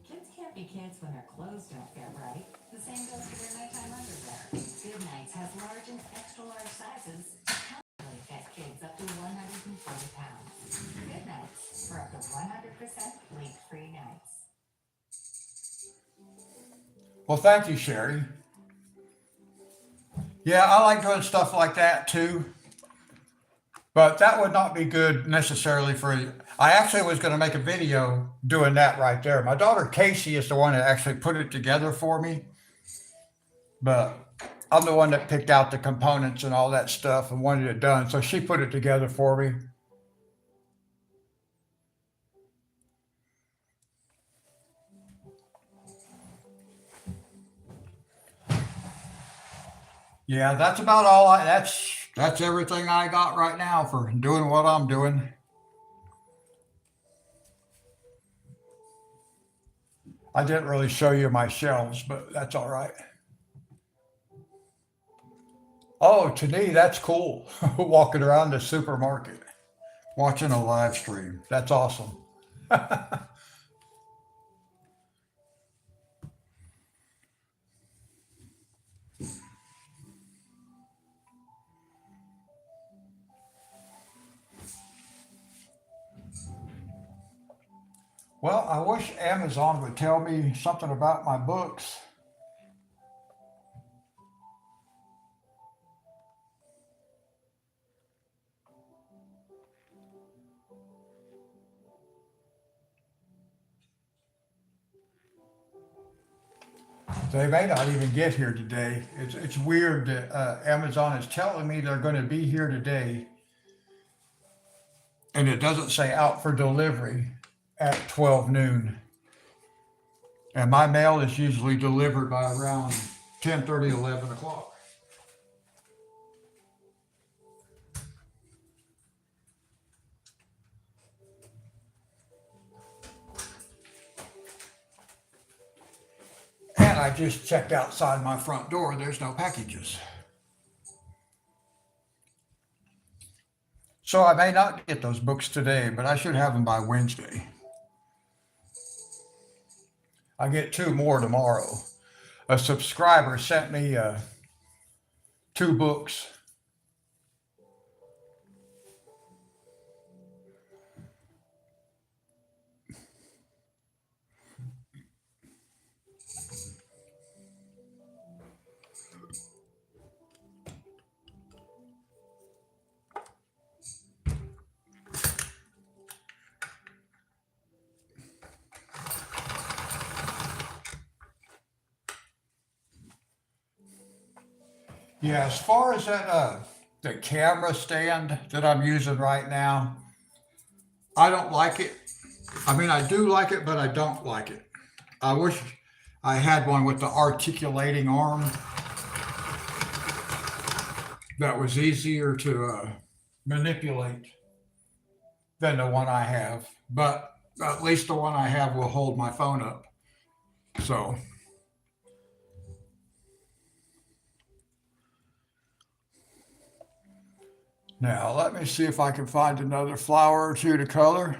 Kids can't be kids when their clothes don't fit right. The same goes for their nighttime underwear. Good Nights has large and extra large sizes to comfortably fit kids up to 140 pounds. Good Nights for up to 100% leak-free nights. Well, thank you, Sherry. Yeah, I like doing stuff like that too. But that would not be good necessarily for. I actually was going to make a video doing that right there. My daughter Casey is the one that actually put it together for me. But I'm the one that picked out the components and all that stuff and wanted it done. So she put it together for me. Yeah, that's about all. That's everything I got right now for doing what I'm doing. I didn't really show you my shelves, but that's all right. Oh, to me, that's cool. Walking around the supermarket, watching a live stream. That's awesome. Well, I wish Amazon would tell me something about my books. They may not even get here today. It's weird that Amazon is telling me they're going to be here today, and it doesn't say out for delivery at 12 noon. And my mail is usually delivered by around 10:30, 11 o'clock. And I just checked outside my front door. There's no packages. So I may not get those books today, but I should have them by Wednesday. I get 2 more tomorrow. A subscriber sent me 2 books. Yeah, as far as that the camera stand that I'm using right now, I don't like it. I mean, I do like it, but I don't like it. I wish I had one with the articulating arm that was easier to manipulate than the one I have. But at least the one I have will hold my phone up. So. Now, let me see if I can find another flower or two to color.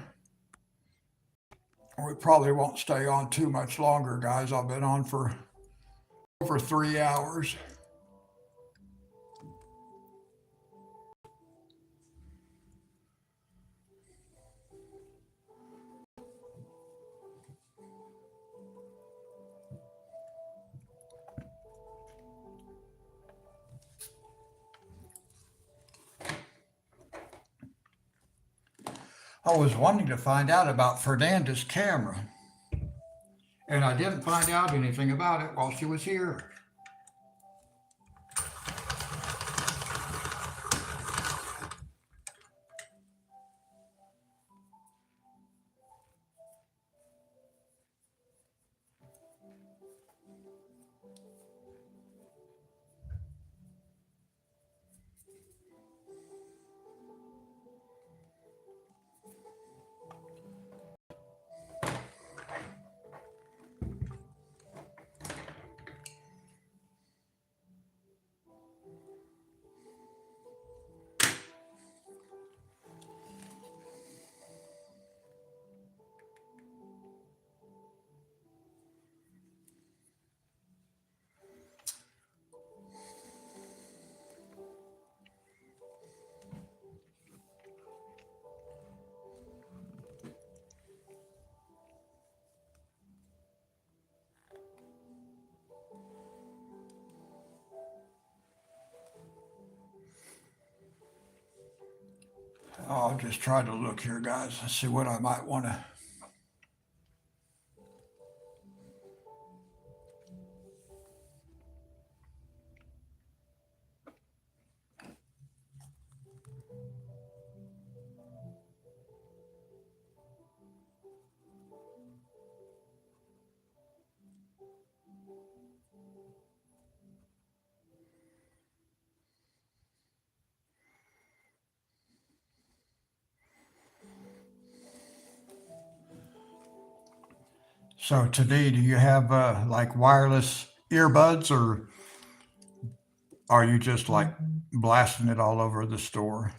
We probably won't stay on too much longer, guys. I've been on for over 3 hours. I was wanting to find out about Fernanda's camera, and I didn't find out anything about it while she was here. I'll just try to look here, guys, and see what I might want to. So today, do you have like wireless earbuds, or are you just like blasting it all over the store?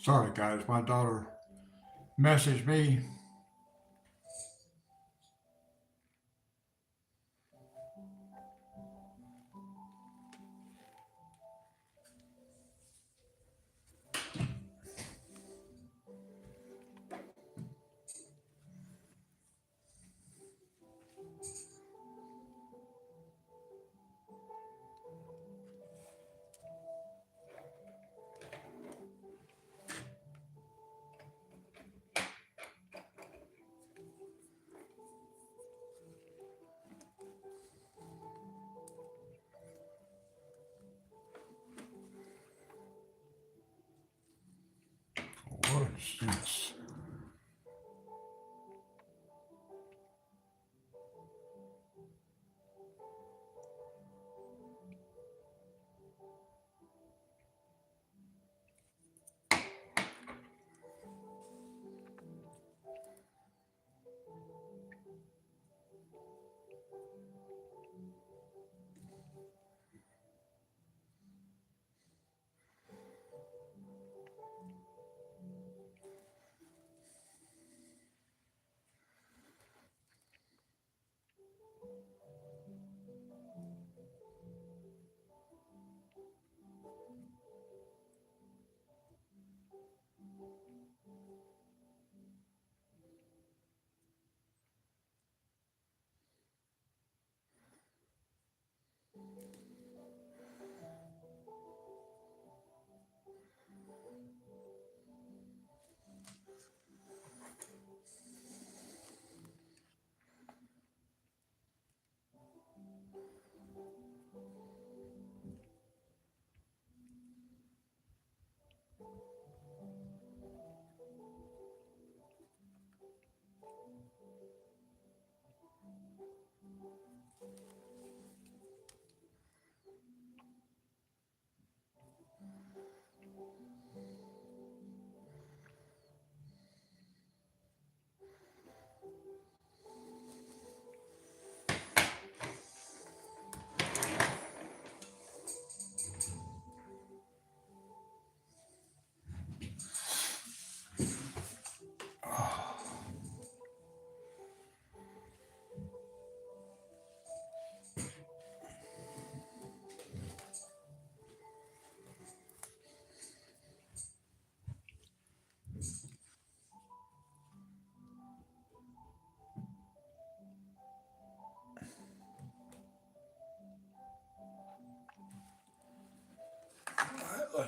Sorry, guys, my daughter messaged me. What is this?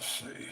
let's see.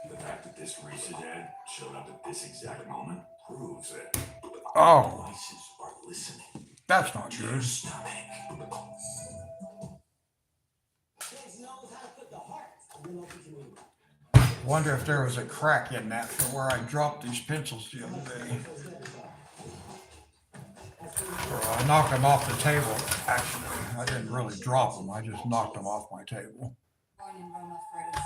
The fact that this Reese's ad showed up at this exact moment proves that Oh, voices are listening. that's not To your good. stomach. Kids knows how to put the heart in the community. Wonder if there was a crack in that for where I dropped these pencils the other day. Or I knocked them off the table, actually. I didn't really drop them, I just knocked them off my table. Born in Roma Fragrances.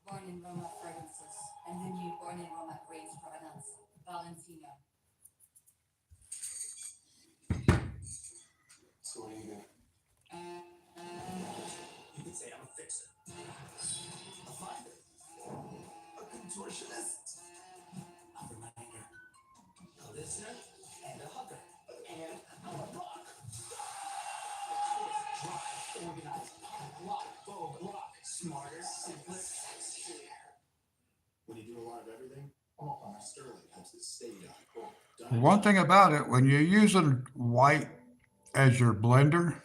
Born in Roma Fragrances. And the new Born in Roma Grains Provenance. Valentino. So what do you do? You could say I'm a fixer, a finder, a contortionist, a reminder, a listener, and a hugger, and I'm a rock. Dry, organized, lock, bold, lock, smarter, simpler, sexier. When you do a lot of everything, Sterling helps it stay on. One thing about it, when you're using white as your blender,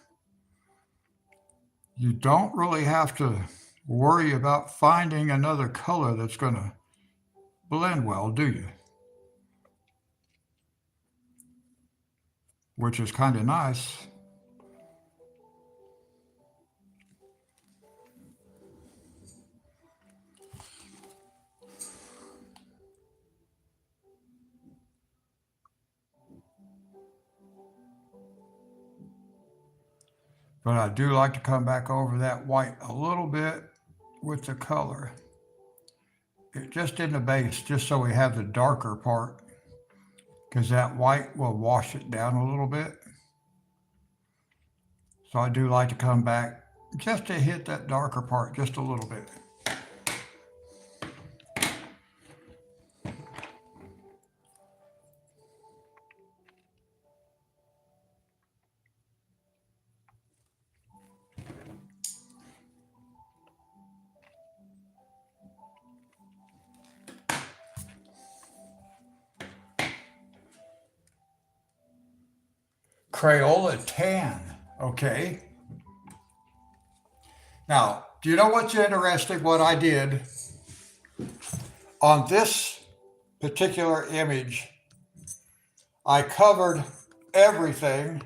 you don't really have to worry about finding another color that's going to blend well, do you? Which is kind of nice. But I do like to come back over that white a little bit with the color. Just in the base, just so we have the darker part, because that white will wash it down a little bit. So I do like to come back just to hit that darker part just a little bit. Crayola tan, okay. Now, do you know what's interesting? What I did on this particular image, I covered everything,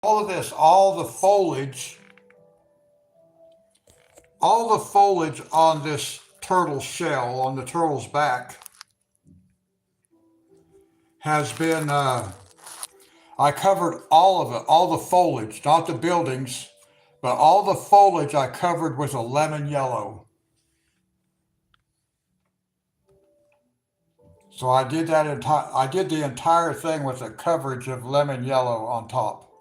all of this, all the foliage on this turtle shell, on the turtle's back, has been, I covered all of it, all the foliage, not the buildings, but all the foliage I covered with a lemon yellow. So I did the entire thing with a coverage of lemon yellow on top.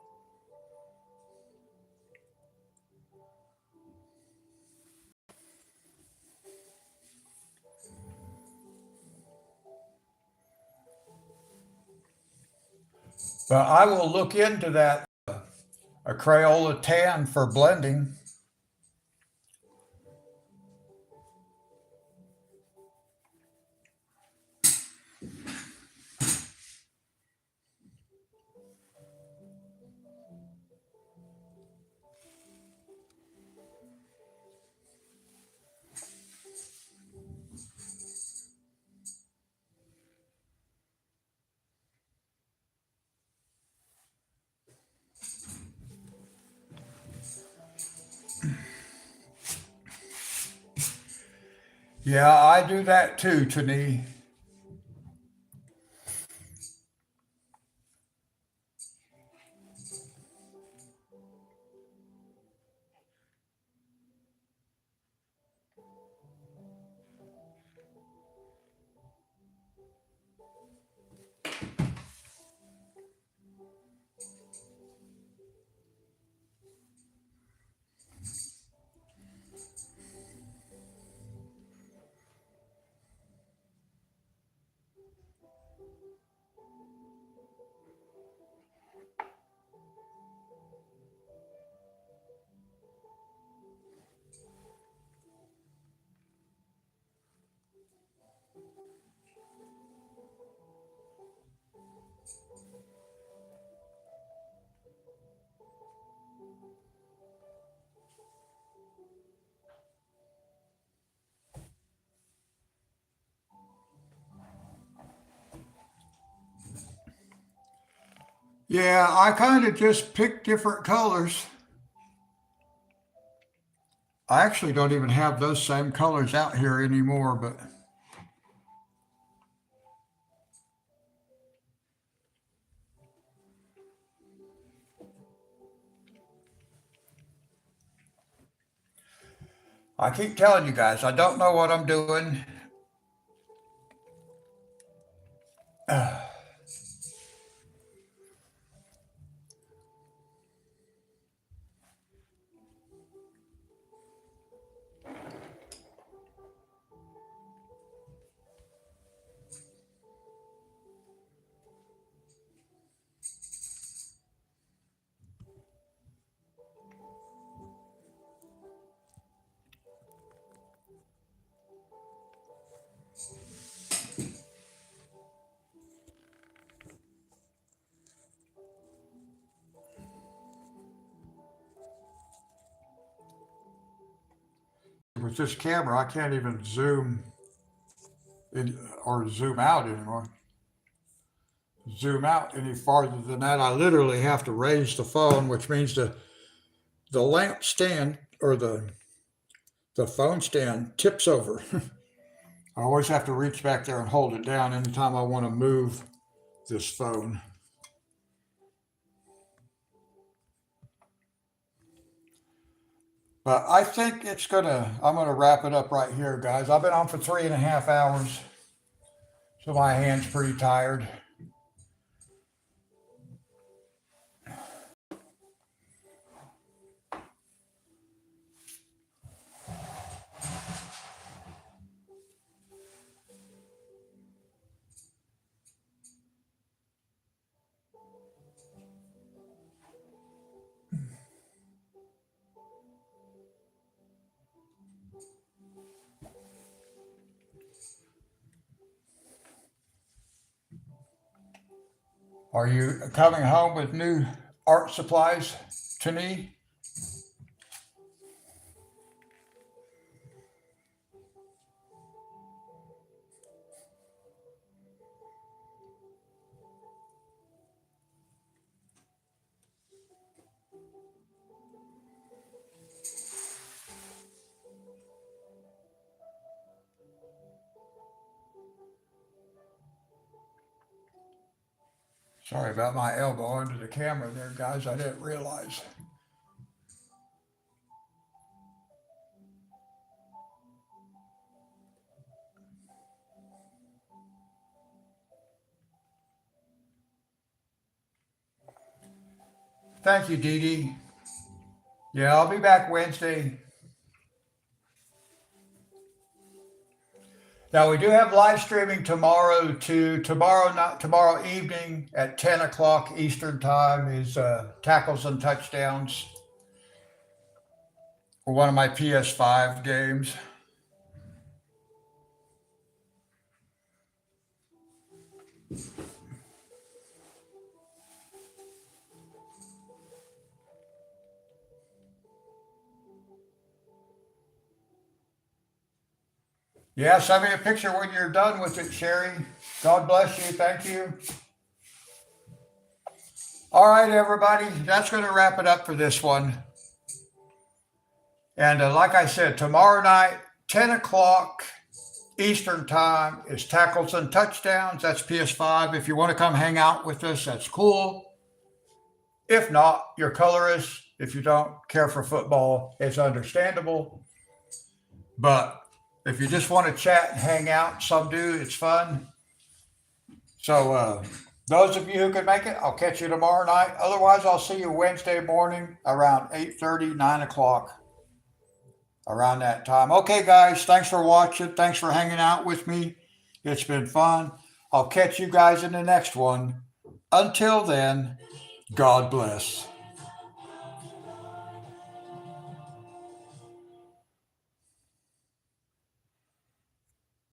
But I will look into that a Crayola tan for blending. Yeah, I do that too, Tani. Yeah, I kind of just pick different colors. I actually don't even have those same colors out here anymore, but I keep telling you guys, I don't know what I'm doing. With this camera, I can't even zoom in or zoom out anymore. Zoom out any farther than that, I literally have to raise the phone, which means the lamp stand or the phone stand tips over. I always have to reach back there and hold it down anytime I want to move this phone. But I think I'm gonna wrap it up right here, guys. I've been on for 3.5 hours, so my hand's pretty tired. Are you coming home with new art supplies to me? Sorry about my elbow under the camera there, guys. I didn't realize. Thank you, Dee Dee. Yeah, I'll be back Wednesday. Now we do have live streaming tomorrow tomorrow evening at 10 o'clock Eastern time is tackles and touchdowns for one of my PS5 games. Yeah, send me a picture when you're done with it, Sherry. God bless you. Thank you. All right, everybody. That's going to wrap it up for this one. And like I said, tomorrow night, 10 o'clock Eastern time is tackles and touchdowns. That's PS5. If you want to come hang out with us, that's cool. If not, you're colorist. If you don't care for football, it's understandable. But if you just want to chat and hang out, some do, it's fun. So those of you who can make it, I'll catch you tomorrow night. Otherwise, I'll see you Wednesday morning around 8:30, 9 o'clock, around that time. Okay, guys, thanks for watching. Thanks for hanging out with me. It's been fun. I'll catch you guys in the next one. Until then, God bless.